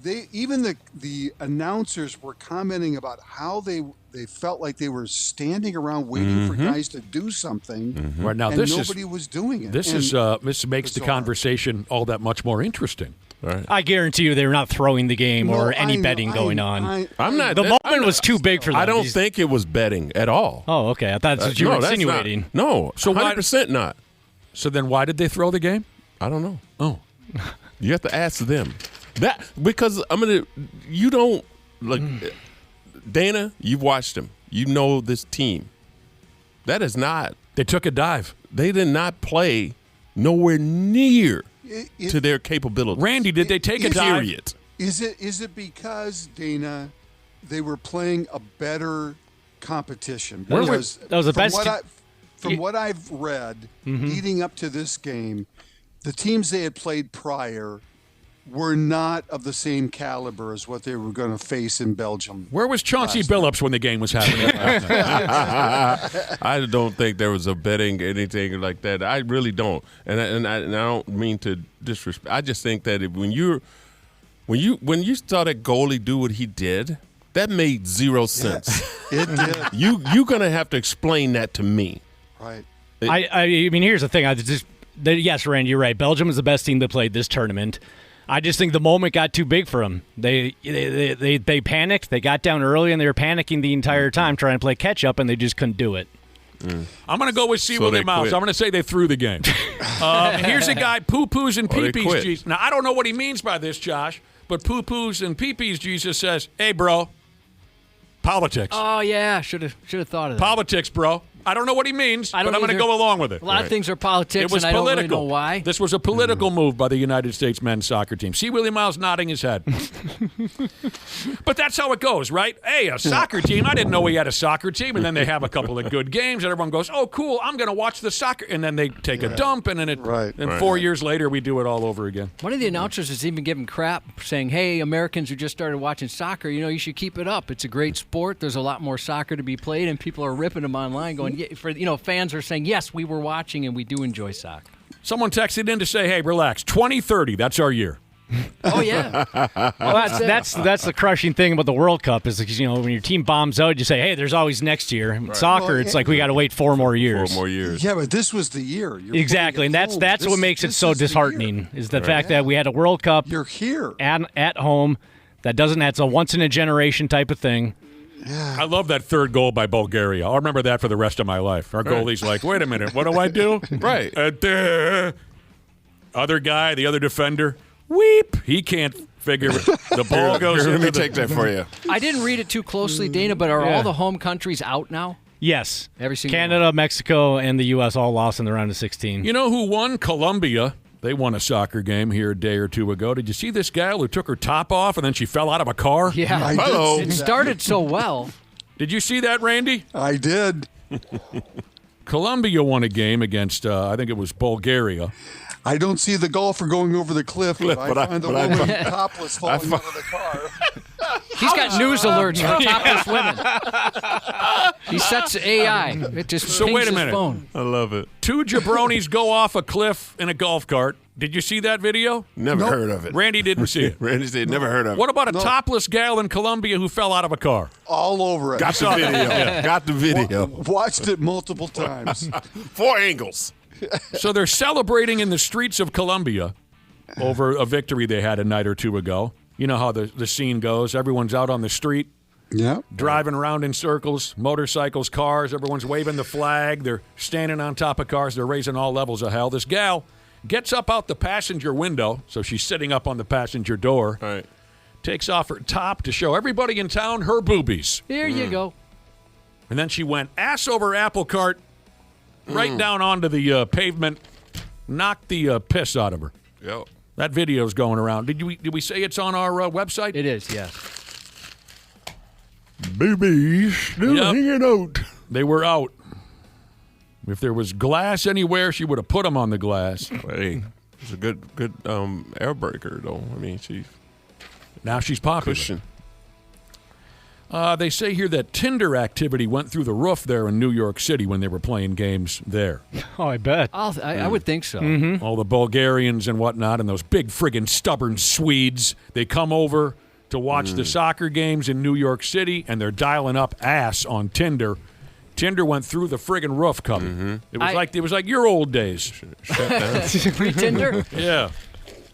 the announcers were commenting about how they felt like they were standing around waiting for guys to do something. Right now, and nobody was doing it. This makes the conversation all that much more interesting. Right. I guarantee you they were not throwing the game or any betting going on. I'm not. The moment was too big for them. I don't think it was betting at all. Oh, okay. I thought that's what you were insinuating. No, So 100% not. So then why did they throw the game? I don't know. Oh. You have to ask them. That because you don't look Dana, you've watched them. You know this team. That is not. They took a dive. They did not play nowhere near to their capabilities. Randy, did they take a dive? Period. Is it because, Dana, they were playing a better competition? That was the best. From what I've read, leading up to this game, the teams they had played prior were not of the same caliber as what they were going to face in Belgium. Where was Chauncey Billups when the game was happening? I don't think there was a betting anything like that. I really don't, and I don't mean to disrespect. I just think that when you saw that goalie do what he did, that made zero sense. It did. You're gonna have to explain that to me. Right. I mean, here's the thing. Yes, Randy, you're right. Belgium is the best team that played this tournament. I just think the moment got too big for them. They panicked. They got down early, and they were panicking the entire time trying to play catch-up, and they just couldn't do it. I'm going to go with Willi Myles. I'm going to say they threw the game. And here's a guy, poo-poos and pee-pees Jesus. Now, I don't know what he means by this, Josh, but poo-poos and pee-pees Jesus says, hey, bro, politics. Oh, yeah. Should have thought of that. Politics, bro. I don't know what he means, but I'm going to go along with it. A lot of things are politics, it was and I political. don't really know why. This was a political move by the United States men's soccer team. See Willi Myles nodding his head. But that's how it goes, right? Hey, a soccer team. I didn't know we had a soccer team. And then they have a couple of good games, and everyone goes, oh, cool, I'm going to watch the soccer. And then they take a dump, and then 4 years later, we do it all over again. One of the announcers is even giving crap, saying, hey, Americans who just started watching soccer, you should keep it up. It's a great sport. There's a lot more soccer to be played, and people are ripping them online going, fans are saying, yes, we were watching and we do enjoy soccer. Someone texted in to say, hey, relax, 2030, that's our year. Oh, yeah. Well, that's the crushing thing about the World Cup is because, when your team bombs out, you say, hey, there's always next year. Right. Soccer, it's like we got to wait 4 more years. 4 more years. Yeah, but this was the year. Exactly, and that's what makes it so disheartening is the fact that we had a World Cup. You're here. At home. That's a once-in-a-generation type of thing. Yeah. I love that third goal by Bulgaria. I'll remember that for the rest of my life. Our goalie's like, wait a minute, what do I do? Right. Other guy, the other defender, weep. He can't figure it. The ball goes Let into me take that for you. I didn't read it too closely, Dana, but are all the home countries out now? Yes. Every single Canada, one. Mexico, and the U.S. all lost in the round of 16. You know who won? Colombia. They won a soccer game here a day or two ago. Did you see this gal who took her top off and then she fell out of a car? Yeah. Hello. It started so well. Did you see that, Randy? I did. Colombia won a game against, I think it was Bulgaria. I don't see the golfer going over the cliff, but I find the woman topless falling out of the car. He's got news alerts for topless women. He sets AI. It just so pings wait a his minute. phone. I love it. 2 jabronis go off a cliff in a golf cart. Did you see that video? Never heard of it. Randy didn't see it. Randy said never heard of it. What about a topless gal in Colombia who fell out of a car? All over it. Got the video. Got the video. Watched it multiple times. 4 angles. So they're celebrating in the streets of Colombia over a victory they had a night or two ago. You know how the scene goes. Everyone's out on the street. Yeah. Driving around in circles, motorcycles, cars. Everyone's waving the flag. They're standing on top of cars. They're raising all levels of hell. This gal gets up out the passenger window, so she's sitting up on the passenger door. Right. Takes off her top to show everybody in town her boobies. Here you go. And then she went ass over apple cart, right down onto the pavement, knocked the piss out of her. Yep. That video's going around. Did we say it's on our website? It is, yes. Babies still hanging out. They were out. If there was glass anywhere, she would have put them on the glass. Hey, it's a good air breaker, though. I mean, now she's popular. Pushing. They say here that Tinder activity went through the roof there in New York City when they were playing games there. Oh, I bet. I would think so. Mm-hmm. All the Bulgarians and whatnot and those big friggin' stubborn Swedes, they come over to watch the soccer games in New York City, and they're dialing up ass on Tinder. Tinder went through the friggin' roof, Cubby. It was like your old days. Pre-Tinder? Yeah.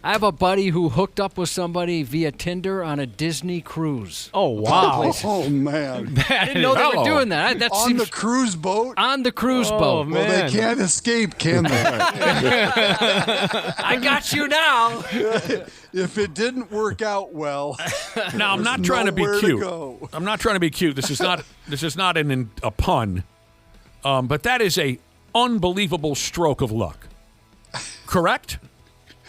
I have a buddy who hooked up with somebody via Tinder on a Disney cruise. Oh, wow. Oh, man. I didn't know they were doing that. On the cruise boat? On the cruise boat. Man. Well, they can't escape, can they? I got you now. If it didn't work out well, now I'm not trying to be cute. Go. I'm not trying to be cute. This is not a pun, but that is a unbelievable stroke of luck. Correct?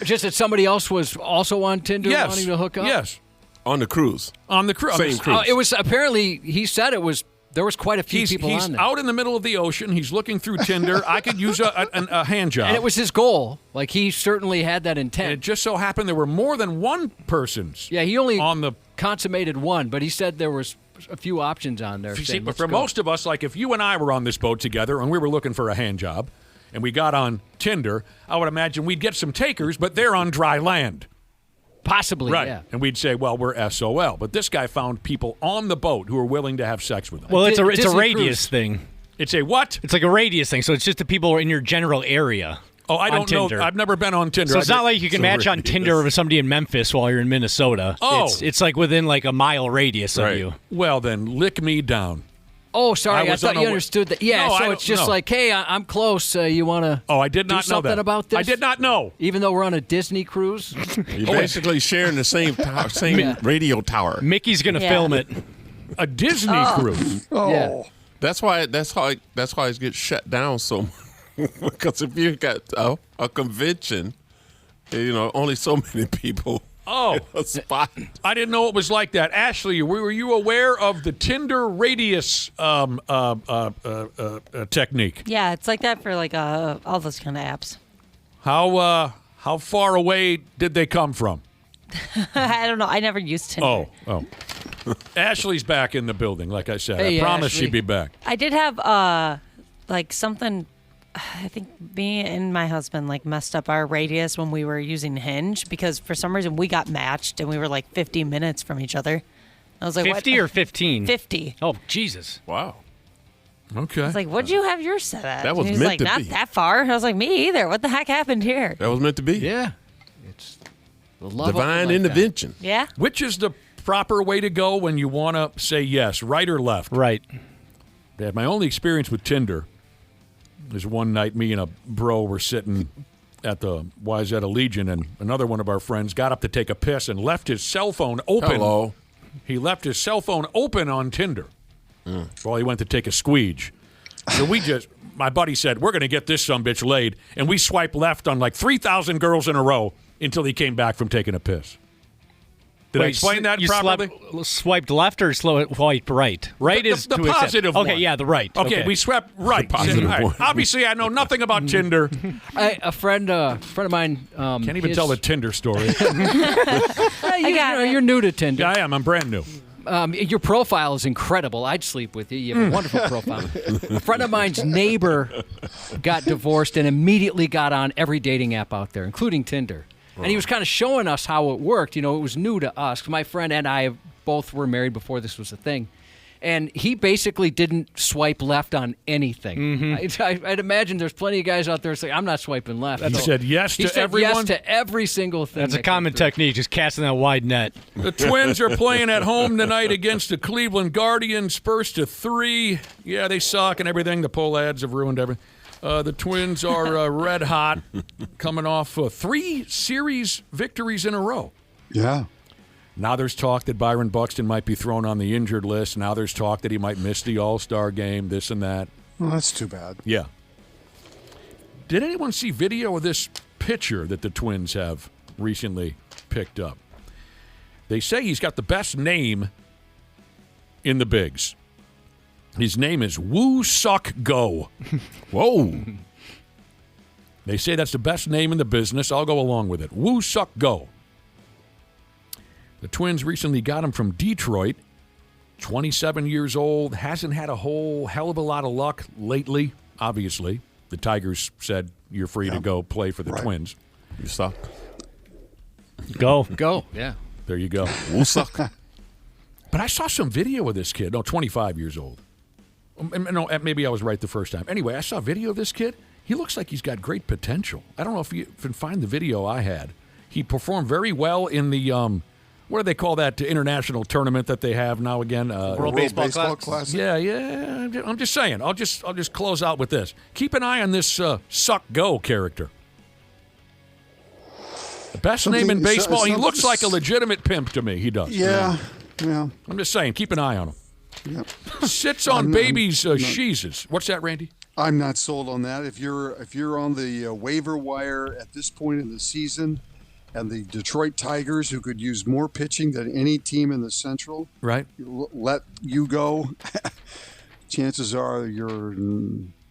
Just that somebody else was also on Tinder wanting to hook up? Yes. On the cruise. On the cruise. Same cruise. It was apparently, he said it was There was quite a few he's people on there. out in the middle of the ocean. He's looking through Tinder. I could use a hand job. And it was his goal. Like, he certainly had that intent. And it just so happened there were more than one person's. Yeah, he only on the consummated one, but he said there was a few options on there. See, but for most of us, like if you and I were on this boat together and we were looking for a hand job and we got on Tinder, I would imagine we'd get some takers, but they're on dry land. Possibly, right. yeah. And we'd say, well, we're SOL. But this guy found people on the boat who are willing to have sex with him. Well, it's a radius thing. It's a what? It's like a radius thing. So it's just the people in your general area. Oh, I don't know. I've never been on Tinder. So it's not like you can match on Tinder with somebody in Memphis while you're in Minnesota. Oh. It's like within like a mile radius of you. Well, then lick me down. Oh, sorry. I thought you understood that. Yeah, No, so it's just like, hey, I'm close. You want to I did not do know something that. about this? I did not know. Even though we're on a Disney cruise? You're basically sharing the same radio tower. Mickey's going to film it. A Disney cruise. Oh. Yeah. That's why it gets shut down so much. Because if you got a convention, only so many people in a spot. I didn't know it was like that. Ashley, were you aware of the Tinder radius technique? Yeah, it's like that for like all those kind of apps. How far away did they come from? I don't know. I never used Tinder. Oh. Ashley's back in the building, like I said. Hey, I promise Ashley. she'd be back. I did have like something. I think me and my husband like messed up our radius when we were using Hinge because for some reason we got matched and we were like 50 minutes from each other. I was like, 50 or 15? 50. Oh, Jesus. Wow. Okay. I was like, what'd you have yours set at? That was and he was meant like, to not be. that far. I was like, me either. What the heck happened here? That was meant to be. Yeah. It's the love of it Divine like intervention. Yeah. Which is the proper way to go when you want to say yes, right or left? Right. Dad, my only experience with Tinder is one night me and a bro were sitting at the Wayzata Legion, and another one of our friends got up to take a piss and left his cell phone open. Hello. He left his cell phone open on Tinder while he went to take a squeege. So my buddy said, we're going to get this sumbitch laid, and we swiped left on like 3,000 girls in a row until he came back from taking a piss. Did I explain that you properly? Swiped left or swiped right? Right is the to accept. positive one. Okay, yeah, the right. Okay, we swept right. positive All right. one. Obviously, I know nothing about Tinder. A friend of mine. Can't even tell the Tinder story. You're new to Tinder. Yeah, I am. I'm brand new. Your profile is incredible. I'd sleep with you. You have a wonderful profile. A friend of mine's neighbor got divorced and immediately got on every dating app out there, including Tinder. And he was kind of showing us how it worked. It was new to us. My friend and I both were married before this was a thing. And he basically didn't swipe left on anything. Mm-hmm. I'd imagine there's plenty of guys out there saying, I'm not swiping left. He said yes He to said everyone? yes to every single thing. That's a that common came through. technique, just casting that wide net. The Twins are playing at home tonight against the Cleveland Guardians. Spurs to 3. Yeah, they suck and everything. The poll ads have ruined everything. The Twins are red hot, coming off 3 series victories in a row. Yeah. Now there's talk that Byron Buxton might be thrown on the injured list. Now there's talk that he might miss the All-Star game, this and that. Well, that's too bad. Yeah. Did anyone see video of this pitcher that the Twins have recently picked up? They say he's got the best name in the bigs. His name is Woo Suck Go. Whoa. They say that's the best name in the business. I'll go along with it. Woo Suck Go. The Twins recently got him from Detroit. 27 years old. Hasn't had a whole hell of a lot of luck lately, obviously. The Tigers said you're free to go play for the Twins. You suck. Go. Go, yeah. There you go. Woo suck. But I saw some video of this kid. No, 25 years old. No, maybe I was right the first time. Anyway, I saw a video of this kid. He looks like he's got great potential. I don't know if you can find the video I had. He performed very well in the, what do they call that international tournament that they have now again? World Baseball Classic. Yeah. I'm just saying. I'll just close out with this. Keep an eye on this Suck Go character. The best name in baseball. He looks like a legitimate pimp to me. He does. Yeah. I'm just saying. Keep an eye on him. Yep. Sits on babies' sheezes. What's that, Randy? I'm not sold on that. If you're on the waiver wire at this point in the season, and the Detroit Tigers, who could use more pitching than any team in the Central, right, let you go. chances are you're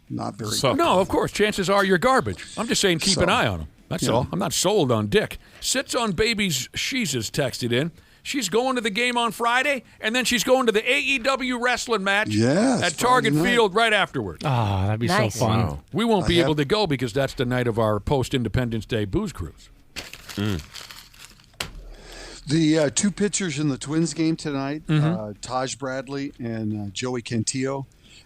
not very good. No, of course. Chances are you're garbage. I'm just saying keep an eye on him. That's all. I'm not sold on Dick. Sits on baby's she's has texted in. She's going to the game on Friday, and then she's going to the AEW wrestling match at Target Field right afterwards. Ah, that'd be so fun. Wow. We won't be able to go because that's the night of our post-Independence Day booze cruise. The two pitchers in the Twins game tonight, Taj Bradley and Joey Cantillo,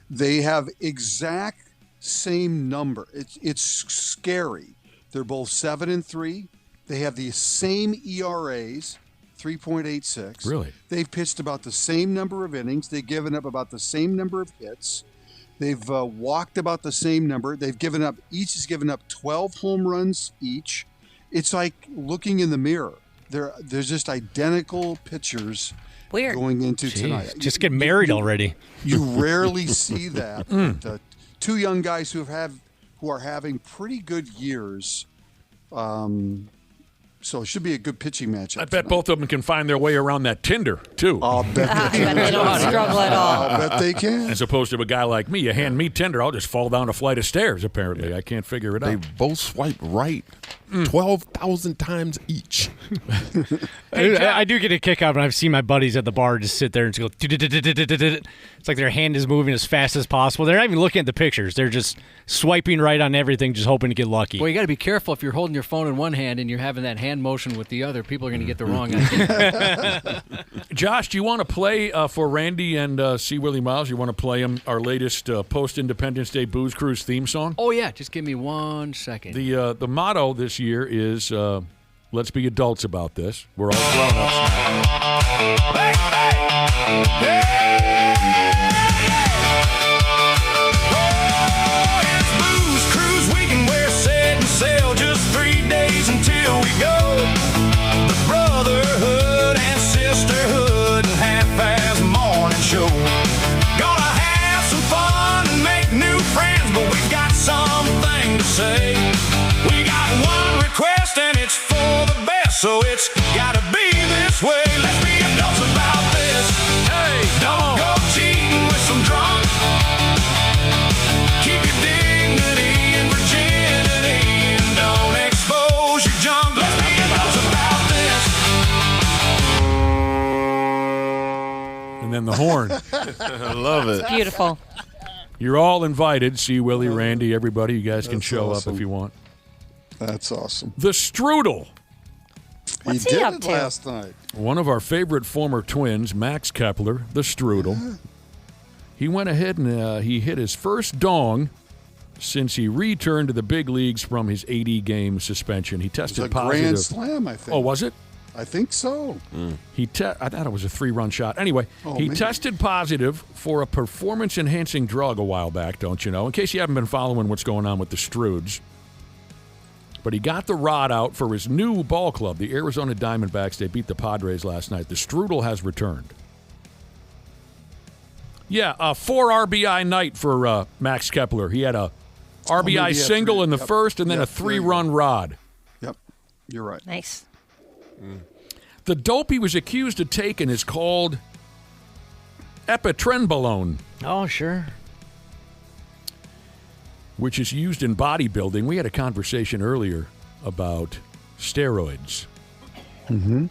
they have exact same number. It's scary. They're both 7-3. They have the same ERAs. 3.86. Really? They've pitched about the same number of innings. They've given up about the same number of hits. They've walked about the same number. Each has given up 12 home runs each. It's like looking in the mirror. There's just identical pitchers going into tonight. Just get married already. You rarely see that. Two young guys who are having pretty good years. So it should be a good pitching match. I bet both of them can find their way around that Tinder, too. I'll bet they can. They don't struggle at all. I'll bet they can. As opposed to a guy like me. You hand me Tinder, I'll just fall down a flight of stairs, apparently. I can't figure it out. They both swipe right 12,000 times each. I do get a kick out when I've seen my buddies at the bar just sit there and just go. It's like their hand is moving as fast as possible. They're not even looking at the pictures. They're just swiping right on everything, just hoping to get lucky. Well, you got to be careful if you're holding your phone in one hand and you're having that hand motion with the other. People are going to get the wrong idea. Josh, do you want to play for Randy and C. Willi Myles? You want to play him our latest post-Independence Day Booze Cruise theme song? Oh, yeah. Just give me 1 second. The motto this year is let's be adults about this. We're all grown-ups. It's Booze Cruise weekend. We're set and sail just 3 days until we go. The brotherhood and sisterhood and half-ass morning show. Gonna have some fun and make new friends, but we've got something to say. We got one request and it's for the best, so it's gotta be this way. Let's be adults about this. Hey, don't go cheating with some drunk. Keep your dignity and virginity and don't expose your junk. Let's be adults about this. And then the horn. I love it. It's beautiful. You're all invited. C. Willi, Randy, everybody. You guys can show awesome. up if you want. That's awesome. The Strudel. What's he he did up it to? last night. One of our favorite former twins, Max Kepler, the Strudel. He went ahead and he hit his first dong since he returned to the big leagues from his 80-game suspension. He tested It was a positive. grand slam, I think. Oh, was it? I think so. I thought it was a 3-run shot. Anyway, he maybe. tested positive for a performance-enhancing drug a while back, don't you know? In case you haven't been following what's going on with the Strudes. But he got the rod out for his new ball club, the Arizona Diamondbacks. They beat the Padres last night. The Strudel has returned. Yeah, a 4 RBI night for Max Kepler. He had a RBI single in the first and then a 3-run rod. Yep, you're right. Nice. The dope he was accused of taking is called epitrenbolone. Oh, sure. Which is used in bodybuilding. We had a conversation earlier about steroids. Mm-hmm.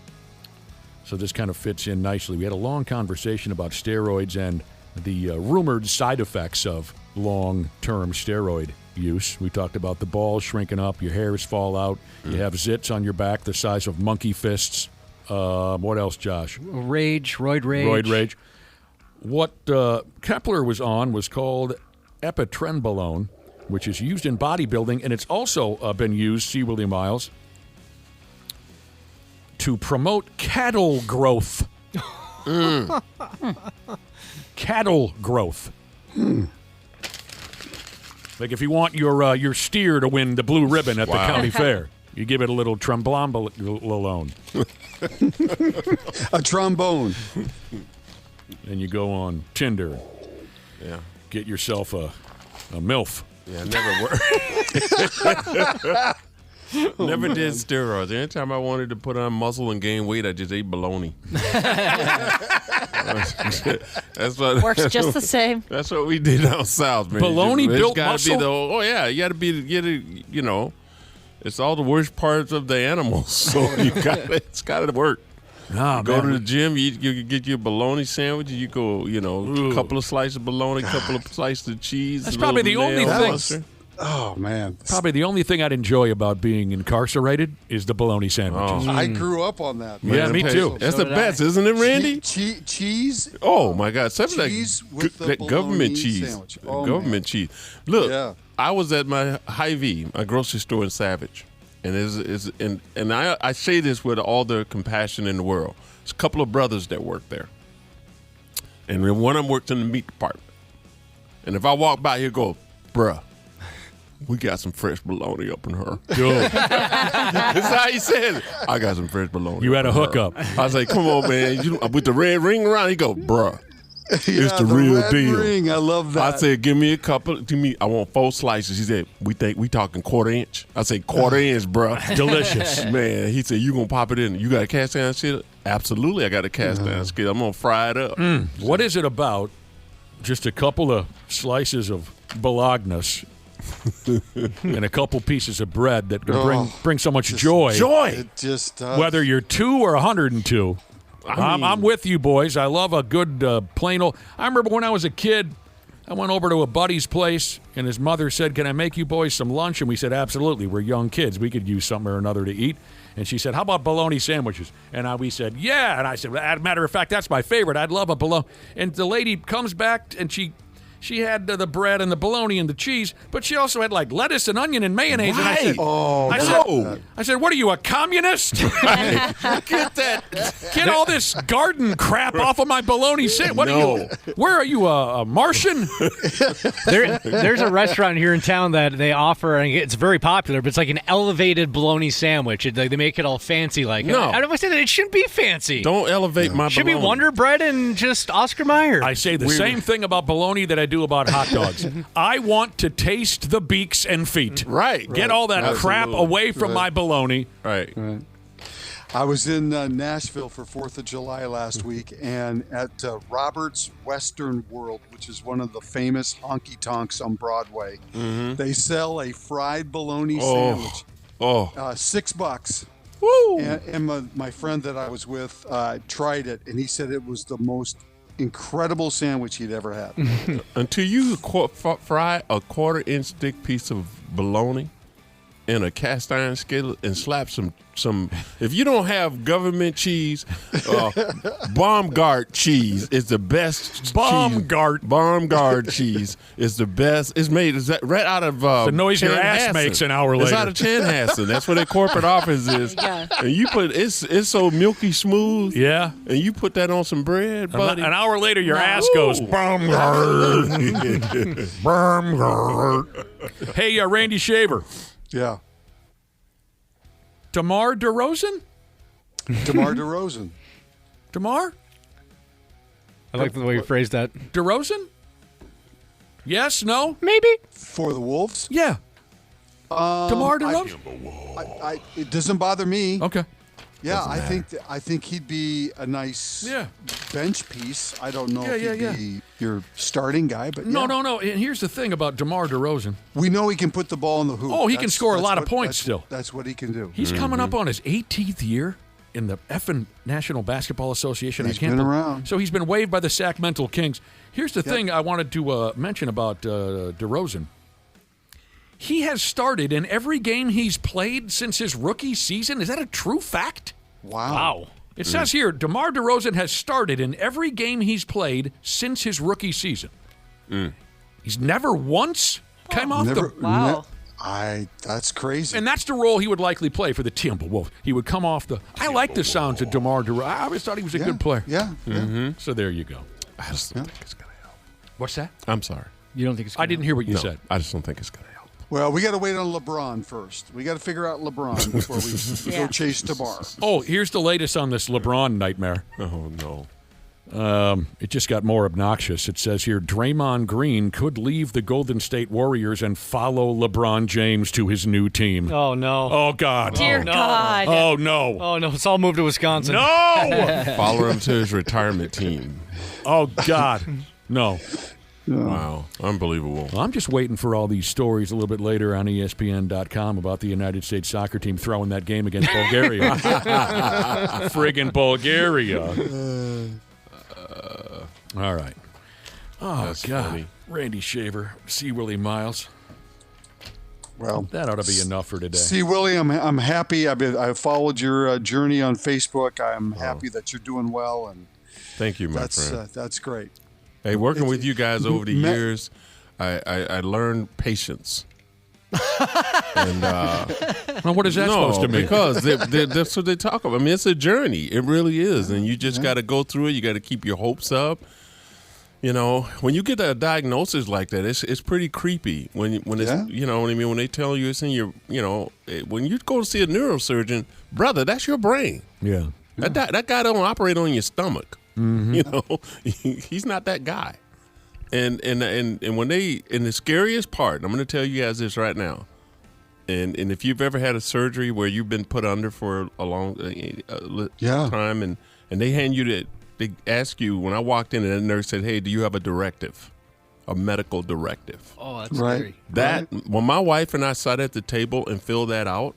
So this kind of fits in nicely. We had a long conversation about steroids and the rumored side effects of long-term steroid use. We talked about the balls shrinking up, your hairs fall out, you have zits on your back the size of monkey fists. What else, Josh? Roid rage. Roid rage. What Kepler was on was called epitrenbolone, which is used in bodybuilding, and it's also been used, C. Willi Myles, to promote cattle growth. Cattle growth. Like if you want your steer to win the blue ribbon at the county fair, you give it a little trombolone. A trombone. And you go on Tinder. Yeah. Get yourself a MILF. Yeah, never worked. Never did steroids. Anytime I wanted to put on muscle and gain weight, I just ate bologna. That's what Works just the same. That's what we did down south, man. Bologna built gotta muscle? You got to be, it's all the worst parts of the animals. So it's got to work. Nah, go to the gym, you get your bologna sandwich, you go, a couple of slices of bologna, a couple of slices of cheese. That's probably the only thing. Oh, man. Probably the only thing I'd enjoy about being incarcerated is the bologna sandwiches. I grew up on that. Yeah, me too. That's the best, isn't it, Randy? Cheese. Oh, my God. Cheese with the that government bologna cheese. sandwich. Oh, government cheese. Look, I was at my Hy-Vee, my grocery store in Savage. And I say this with all the compassion in the world. There's a couple of brothers that work there. And one of them works in the meat department. And if I walk by here, go, bruh, we got some fresh bologna up in her. Good. That's how he said it. I got some fresh bologna. You had a hookup. I was like, come on, man. With the red ring around, he go, bruh. It's the real red deal. Ring. I love that. I said, give me a couple. I want 4 slices. He said, we talking quarter inch. I said, quarter inch, bro. Delicious. Man, he said, you gonna pop it in. You got a cast iron skillet? Absolutely, I got a cast iron skillet. I'm gonna fry it up. What is it about just a couple of slices of bolognas and a couple pieces of bread that can bring so much joy? Joy. It just does. Whether you're 2 or 102. I'm with you, boys. I love a good plain old. I remember when I was a kid, I went over to a buddy's place, and his mother said, "Can I make you boys some lunch?" And we said, "Absolutely. We're young kids. We could use something or another to eat." And she said, "How about bologna sandwiches?" And we said, "Yeah." And I said, "As a matter of fact, that's my favorite. I'd love a bologna." And the lady comes back, and she had the bread and the bologna and the cheese, but she also had like lettuce and onion and mayonnaise. Right. And I said, "What are you, a communist?" Get that. Get all this garden crap off of my bologna sandwich. What are you? Where are you, a Martian? There's a restaurant here in town that they offer, and it's very popular, but it's like an elevated bologna sandwich. They make it all fancy like. No. I don't say that. It shouldn't be fancy. Don't elevate my It should bologna. be Wonder Bread and just Oscar Mayer. I say the same thing about bologna that I do about hot dogs. I want to taste the beaks and feet. Right. Get all that crap Absolutely. away from my bologna. Right. I was in Nashville for 4th of July last week, and at Robert's Western World, which is one of the famous honky-tonks on Broadway, they sell a fried bologna sandwich. $6. Woo! And my friend that I was with tried it, and he said it was the most incredible sandwich he'd ever had. Until you fry a quarter-inch thick piece of bologna in a cast iron skillet and slap some. If you don't have government cheese, Baumgart cheese is the best. Baumgart cheese is the best. It's made right out of the noise your ass makes an hour later. It's out of Chanhassen. That's where their corporate office is. Yeah. And you put it's so milky smooth. Yeah. And you put that on some bread, buddy. An hour later, your ass goes, Baumgart. Baumgart. Hey, Randy Shaver. Yeah. DeMar DeRozan? DeMar DeRozan. DeMar? I like the way you phrased that. DeRozan? Yes, no? Maybe. For the Wolves? Yeah. DeMar DeRozan? It doesn't bother me. Okay. Yeah, I think he'd be a nice bench piece. I don't know if he'd be your starting guy, but No. And here's the thing about DeMar DeRozan. We know he can put the ball in the hoop. Oh, he can score a lot of points still. That's what he can do. He's coming up on his 18th year in the effing National Basketball Association. He's been around. So he's been waived by the Sacramento Kings. Here's the thing I wanted to mention about DeRozan. He has started in every game he's played since his rookie season. Is that a true fact? Wow. It says here, DeMar DeRozan has started in every game he's played since his rookie season. He's never once come off the... Wow. That's crazy. And that's the role he would likely play for the Timberwolves. He would come off the... I like the sounds of DeMar DeRozan. I always thought he was a good player. Yeah. So there you go. I just don't think it's going to help. What's that? I'm sorry. You don't think it's I didn't hear what you said. I just don't think it's going to help. Well, we got to wait on LeBron first. We got to figure out LeBron before we go chase DeMar. Oh, here's the latest on this LeBron nightmare. Oh, no. It just got more obnoxious. It says here, Draymond Green could leave the Golden State Warriors and follow LeBron James to his new team. Oh, no. Oh, God. Dear no. God. Oh, no. Oh, no. Let's all move to Wisconsin. No! Follow him to his retirement team. Oh, God. No. Wow. Unbelievable. Well, I'm just waiting for all these stories a little bit later on ESPN.com about the United States soccer team throwing that game against Bulgaria. Friggin' Bulgaria. All right. Oh, That's God. funny. Randy Shaver, see Willi Myles. Well, that ought to be enough for today. See, Willie, I'm happy. I followed your journey on Facebook. I'm happy that you're doing well, and thank you, my friend. That's great. Hey, working with you guys over the years, I learned patience. And well, what is that supposed to mean? Because that's what they talk about. I mean, it's a journey. It really is, and you just got to go through it. You got to keep your hopes up. You know, when you get a diagnosis like that, it's pretty creepy. When it's you know what I mean. When they tell you it's in your, when you go to see a neurosurgeon, brother, that's your brain. Yeah, that guy don't operate on your stomach. Mm-hmm. You know, he's not that guy. And when the scariest part, I'm going to tell you guys this right now. And if you've ever had a surgery where you've been put under for a long time, and they hand you they ask you, when I walked in and the nurse said, "Hey, do you have a directive, a medical directive?" Oh, that's scary. When my wife and I sat at the table and filled that out,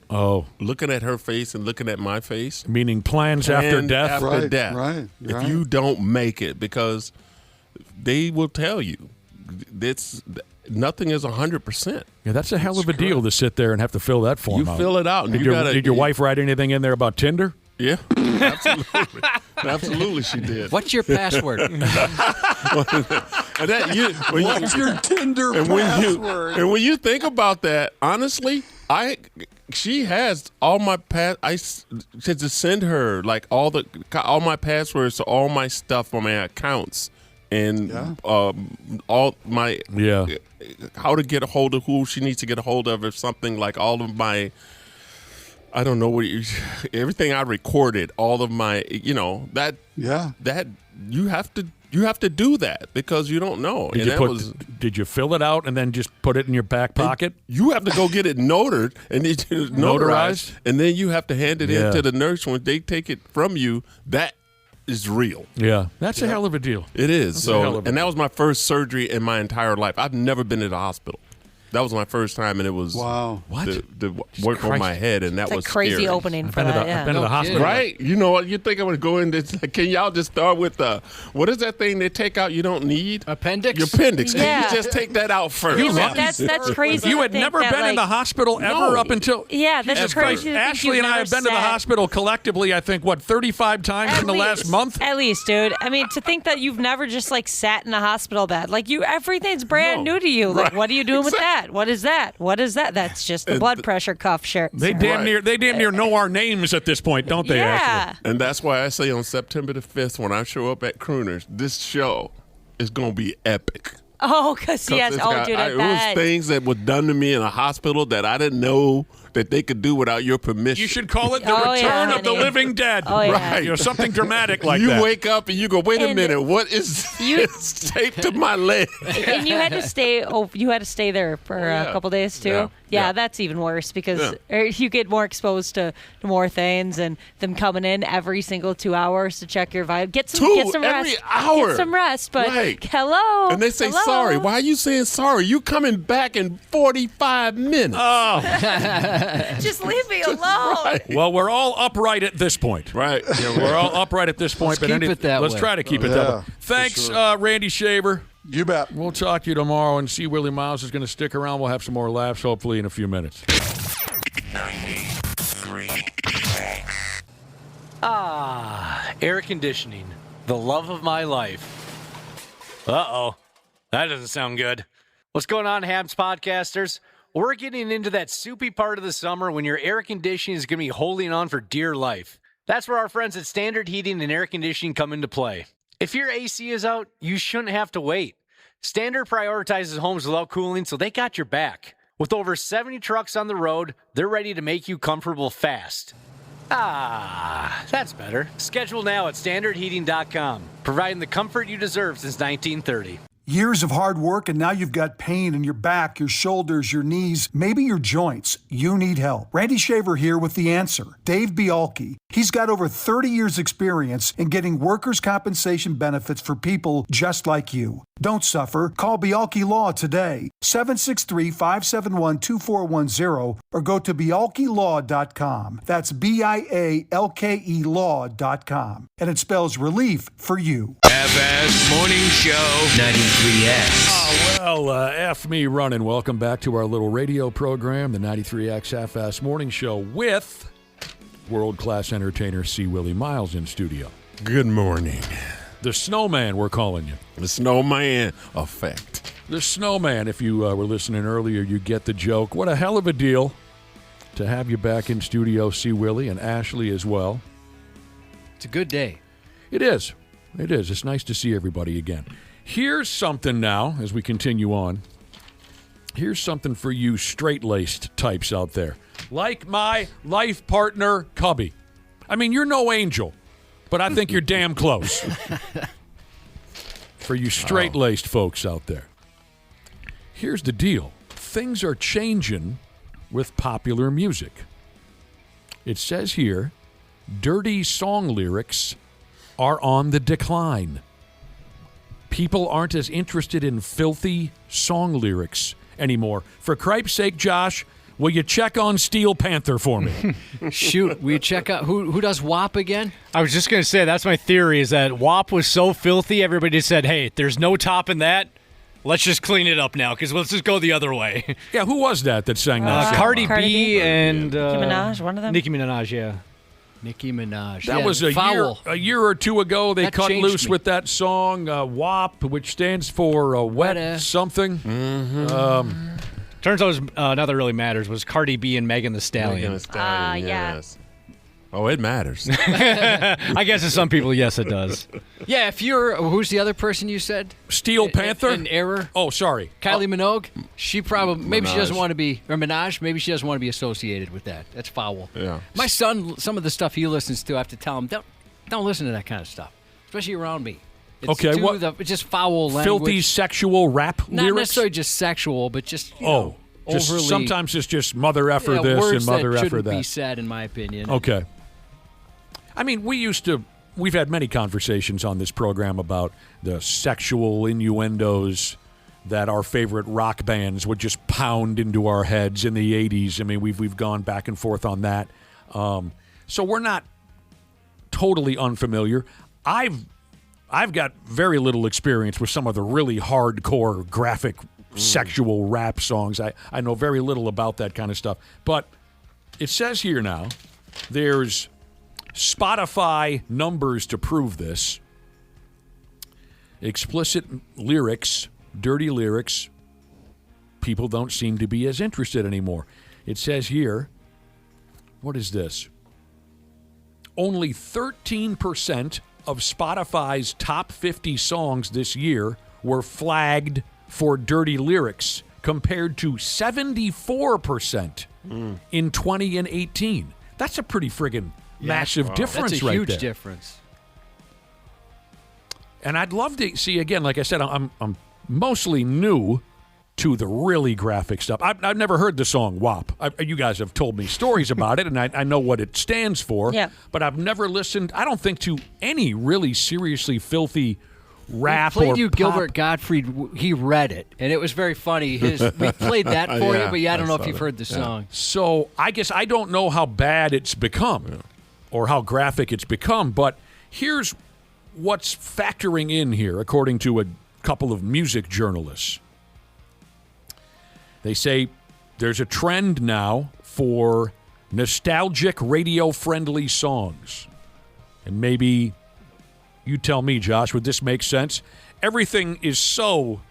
looking at her face and looking at my face, meaning plans after death. After death, right. If you don't make it, because they will tell you, nothing is 100%. Yeah, that's a hell of a deal to sit there and have to fill that form out. You fill it out. And did your wife write anything in there about Tinder? Yeah, absolutely. Absolutely, she did. What's your password? What's your Tinder password? And when you think about that, honestly, she has all my I said to send her like all my passwords to all my stuff on my accounts and all my how to get a hold of who she needs to get a hold of, or something, like all of my. I don't know everything I recorded, all of my, that you have to do that because you don't know. Did you fill it out and then just put it in your back pocket? You have to go get it notarized, and then you have to hand it in to the nurse. When they take it from you, that is real. Yeah, that's a hell of a deal. It is. That was my first surgery in my entire life. I've never been to the hospital. That was my first time, and it was the work on my head, and that was a crazy scary. opening for that. I've been to the hospital, right? You know what? You think I'm going to go in? Can y'all just start with what is that thing they take out you don't need? Appendix. Your appendix. Yeah. Can you just take that out first? That's crazy. You had never been in the hospital ever up until that's crazy. Ashley and I have been to the hospital collectively. I think 35 times in the last month. At least, dude. I mean, to think that you've never just sat in a hospital bed, everything's brand new to you. Like, what are you doing with that? What is that? What is that? That's just the blood pressure cuff shirt. They damn near know our names at this point, don't they? Yeah. Ashley? And that's why I say on September the 5th, when I show up at Crooners, this show is going to be epic. Oh, because dude, I bet. It was things that were done to me in a hospital that I didn't know that they could do without your permission. You should call it the return of the living dead. Oh, yeah. Right. Something dramatic like that. You wake up and you go, wait a minute, what is taped to my leg? And you had to stay. You had to stay there for a couple days too. Yeah, that's even worse because you get more exposed to more things, and them coming in every single 2 hours to check your vibe. Get some rest. Every hour. Get some rest, but hello. And they say sorry. Why are you saying sorry? You coming back in 45 minutes. Oh. Just leave me alone. Right. Well, we're all upright at this point. Right. Yeah, we're all upright at this point. Let's try to keep it that way. Thanks, Randy Shaver. You bet. We'll talk to you tomorrow and see Willi Myles is going to stick around. We'll have some more laughs, hopefully, in a few minutes. 93. Air conditioning. The love of my life. Uh-oh. That doesn't sound good. What's going on, Habs podcasters? We're getting into that soupy part of the summer when your air conditioning is going to be holding on for dear life. That's where our friends at Standard Heating and Air Conditioning come into play. If your AC is out, you shouldn't have to wait. Standard prioritizes homes without cooling, so they got your back. With over 70 trucks on the road, they're ready to make you comfortable fast. Ah, that's better. Schedule now at standardheating.com, providing the comfort you deserve since 1930. Years of hard work, and now you've got pain in your back, your shoulders, your knees, maybe your joints. You need help. Randy Shaver here with the answer. Dave Bialke. He's got over 30 years experience in getting workers' compensation benefits for people just like you. Don't suffer. Call Bialke Law today, 763-571-2410, or go to bialkelaw.com. That's BIALKE law.com. And it spells relief for you. Half-Ass Morning Show, 93X. Oh, well, F me running. Welcome back to our little radio program, the 93X Half-Ass Morning Show, with world-class entertainer C. Willi Myles in studio. Good morning. The Snowman, we're calling you. The Snowman effect. The Snowman, if you were listening earlier, you get the joke. What a hell of a deal to have you back in studio, C. Willi, and Ashley as well. It's a good day. It is. It is. It's nice to see everybody again. Here's something now, as we continue on. Here's something for you straight-laced types out there. Like my life partner, Cubby. I mean, you're no angel, but I think you're damn close. For you straight-laced folks out there. Here's the deal. Things are changing with popular music. It says here, dirty song lyrics are on the decline. People aren't as interested in filthy song lyrics anymore. For cripe's sake, Josh, will you check on Steel Panther for me? Shoot, will you check out who does WAP again? I was just going to say, that's my theory, is that WAP was so filthy, everybody said, hey, there's no topping that. Let's just clean it up now, because let's just go the other way. Yeah, who was that sang that song? Cardi B and... Nicki Minaj, one of them? Nicki Minaj, yeah. Nicki Minaj. That was a year or two ago. They cut loose with that song, WAP, which stands for Wet Something. Mm-hmm. Turns out none that really matters was Cardi B and Megan Thee Stallion. Megan Thee Stallion, yes. Oh, it matters. I guess to some people, yes, it does. Yeah, if you're... Who's the other person you said? Steel Panther? An error? Oh, sorry. Kylie Minogue? She probably... Maybe she doesn't want to be... Or Minaj? Maybe she doesn't want to be associated with that. That's foul. Yeah. My son, some of the stuff he listens to, I have to tell him, don't listen to that kind of stuff, especially around me. It's it's just foul language. Filthy sexual rap Not lyrics? necessarily just sexual, but just, you know, just overly... Sometimes it's just mother effer this and mother effer that. Words that shouldn't be said, in my opinion. Okay. I mean, we've had many conversations on this program about the sexual innuendos that our favorite rock bands would just pound into our heads in the 80s. I mean, we've gone back and forth on that. So we're not totally unfamiliar. I've got very little experience with some of the really hardcore graphic sexual rap songs. I know very little about that kind of stuff. But it says here now, there's Spotify numbers to prove this. Explicit lyrics, dirty lyrics, people don't seem to be as interested anymore. It says here, what is this? Only 13% of Spotify's top 50 songs this year were flagged for dirty lyrics, compared to 74% in 20 and 18. That's a pretty friggin' massive difference right there. That's a huge difference. And I'd love to see, again, like I said, I'm mostly new to the really graphic stuff. I've never heard the song WAP. You guys have told me stories about it, and I know what it stands for. Yeah. But I've never listened, I don't think, to any really seriously filthy rap or we played you pop. Gilbert Gottfried. He read it, and it was very funny. We played that for you, but I don't know if you've heard the song. So I guess I don't know how bad it's become or how graphic it's become, but here's what's factoring in here, according to a couple of music journalists. They say there's a trend now for nostalgic, radio-friendly songs. And maybe you tell me, Josh, would this make sense? Everything is so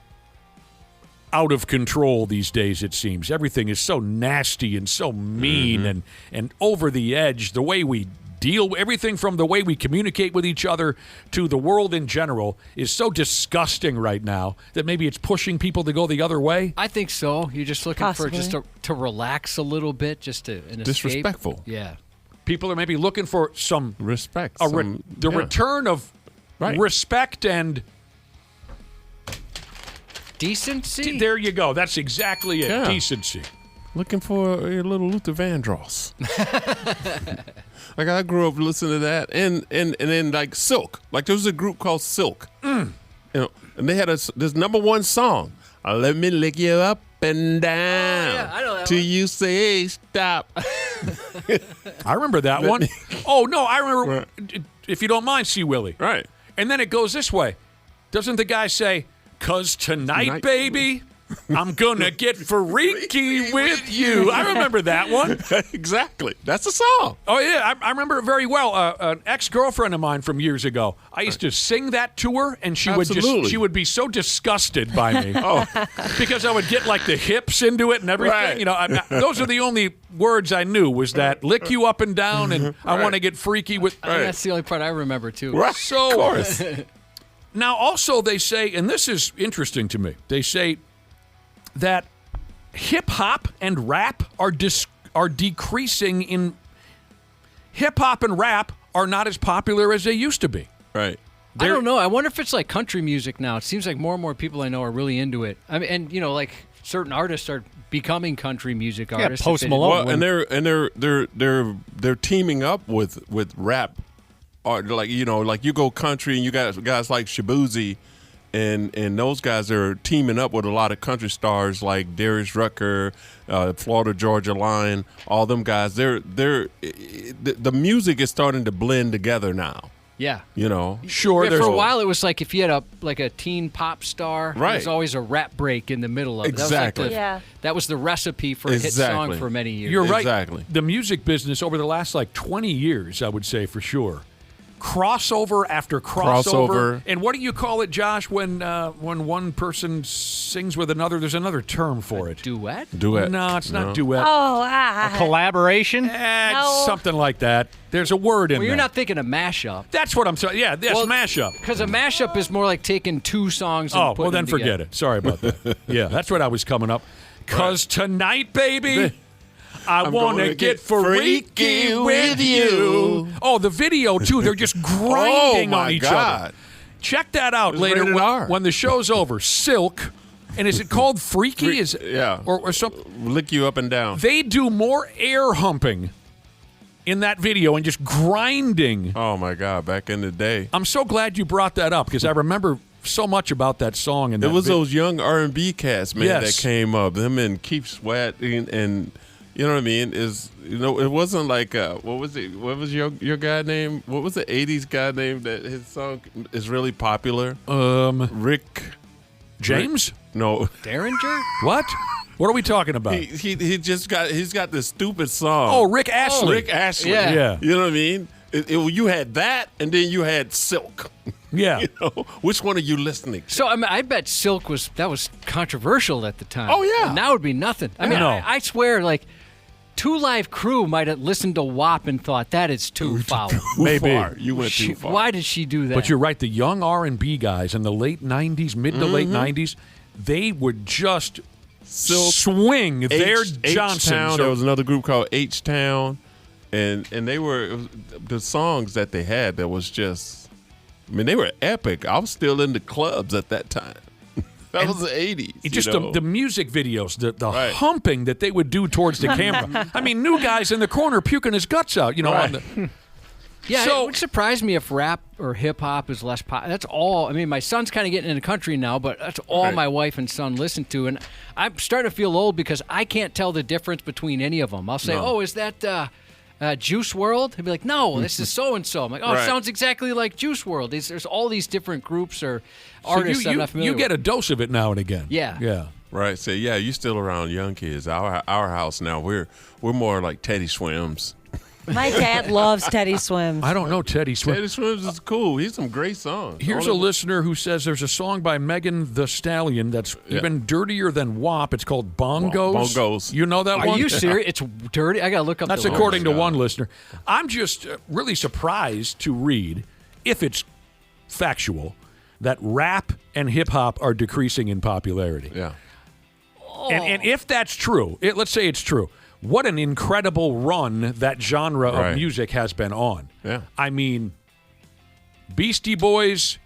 out of control these days, it seems. Everything is so nasty and so mean and over the edge. The way we deal, everything from the way we communicate with each other to the world in general is so disgusting right now that maybe it's pushing people to go the other way. I think so. You're just looking for just to relax a little bit, just to an disrespectful. Escape. Yeah. People are maybe looking for some respect, the return of respect and decency. There you go. That's exactly it. Yeah. Decency. Looking for a little Luther Vandross. Like I grew up listening to that, and then like Silk. Like there was a group called Silk. You know, and they had this #1 song. Let me lick you up and down I know that till one. you say stop. I remember that one. Oh no, I remember. If you don't mind, see Willie. Right. And then it goes this way. Doesn't the guy say, "'Cause tonight, baby, I'm gonna get freaky with you"? I remember that one. Exactly. That's a song. Oh yeah, I remember it very well. An ex-girlfriend of mine from years ago. I used to sing that to her, and she would be so disgusted by me. Because I would get like the hips into it and everything. Right. You know, those are the only words I knew was that lick you up and down, and I want to get freaky with. I think that's the only part I remember too. Right. So, of course. Now, also they say, and this is interesting to me. They say that hip hop and rap are decreasing in. Hip hop and rap are not as popular as they used to be. Right. I don't know. I wonder if it's like country music now. It seems like more and more people I know are really into it. I mean, and you know, like certain artists are becoming country music artists. Post Malone. Well, and they're teaming up with rap. Or like you go country and you got guys like Shabuzi, and those guys are teaming up with a lot of country stars like Darius Rucker, Florida Georgia Line, all them guys. The music is starting to blend together now. Yeah. You know, sure. Yeah, for a while, it was like if you had a teen pop star, right. there was always a rap break in the middle of it. Exactly. That was the recipe for a hit song for many years. You're right. Exactly. The music business over the last 20 years, I would say for sure. Crossover after crossover. And what do you call it, Josh, when one person sings with another? There's another term for it. Duet? Duet. No, it's not duet. Oh, a collaboration? Something like that. There's a word in there. Well, you're not thinking a mashup. That's what I'm saying. Yeah, that's mashup. Because a mashup is more like taking two songs and putting well, then them together. forget it. Sorry about that. Yeah, that's what I was coming up. Because tonight, baby, I want to get freaky with you. Oh, the video, too. They're just grinding on each other. Check that out later when the show's over. Silk. And is it called Freaky? Or something? Lick you up and down. They do more air humping in that video and just grinding. Oh, my God. Back in the day. I'm so glad you brought that up because I remember so much about that song. And it was those young R&B cats, man, that came up. Them and Keith Sweat and you know what I mean? It wasn't like what was it? What was your guy name? What was the '80s guy name that his song is really popular? Rick James? No, Derringer? What? What are we talking about? He's got this stupid song. Oh, Rick Astley. Rick Astley. Yeah. You know what I mean? You had that, and then you had Silk. Yeah. Which one are you listening to? So I bet Silk was controversial at the time. Oh yeah. And now it would be nothing. I mean, I swear, Two Live Crew might have listened to WAP and thought that is too foul. Maybe you went too far. Why did she do that? But you're right. The young R&B guys in the late '90s, mid to late '90s, they would just swing their Johnsons. There was another group called H-Town, and they were the songs that they had. That was just, I mean, they were epic. I was still in the clubs at that time. That was the 80s. Just the music videos, the humping that they would do towards the camera. I mean, new guys in the corner puking his guts out, Yeah, it would surprise me if rap or hip-hop is less popular. That's all. I mean, my son's kind of getting into country now, but that's all my wife and son listen to. And I'm starting to feel old because I can't tell the difference between any of them. I'll say, is that Juice WRLD? He'd be like, no, this is so-and-so. I'm like, it sounds exactly like Juice WRLD. There's all these different groups or artists I'm not familiar with. You get a dose of it now and again. Yeah. Yeah. Right. So, you still around young kids. Our house now, we're more like Teddy Swims. My dad loves Teddy Swims. I don't know Teddy Swims. Teddy Swims is cool. He's some great songs. Here's a listener who says there's a song by Megan Thee Stallion that's even dirtier than WAP. It's called Bongos. Bongos. You know that one? Are you serious? It's dirty? I got to look up That's according to one listener. I'm just really surprised to read, if it's factual, that rap and hip-hop are decreasing in popularity. Yeah. And if that's true, let's say it's true, what an incredible run that genre of music has been on. Yeah. I mean, Beastie Boys,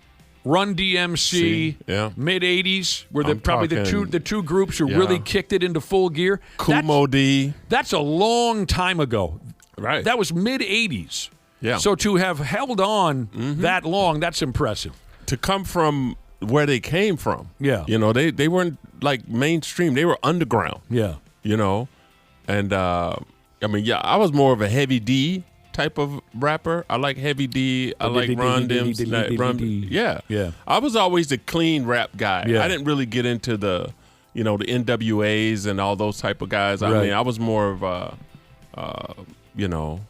Run DMC, mid 80s were probably the two groups who really kicked it into full gear. Kumo D. That's a long time ago. Right. That was mid 80s. Yeah. So to have held on that long, that's impressive. To come from where they came from. Yeah. You know, they weren't like mainstream. They were underground. Yeah. You know? And I was more of a Heavy D type of rapper. I like Heavy D. I like Run DMC. Yeah. I was always the clean rap guy. Yeah. I didn't really get into the NWAs and all those type of guys. I mean, I was more of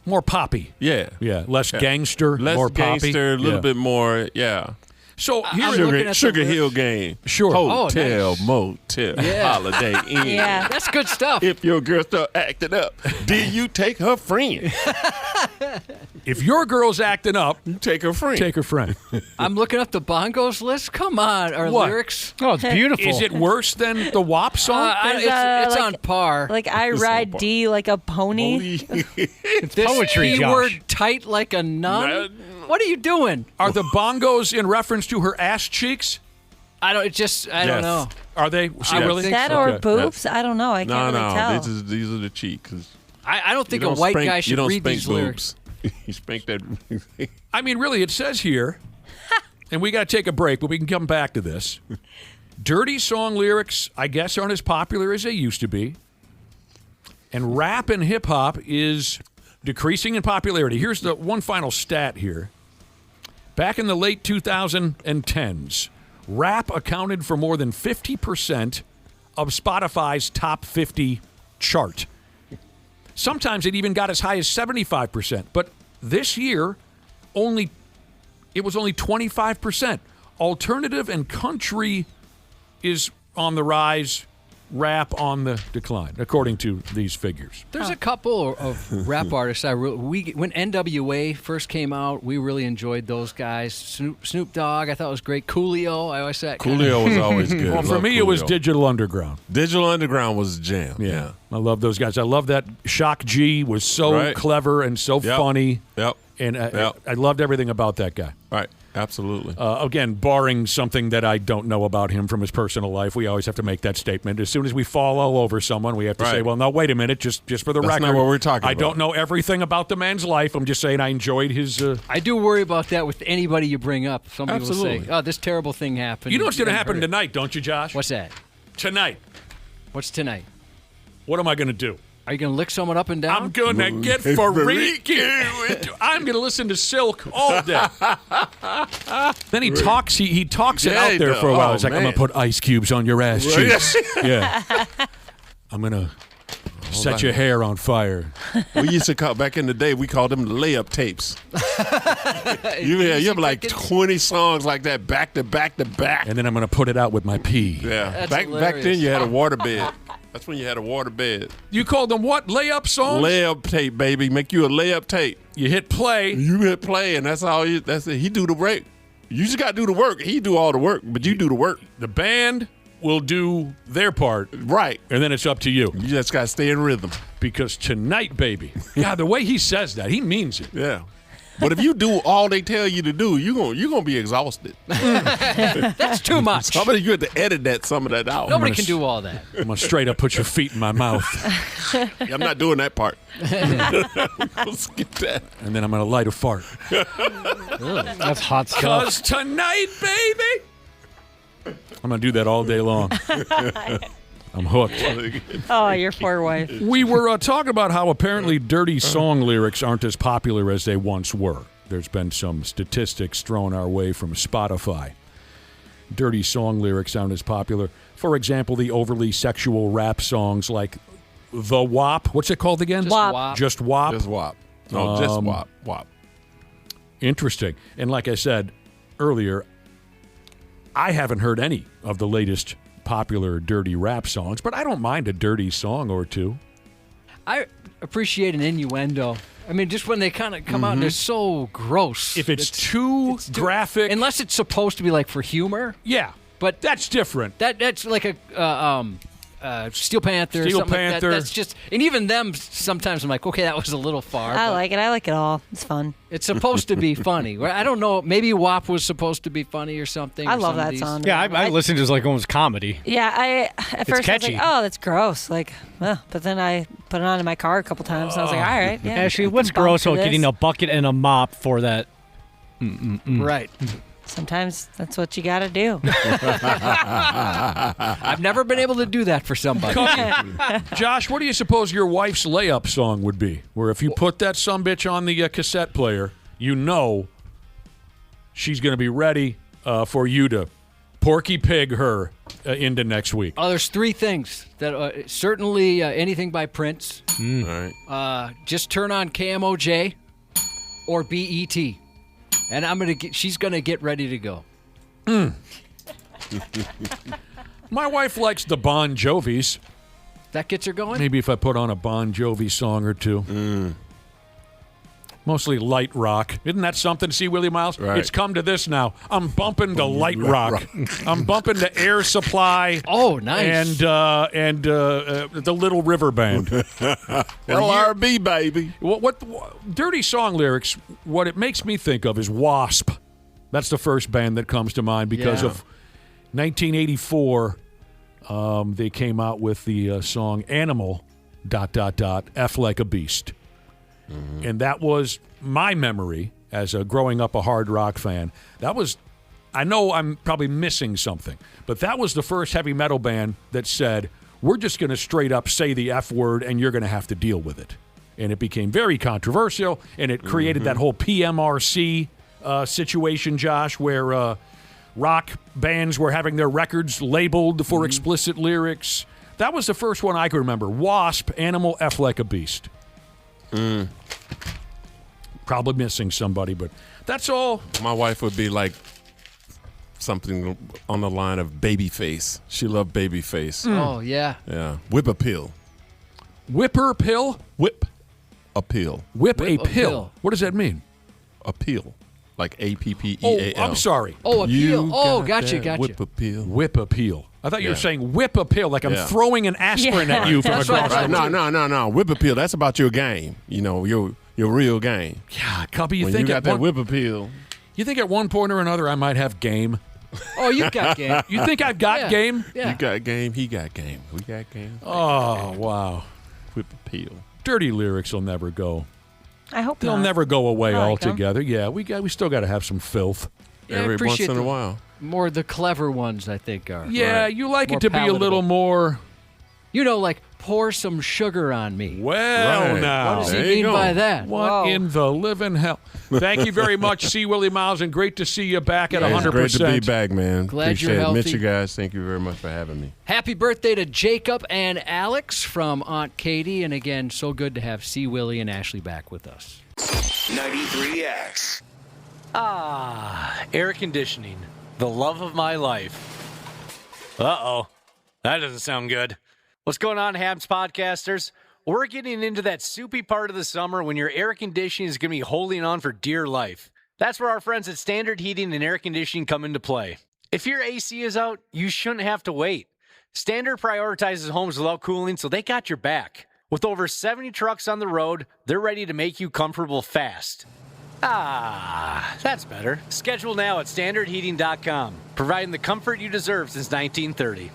more poppy. Yeah. Yeah. Less gangster, less more gangster, poppy. a little bit more, yeah. So here Sugar Hill Gang. Sure. Hotel, nice. motel, holiday inn. Yeah. That's good stuff. If your girl start acting up, did you take her friend? If your girl's acting up, you take her friend. Take her friend. I'm looking up the bongos list. Come on, our What? lyrics. Oh, it's beautiful. Is it worse than the WAP song? It's like- on par. Like I ride D like a pony. This poetry, Josh. word tight like a nun. What are you doing? Are the bongos in reference to her ass cheeks? I don't know. Are they? I would Really? think That so. or Okay. boobs? I don't know. I can't really tell. These are the cheeks. I don't think a white guy should read these lyrics. You spank that. I mean, really, it says here, and we got to take a break, but we can come back to this. Dirty song lyrics, I guess, aren't as popular as they used to be. And rap and hip-hop is decreasing in popularity. Here's the one final stat here. Back in the late 2010s, rap accounted for more than 50% of Spotify's top 50 chart. Sometimes it even got as high as 75%. But this year, it was only 25%. Alternative and country is on the rise, rap on the decline, according to these figures. There's a couple of rap artists when NWA first came out, we really enjoyed those guys. Snoop Dogg, I thought was great. Coolio, I always said. Coolio was always good. Well, for me, it was Digital Underground. Digital Underground was a jam. Yeah. I love those guys. I love that Shock G was so clever and so funny. Yep. And I loved everything about that guy. Right. Absolutely. Again, barring something that I don't know about him from his personal life, we always have to make that statement. As soon as we fall all over someone, we have to say, well, no, wait a minute, just for the record. That's not what we're talking about. I don't know everything about the man's life. I'm just saying I enjoyed his... I do worry about that with anybody you bring up. Somebody will say, oh, this terrible thing happened. You know what's going to happen tonight, don't you, Josh? What's that? Tonight. What's tonight? What am I going to do? Are you going to lick someone up and down? I'm going to get freaky. I'm going to listen to Silk all day. Then he talks. He talks it out there for a while. He's like, I'm going to put ice cubes on your ass cheeks. Yeah. I'm going to set your hair on fire. We used to call, back in the day, we called them layup tapes. you have like 20 songs like that back to back to back. And then I'm going to put it out with my pee. Yeah. Back then you had a water bed. That's when you had a water bed. You called them what? Layup songs? Layup tape, baby. Make you a layup tape. You hit play. You hit play, and that's all. That's it. He do the work. You just got to do the work. He do all the work, but you do the work. The band will do their part. Right. And then it's up to you. You just got to stay in rhythm. Because tonight, baby. Yeah, the way he says that, he means it. Yeah. But if you do all they tell you to do, you're gonna be exhausted. That's too much. Somebody you have to edit some of that out. Nobody can do all that. I'm gonna straight up put your feet in my mouth. I'm not doing that part. Let's get that. And then I'm gonna light a fart. That's hot stuff. 'Cause tonight, baby, I'm gonna do that all day long. I'm hooked. Oh, your poor wife. We were talking about how apparently dirty song lyrics aren't as popular as they once were. There's been some statistics thrown our way from Spotify. Dirty song lyrics aren't as popular. For example, the overly sexual rap songs like The WAP. What's it called again? Just WAP. Just WAP? Just WAP. No, just WAP. WAP. Interesting. And like I said earlier, I haven't heard any of the latest popular dirty rap songs, but I don't mind a dirty song or two. I appreciate an innuendo. I mean, just when they kind of come out and they're so gross. If it's too graphic. Unless it's supposed to be like for humor. Yeah, but that's different. That's like a Steel Panther. Steel something Panther. Like that. That's just, and even them, sometimes I'm like, okay, that was a little far. I like it. I like it all. It's fun. It's supposed to be funny. I don't know. Maybe WAP was supposed to be funny or something. I or love some of that these. song. Yeah, I listened to it as like almost comedy. Yeah, at first catchy. I was like, oh, that's gross. Like, but then I put it on in my car a couple times, and I was like, all right, yeah. Actually, what's gross about getting a bucket and a mop for that? Right. Sometimes that's what you got to do. I've never been able to do that for somebody. Josh, what do you suppose your wife's layup song would be? Where if you put that sumbitch on the cassette player, you know she's going to be ready for you to Porky Pig her into next week. Oh, there's three things that certainly anything by Prince. All right. Just turn on KMOJ or BET, and she's gonna get ready to go. My wife likes the Bon Jovis. That gets her going. Maybe if I put on a Bon Jovi song or two. Mostly light rock. Isn't that something? See, Willi Myles? Right. It's come to this now. I'm bumping to light rock. I'm bumping to Air Supply. Oh, nice. And the Little River Band. LRB, baby. What dirty song lyrics, what it makes me think of is Wasp. That's the first band that comes to mind because of 1984. They came out with the song Animal, ... F Like a Beast. And that was my memory as growing up a hard rock fan. That was, I know I'm probably missing something, but that was the first heavy metal band that said, we're just going to straight up say the F word and you're going to have to deal with it. And it became very controversial, and it created that whole PMRC situation, Josh, where rock bands were having their records labeled for explicit lyrics. That was the first one I could remember. Wasp, Animal, F Like a Beast. Probably missing somebody, but that's all. My wife would be like something on the line of Babyface. She loved Babyface. Oh, yeah. Yeah. Whip a pill. Whipper pill? Whip a pill. Whip a a pill. pill. What does that mean? Appeal. Like APPEAL. Oh, I'm sorry. Oh, appeal. You Oh, got gotcha, that gotcha. Whip a pill. Whip a pill. I thought you were Yeah. saying whip a pill, like I'm Yeah. throwing an aspirin at you from That's across right. the Right. room. No. Whip a pill. That's about your game. You know, your real game. Yeah, Cubby, you When think you got at that one, whip a pill. you think at one point or another I might have game? Oh, you got game. You think I've got Yeah. game? Yeah. You got game. He got game. We got game. Oh, wow. Whip a pill. Dirty lyrics will never go. I hope They'll not. never go away I like 'em. altogether. Yeah, we still got to have some filth. Yeah, I Every once appreciate in a the- while. More the clever ones, I think, are. Yeah, right. you like More it to be a palatable. little more. You know, like pour some sugar on me. Well, Right. now. What does there he you mean go. by that? What Whoa. in the living hell? Thank you very much, C. Willi Myles, and great to see you back at It's 100%. great to be back, man. Glad Appreciate you're it. Miss healthy. you guys. Thank you very much for having me. Happy birthday to Jacob and Alex from Aunt Katie. And again, so good to have C. Willie and Ashley back with us. 93X. Air conditioning. The love of my life. Uh-oh. That doesn't sound good. What's going on, Habs podcasters? We're getting into that soupy part of the summer when your air conditioning is going to be holding on for dear life. That's where our friends at Standard Heating and Air Conditioning come into play. If your AC is out, you shouldn't have to wait. Standard prioritizes homes without cooling, so they got your back. With over 70 trucks on the road, they're ready to make you comfortable fast. That's better. Schedule now at standardheating.com, providing the comfort you deserve since 1930.